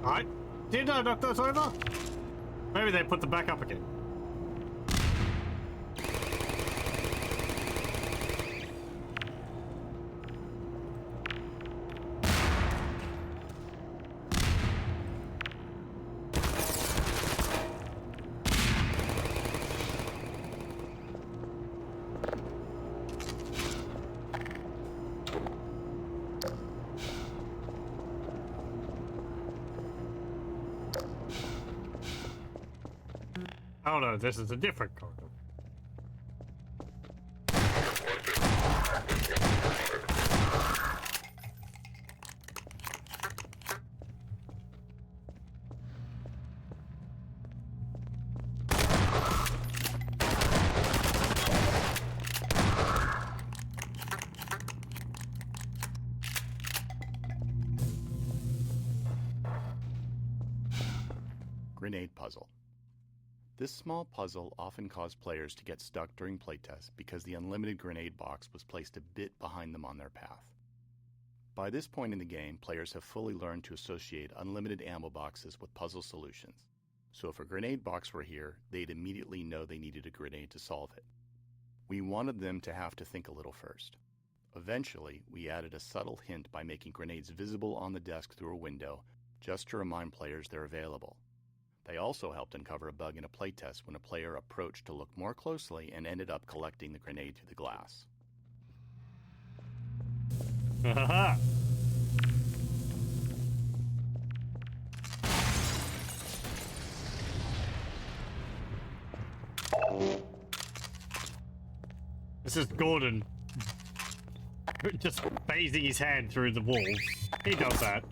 Alright. Did I knock those over? Maybe they put them back up again. Oh no, this is a different corridor. Grenade puzzle. This small puzzle often caused players to get stuck during playtests because the unlimited grenade box was placed a bit behind them on their path. By this point in the game, players have fully learned to associate unlimited ammo boxes with puzzle solutions. So if a grenade box were here, they'd immediately know they needed a grenade to solve it. We wanted them to have to think a little first. Eventually, we added a subtle hint by making grenades visible on the desk through a window, just to remind players they're available. They also helped uncover a bug in a playtest when a player approached to look more closely and ended up collecting the grenade through the glass. Haha! This is Gordon just phasing his hand through the walls. He does that.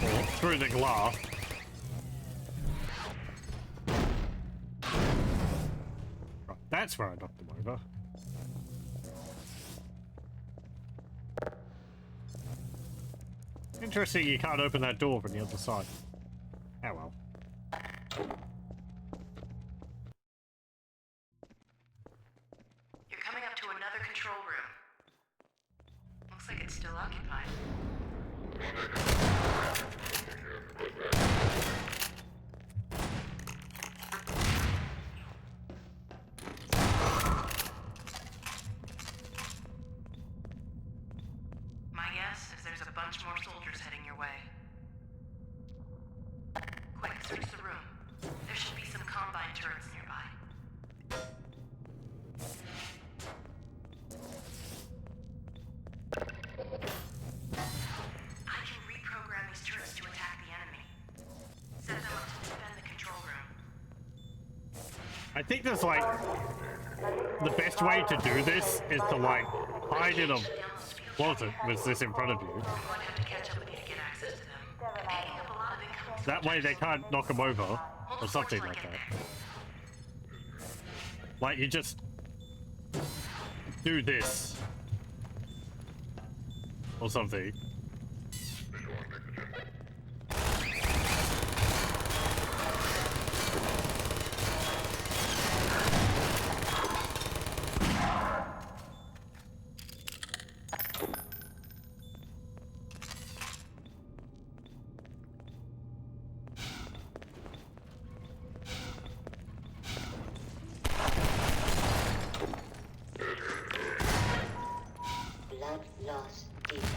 Or through the glass. Right, that's where I knocked him over. Interesting, you can't open that door from the other side. Oh well. You're coming up to another control room. Looks like it's still occupied. My guess is there's a bunch more soldiers heading your way. Quick, search the room. There should be some Combine turrets nearby. I can reprogram these turrets to attack the enemy. Set them up to defend the control room. I think there's like the best way to do this is to like hide in a closet with this in front of you. That way they can't knock them over or something like that. Like you just do this or something. Blood loss detected.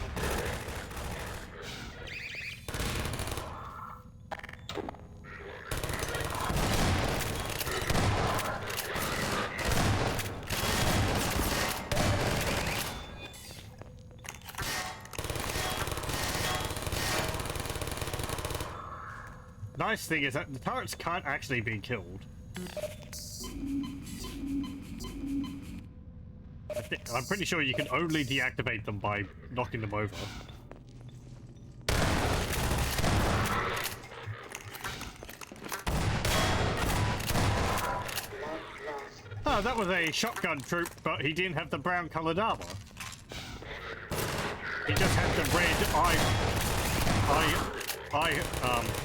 Nice thing is that the turrets can't actually be killed. I'm pretty sure you can only deactivate them by knocking them over. Oh, that was a shotgun troop, but he didn't have the brown colored armor. He just had the red eye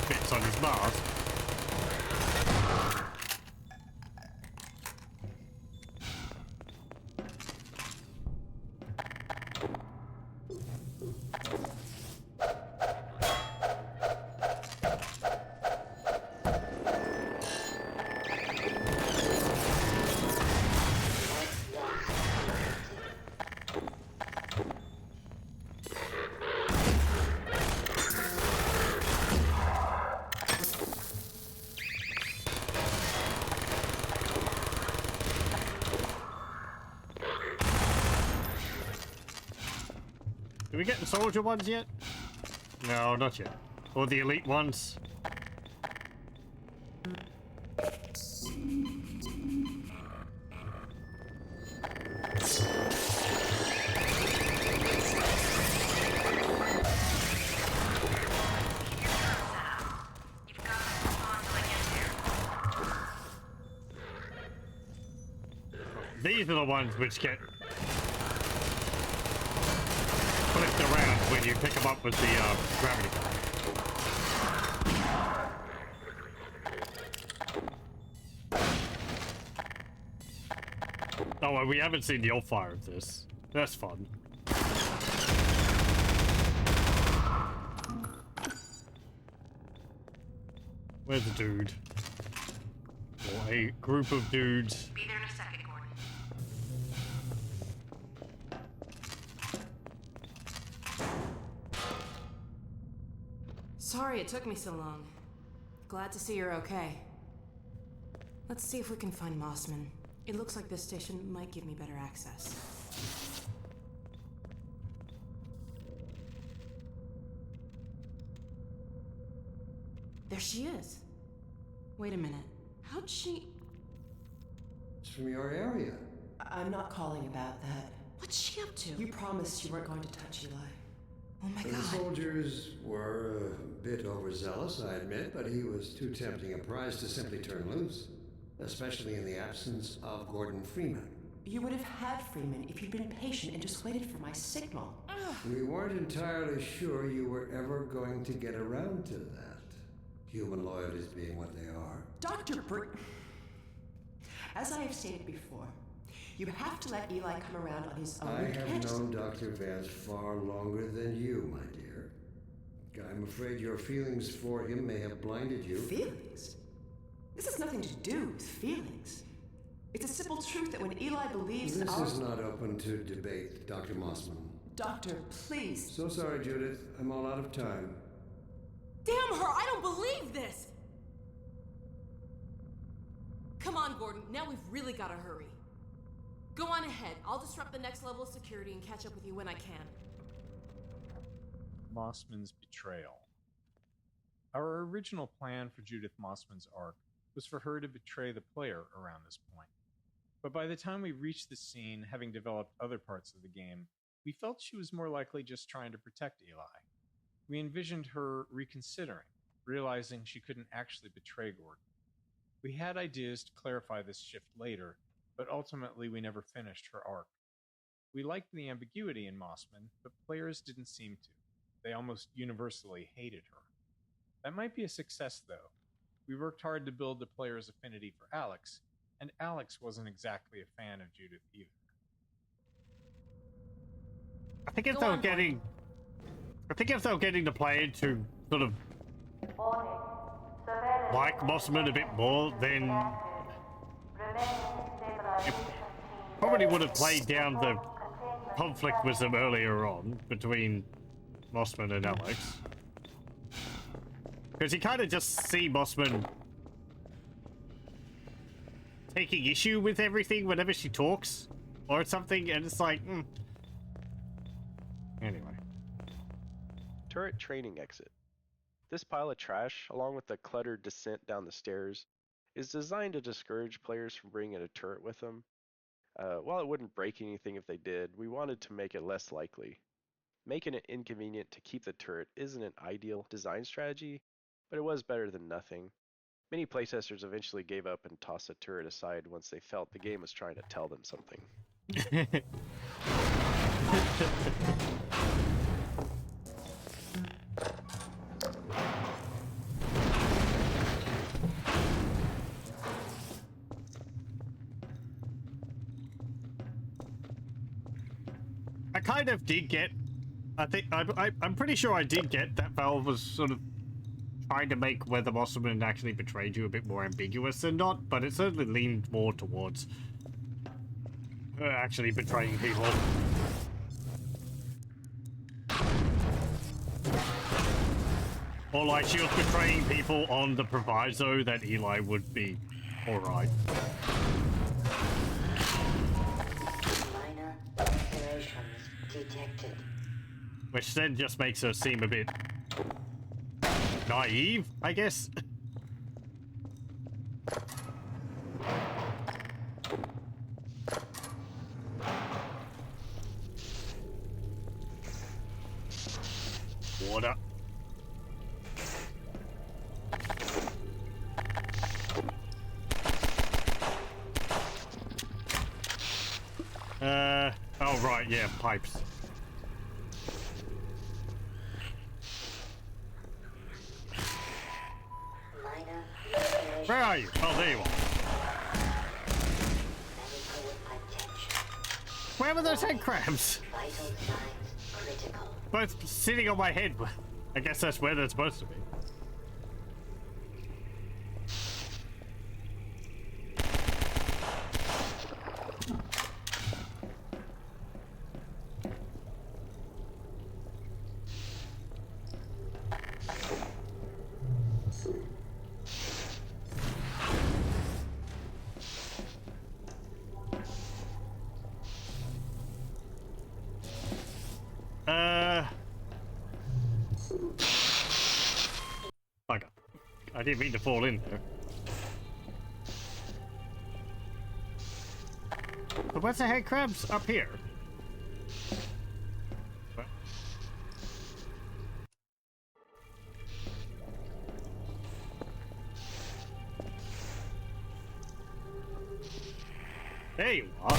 bits on his mask. Did we get the soldier ones yet? No, not yet. Or the elite ones. These are the ones which get flipped around when you pick them up with the gravity gun. Oh, well, we haven't seen the old fire of this. That's fun. Where's the dude? Or a group of dudes. Be there in a second, Gordon. Sorry it took me so long. Glad to see you're okay. Let's see if we can find Mossman. It looks like this station might give me better access. There she is. Wait a minute. How'd she... It's from your area. I'm not calling about that. What's she up to? You promised you weren't going to touch Eli. Oh my The god. soldiers were a bit overzealous, I admit, but he was too tempting a prize to simply turn loose. Especially in the absence of Gordon Freeman. You would have had Freeman if you'd been patient and just waited for my signal. We weren't entirely sure you were ever going to get around to that. Human loyalties being what they are. Dr. As I have stated before, you have to let Eli come around on his own. I have known Dr. Vance far longer than you, my dear. I'm afraid your feelings for him may have blinded you. Feelings? This has nothing to do with feelings. It's a simple truth that when Eli believes This our... is not open to debate, Dr. Mossman. Doctor, please. So sorry, Judith. I'm all out of time. Damn her! I don't believe this! Come on, Gordon. Now we've really got to hurry. Go on ahead. I'll disrupt the next level of security and catch up with you when I can. Mossman's betrayal. Our original plan for Judith Mossman's arc was for her to betray the player around this point. But by the time we reached the scene, having developed other parts of the game, we felt she was more likely just trying to protect Eli. We envisioned her reconsidering, realizing she couldn't actually betray Gordon. We had ideas to clarify this shift later, but ultimately we never finished her arc. We liked the ambiguity in Mossman, but players didn't seem to. They almost universally hated her. That might be a success, though. We worked hard to build the player's affinity for Alex, and Alex wasn't exactly a fan of Judith either. I think if they were getting the player to sort of like Mossman a bit more, then it probably would have played down the conflict with them earlier on between Mossman and Alex. Because you kind of just see Mossman taking issue with everything whenever she talks or something, and it's like, Anyway. Turret training exit. This pile of trash, along with the cluttered descent down the stairs, is designed to discourage players from bringing a turret with them. While it wouldn't break anything if they did, we wanted to make it less likely. Making it inconvenient to keep the turret isn't an ideal design strategy, but it was better than nothing. Many playtesters eventually gave up and tossed the turret aside once they felt the game was trying to tell them something. I kind of did get, I'm pretty sure I did get that Valve was sort of trying to make whether Mossman actually betrayed you a bit more ambiguous than not, but it certainly leaned more towards her actually betraying people. Or like she was betraying people on the proviso that Eli would be alright. Minor alterations detected. Which then just makes her seem a bit naive, I guess. Water. Oh right, yeah, pipes. Where are you? Oh, there you are. Where were those head crabs? Both sitting on my head. I guess that's where they're supposed to be. Bugger. I didn't mean to fall in there. But where's the head crabs? Up here. What? There you are.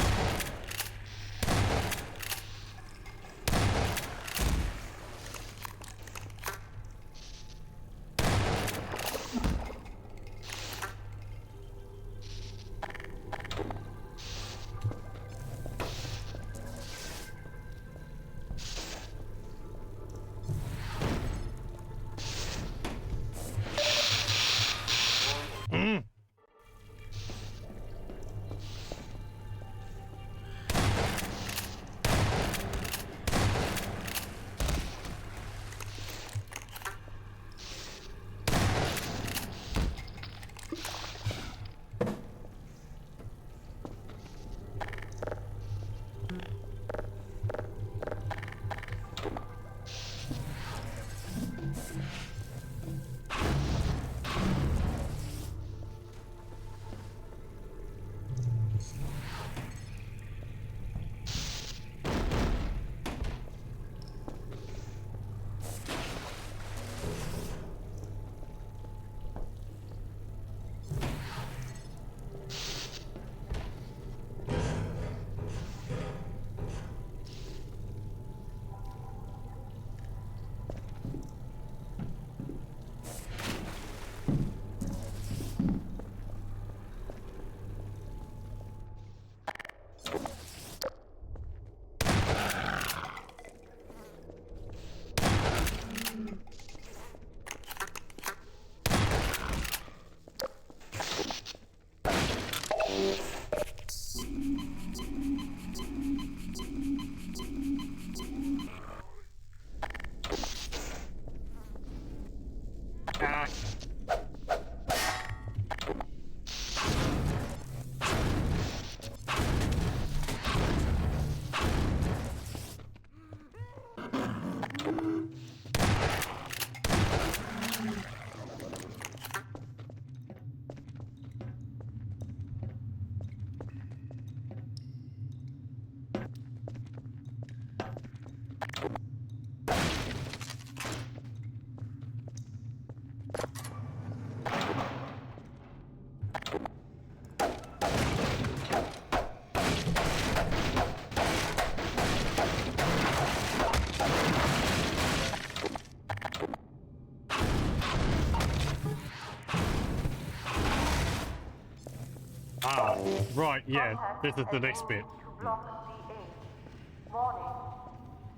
Right, yeah, this is the next bit. Block D8. Warning.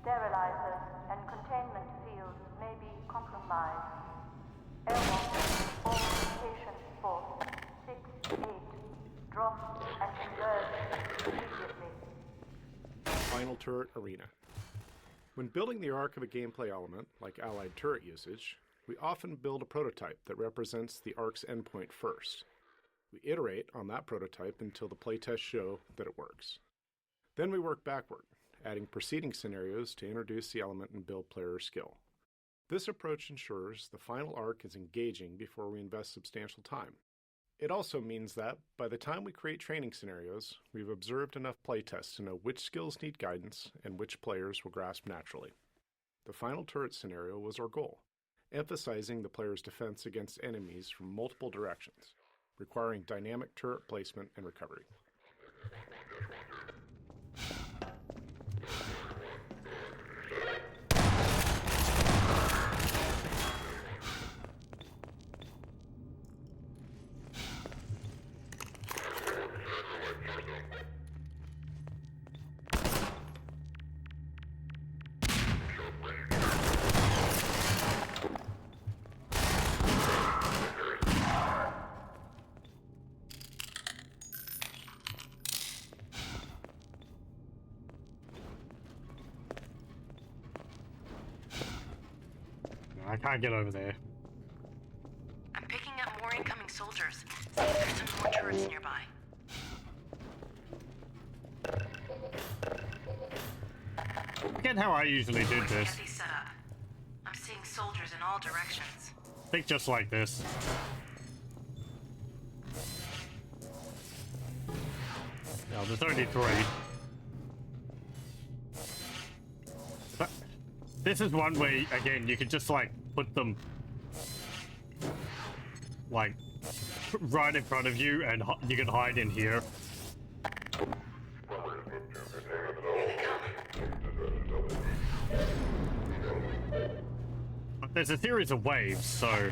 Sterilizers and containment fields may be compromised. Airwalk, all patient force 6-8. Drop and converge immediately. Final turret arena. When building the arc of a gameplay element, like allied turret usage, we often build a prototype that represents the arc's endpoint first. We iterate on that prototype until the playtests show that it works. Then we work backward, adding preceding scenarios to introduce the element and build player skill. This approach ensures the final arc is engaging before we invest substantial time. It also means that, by the time we create training scenarios, we've observed enough playtests to know which skills need guidance and which players will grasp naturally. The final turret scenario was our goal, emphasizing the player's defense against enemies from multiple directions, requiring dynamic turret placement and recovery. I can't get over there. I'm picking up more incoming soldiers. See if there's some more turrets nearby. Forget how I usually did this. Get these set up. I'm seeing soldiers in all directions. Think just like this. Now there's only 3. But this is one way, again, you can just like put them like right in front of you, and you can hide in here. But there's a series of waves, so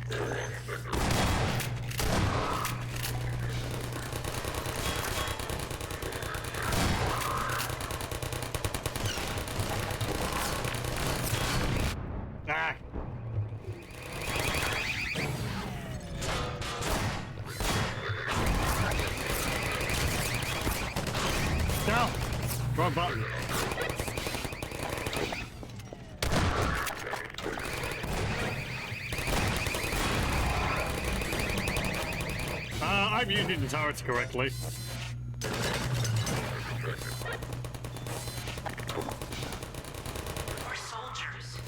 ah. No! Wrong button. I'm using the turrets correctly. More soldiers.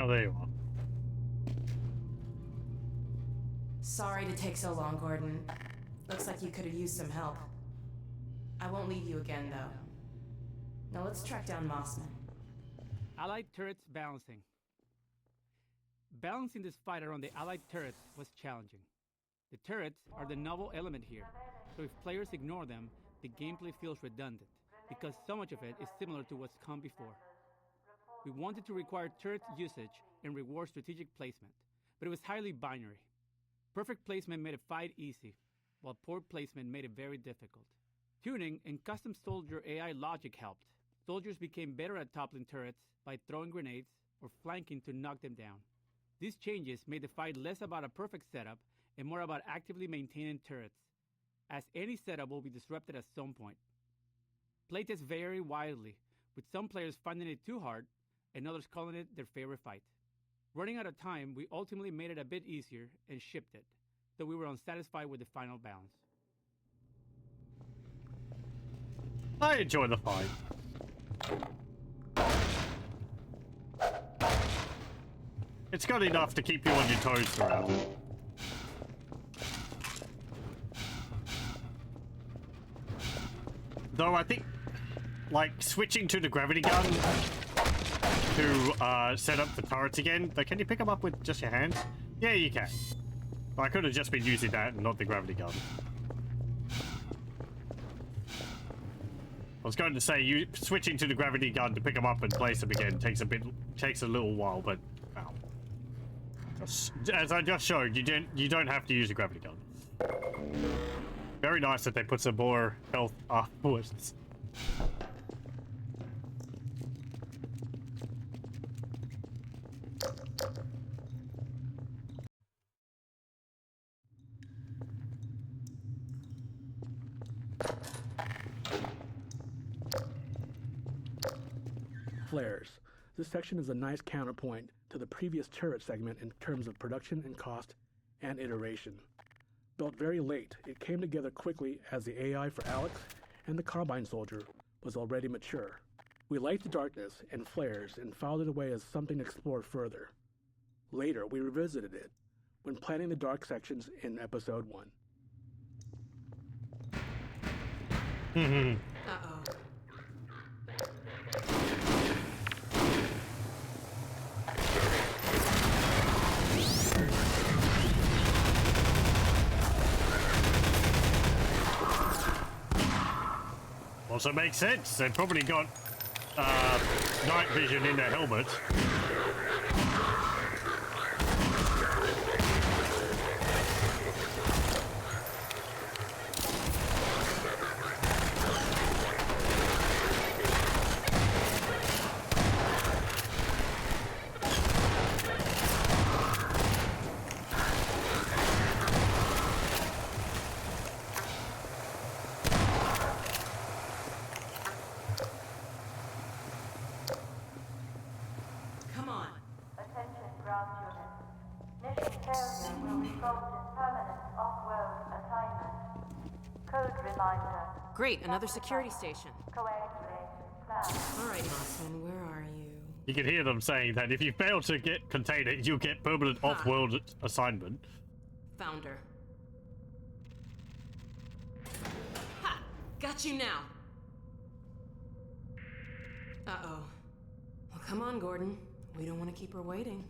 Oh, there you are. Sorry to take so long, Gordon. Looks like you could have used some help. I won't leave you again, though. Now let's track down Mossman. Allied turrets balancing. Balancing this fight around the Allied turrets was challenging. The turrets are the novel element here, so if players ignore them, the gameplay feels redundant, because so much of it is similar to what's come before. We wanted to require turret usage and reward strategic placement, but it was highly binary. Perfect placement made a fight easy, while poor placement made it very difficult. Tuning and custom soldier AI logic helped. Soldiers became better at toppling turrets by throwing grenades or flanking to knock them down. These changes made the fight less about a perfect setup and more about actively maintaining turrets, as any setup will be disrupted at some point. Playtests vary wildly, with some players finding it too hard and others calling it their favorite fight. Running out of time, we ultimately made it a bit easier and shipped it, though we were unsatisfied with the final balance. I enjoy the fight. It's got enough to keep you on your toes throughout it. Though I think, like, switching to the gravity gun to set up the turrets again, but can you pick them up with just your hands? Yeah, you can. I could have just been using that and not the gravity gun. I was going to say, you switching to the gravity gun to pick them up and place them again takes a little while, but wow. As I just showed, you don't have to use a gravity gun. Very nice that they put some more health afterwards. Flares. This section is a nice counterpoint to the previous turret segment in terms of production and cost and iteration. Built very late, it came together quickly as the AI for Alex and the Combine Soldier was already mature. We liked the darkness and flares and filed it away as something to explore further. Later, we revisited it when planning the dark sections in Episode 1. Uh-oh. Also makes sense. They've probably got night vision in their helmet. Great, another security station. Alright, Mossman, where are you? You can hear them saying that if you fail to contain it, you'll get permanent off-world assignment. Found her. Ha! Got you now! Uh-oh. Well, come on, Gordon. We don't want to keep her waiting.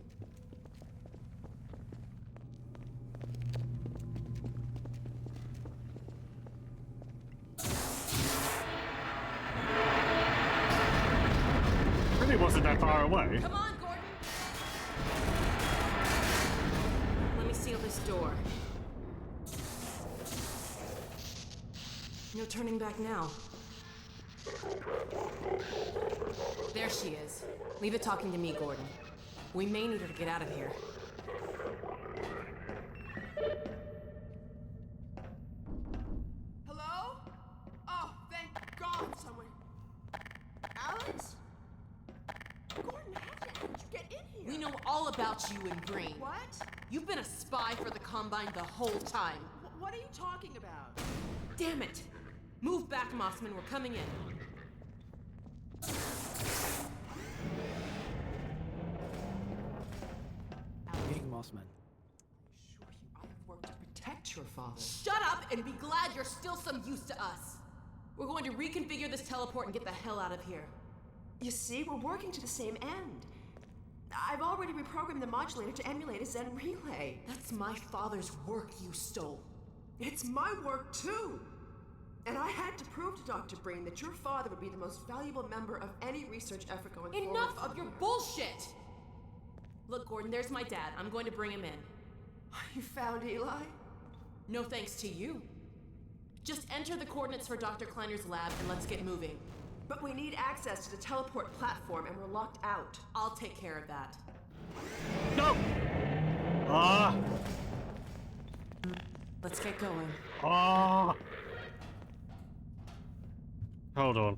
Really wasn't that far away. Come on, Gordon! Let me seal this door. No turning back now. There she is. Leave it talking to me, Gordon. We may need her to get out of here. Hello? Oh, thank God someone... Alex? Gordon, how did you get in here? We know all about you and Green. What? You've been a spy for the Combine the whole time. What are you talking about? Damn it! Move back, Mossman. We're coming in. Mossman. I've worked to protect your father. Shut up and be glad you're still some use to us. We're going to reconfigure this teleport and get the hell out of here. You see, we're working to the same end. I've already reprogrammed the modulator to emulate a Zen relay. That's my father's work you stole. It's my work too. And I had to prove to Dr. Breen that your father would be the most valuable member of any research effort going forward. Enough of your bullshit! Look, Gordon, there's my dad. I'm going to bring him in. You found Eli? No thanks to you. Just enter the coordinates for Dr. Kleiner's lab and let's get moving. But we need access to the teleport platform and we're locked out. I'll take care of that. No! Ah! Let's get going. Ah! Hold on.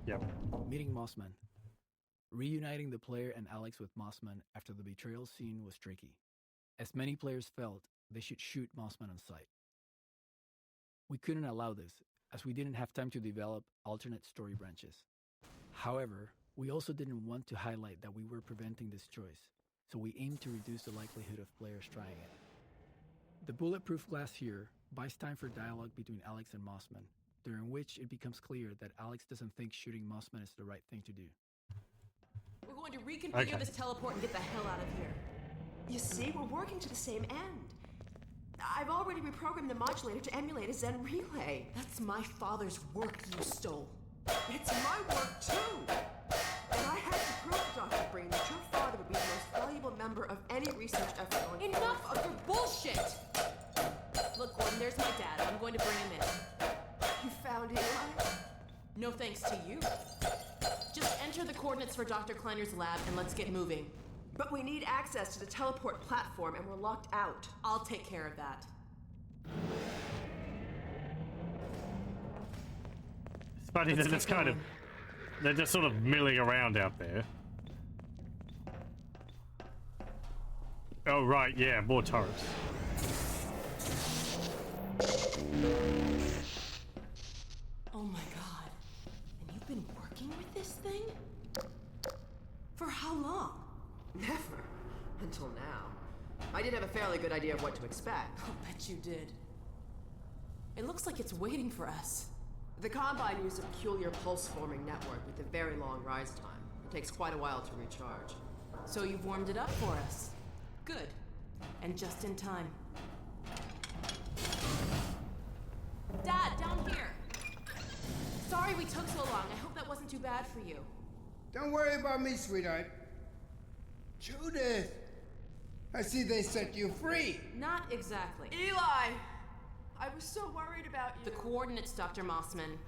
Yep. Meeting Mossman. Reuniting the player and Alex with Mossman after the betrayal scene was tricky. As many players felt, they should shoot Mossman on sight. We couldn't allow this, as we didn't have time to develop alternate story branches. However, we also didn't want to highlight that we were preventing this choice, so we aimed to reduce the likelihood of players trying it. The bulletproof glass here buys time for dialogue between Alex and Mossman, during which it becomes clear that Alex doesn't think shooting Mossman is the right thing to do. We're going to reconfigure this teleport and get the hell out of here. You see, we're working to the same end. I've already reprogrammed the modulator to emulate a Zen relay. That's my father's work you stole. It's my work too. And I had to prove to Dr. Breen that your father would be the most valuable member of any research effort going forward. Enough of your bullshit! Look, Gordon, there's my dad. I'm going to bring him in. You found Eli? No thanks to you. Just enter the coordinates for Dr. Kleiner's lab and let's get moving. But we need access to the teleport platform and we're locked out. I'll take care of that. It's funny that it's kind of... They're just sort of milling around out there. Oh, right, yeah, more turrets. Oh my god. And you've been working with this thing? For how long? Never. Until now. I did have a fairly good idea of what to expect. I'll bet you did. It looks like it's waiting for us. The Combine used a peculiar pulse-forming network with a very long rise time. It takes quite a while to recharge. So you've warmed it up for us. Good. And just in time. Dad, down here! Sorry we took so long. I hope that wasn't too bad for you. Don't worry about me, sweetheart. Judith! I see they set you free. Not exactly. Eli! I was so worried about you. The coordinates, Dr. Mossman.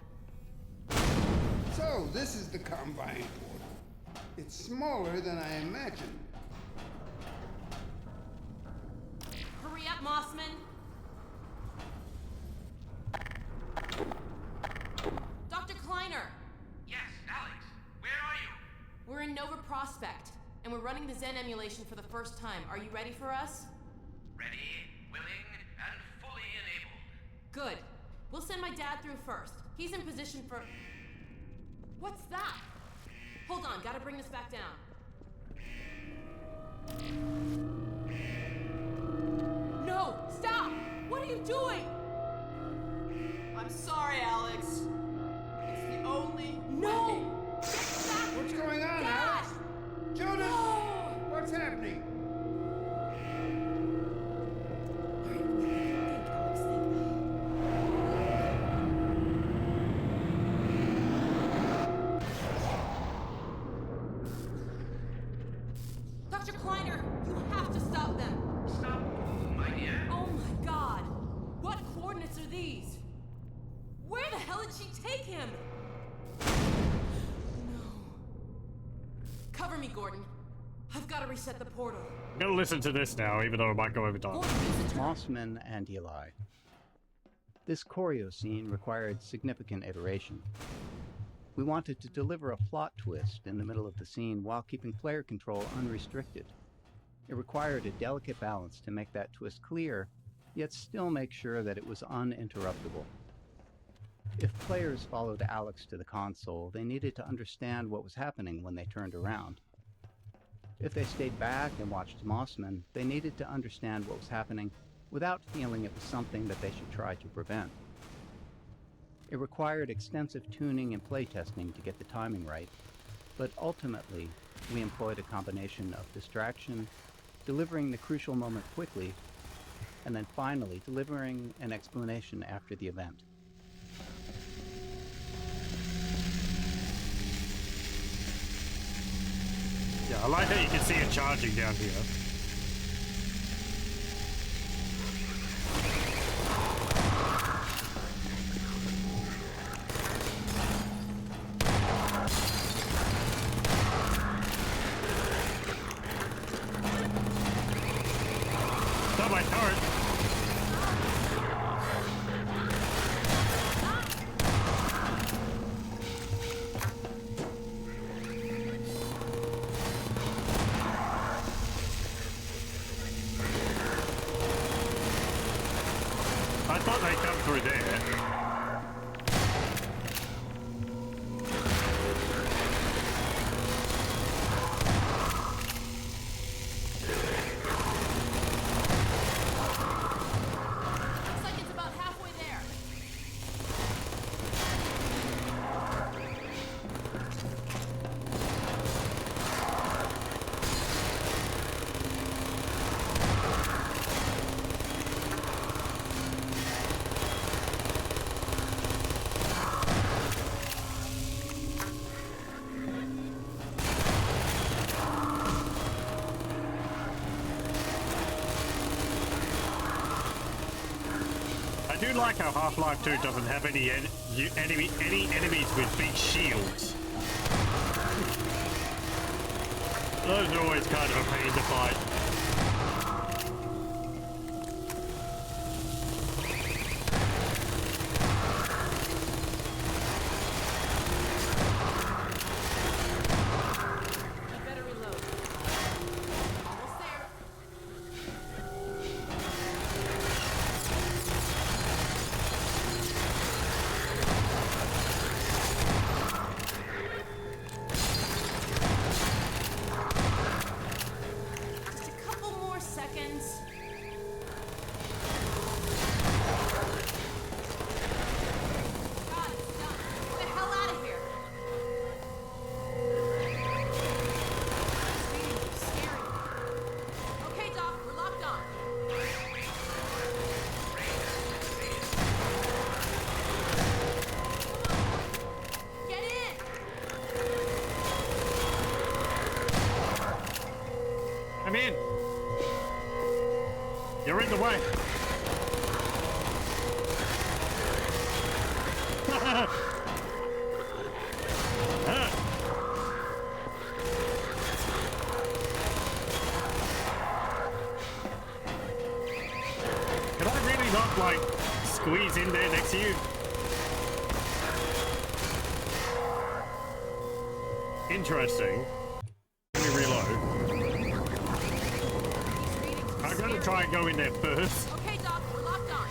So, this is the Combine Board. It's smaller than I imagined. Hurry up, Mossman! Dr. Kleiner! Yes, Alex. Where are you? We're in Nova Prospect, and we're running the Zen emulation for the first time. Are you ready for us? Ready, willing, and fully enabled. Good. We'll send my dad through first. He's in position for... What's that? Hold on, gotta bring this back down. No! Stop! What are you doing? I'm sorry, Alex. It's the only No! way. What's going on, Dad! Alex? Judith! No! What's happening? Dr. Kleiner, you have to stop them! Stop, my dear. Oh my god! What coordinates are these? Where the hell did she take him? No. Cover me, Gordon. I've got to reset the portal. I'm gonna listen to this now, even though it might go over time. Mossman and Eli. This choreo scene required significant iteration. We wanted to deliver a plot twist in the middle of the scene while keeping player control unrestricted. It required a delicate balance to make that twist clear, yet still make sure that it was uninterruptible. If players followed Alex to the console, they needed to understand what was happening when they turned around. If they stayed back and watched Mossman, they needed to understand what was happening without feeling it was something that they should try to prevent. It required extensive tuning and playtesting to get the timing right, but ultimately, we employed a combination of distraction, delivering the crucial moment quickly, and then finally delivering an explanation after the event. Yeah, I like that you can see it charging down here. Not my turret. I thought they'd come through there. Looks like it's about halfway there. I do like how Half-Life 2 doesn't have any enemies with big shields. Those are always kind of a pain to fight. You better reload. Almost there. Just a couple more seconds. God, it's done. Get the hell out of here. It's scary. Okay, Doc, we're locked on. Get in! I'm in. You're in the way. Can I really not, like, squeeze in there next to you? Interesting. Let me reload. I'm gonna try and go in there first. Okay, Doc, we're locked on.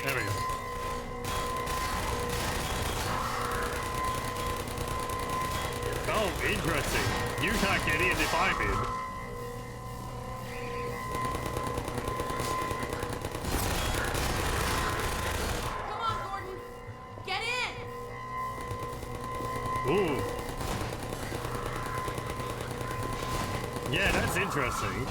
There we go. Oh, interesting. You can't get in if I'm in. Come on, Gordon. Get in! Ooh. Yeah, that's interesting.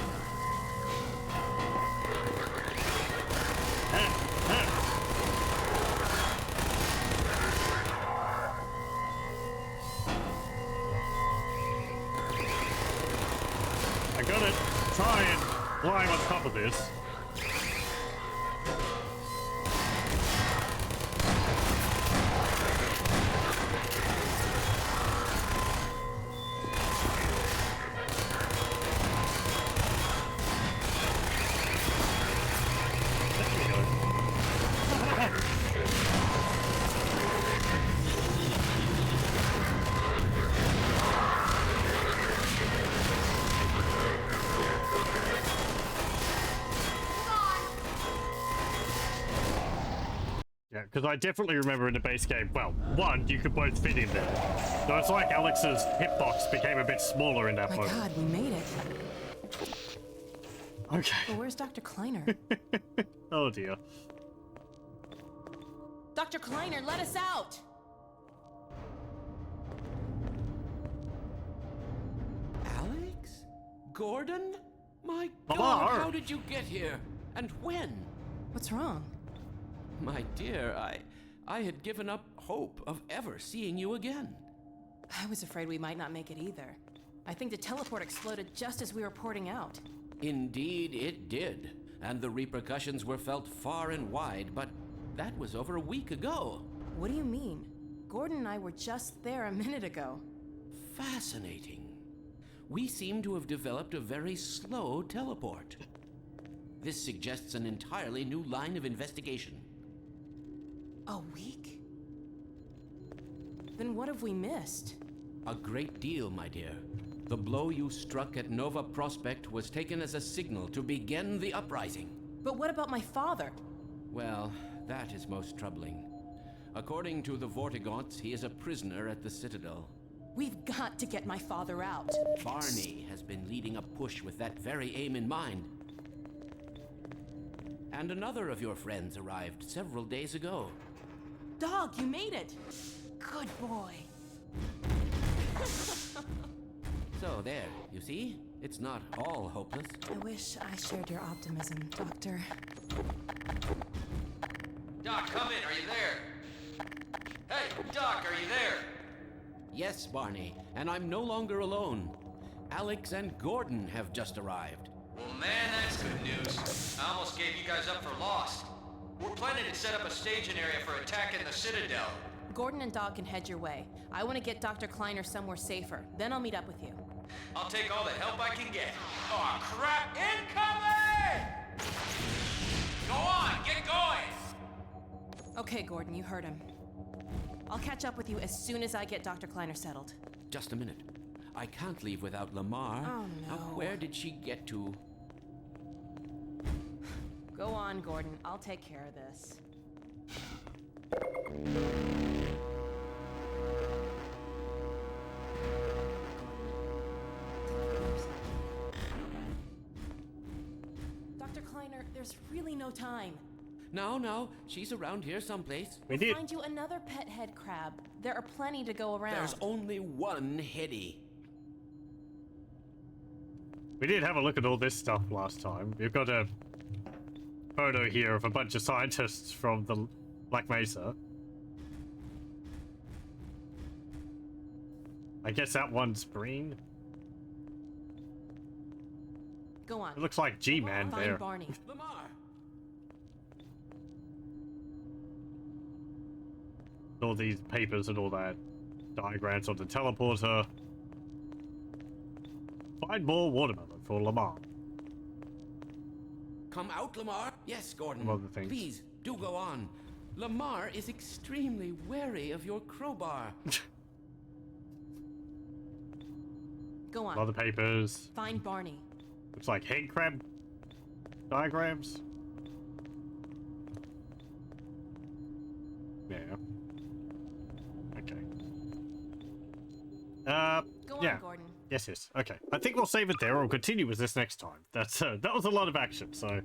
I gotta try and climb on top of this. Yeah, because I definitely remember in the base game, well, one, you could both fit in there. So it's like Alex's hitbox became a bit smaller in that My moment. God, we made it. Okay. But where's Dr. Kleiner? Oh dear. Dr. Kleiner, let us out! Alex? Gordon? My Lamar! God, how did you get here? And when? What's wrong? My dear, I had given up hope of ever seeing you again. I was afraid we might not make it either. I think the teleport exploded just as we were porting out. Indeed, it did. And the repercussions were felt far and wide, but that was over a week ago. What do you mean? Gordon and I were just there a minute ago. Fascinating. We seem to have developed a very slow teleport. This suggests an entirely new line of investigation. A week? Then what have we missed? A great deal, my dear. The blow you struck at Nova Prospect was taken as a signal to begin the uprising. But what about my father? Well, that is most troubling. According to the Vortigaunts, he is a prisoner at the Citadel. We've got to get my father out. Barney has been leading a push with that very aim in mind. And another of your friends arrived several days ago. Dog, you made it! Good boy. So there, you see? It's not all hopeless. I wish I shared your optimism, Doctor. Doc, come in. Are you there? Hey, Doc, are you there? Yes, Barney, and I'm no longer alone. Alex and Gordon have just arrived. Well, man, that's good news. I almost gave you guys up for lost. We're planning to set up a staging area for attacking the Citadel. Gordon and Dog can head your way. I want to get Dr. Kleiner somewhere safer. Then I'll meet up with you. I'll take all the help I can get. Aw, crap! Incoming! Go on, get going! Okay, Gordon, you heard him. I'll catch up with you as soon as I get Dr. Kleiner settled. Just a minute. I can't leave without Lamar. Oh, no. Now, where did she get to? Go on, Gordon. I'll take care of this. Dr. Kleiner, there's really no time. No, she's around here someplace. We did. Find you another pet head crab. There are plenty to go around. There's only one Heady. We did have a look at all this stuff last time. We've got a photo here of a bunch of scientists from the Black Mesa. I guess that one's green. Go on. It looks like G-Man Find there. Barney. Lamar! All these papers and all that. Diagrams on the teleporter. Find more watermelon for Lamar. Come out, Lamar. Yes, Gordon. Some other things. Please, do go on. Lamar is extremely wary of your crowbar. Go on. Other papers. Find Barney. Looks like head crab diagrams. Yeah. Okay. Go yeah. on, Gordon. Yes. Okay. I think we'll save it there. We'll continue with this next time. That's that was a lot of action. So,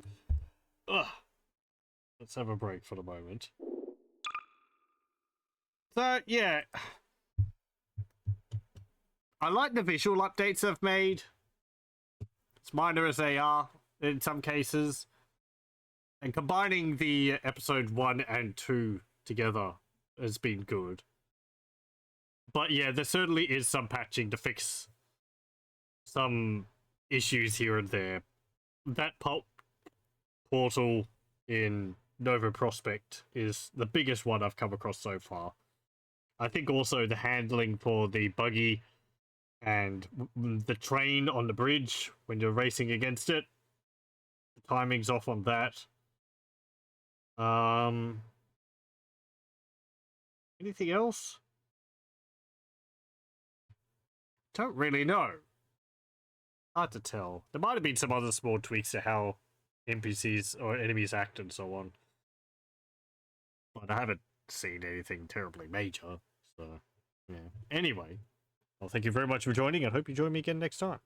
let's have a break for the moment. So yeah, I like the visual updates they've made. As minor as they are in some cases, and combining the episode 1 and 2 together has been good. But yeah, there certainly is some patching to fix some issues here and there. That portal in Nova Prospect is the biggest one I've come across so far. I think also the handling for the buggy and the train on the bridge when you're racing against it. The timing's off on that. Anything else? Don't really know. Hard to tell. There might have been some other small tweaks to how NPCs or enemies act and so on. But I haven't seen anything terribly major. So, yeah. Anyway, well, thank you very much for joining, and hope you join me again next time.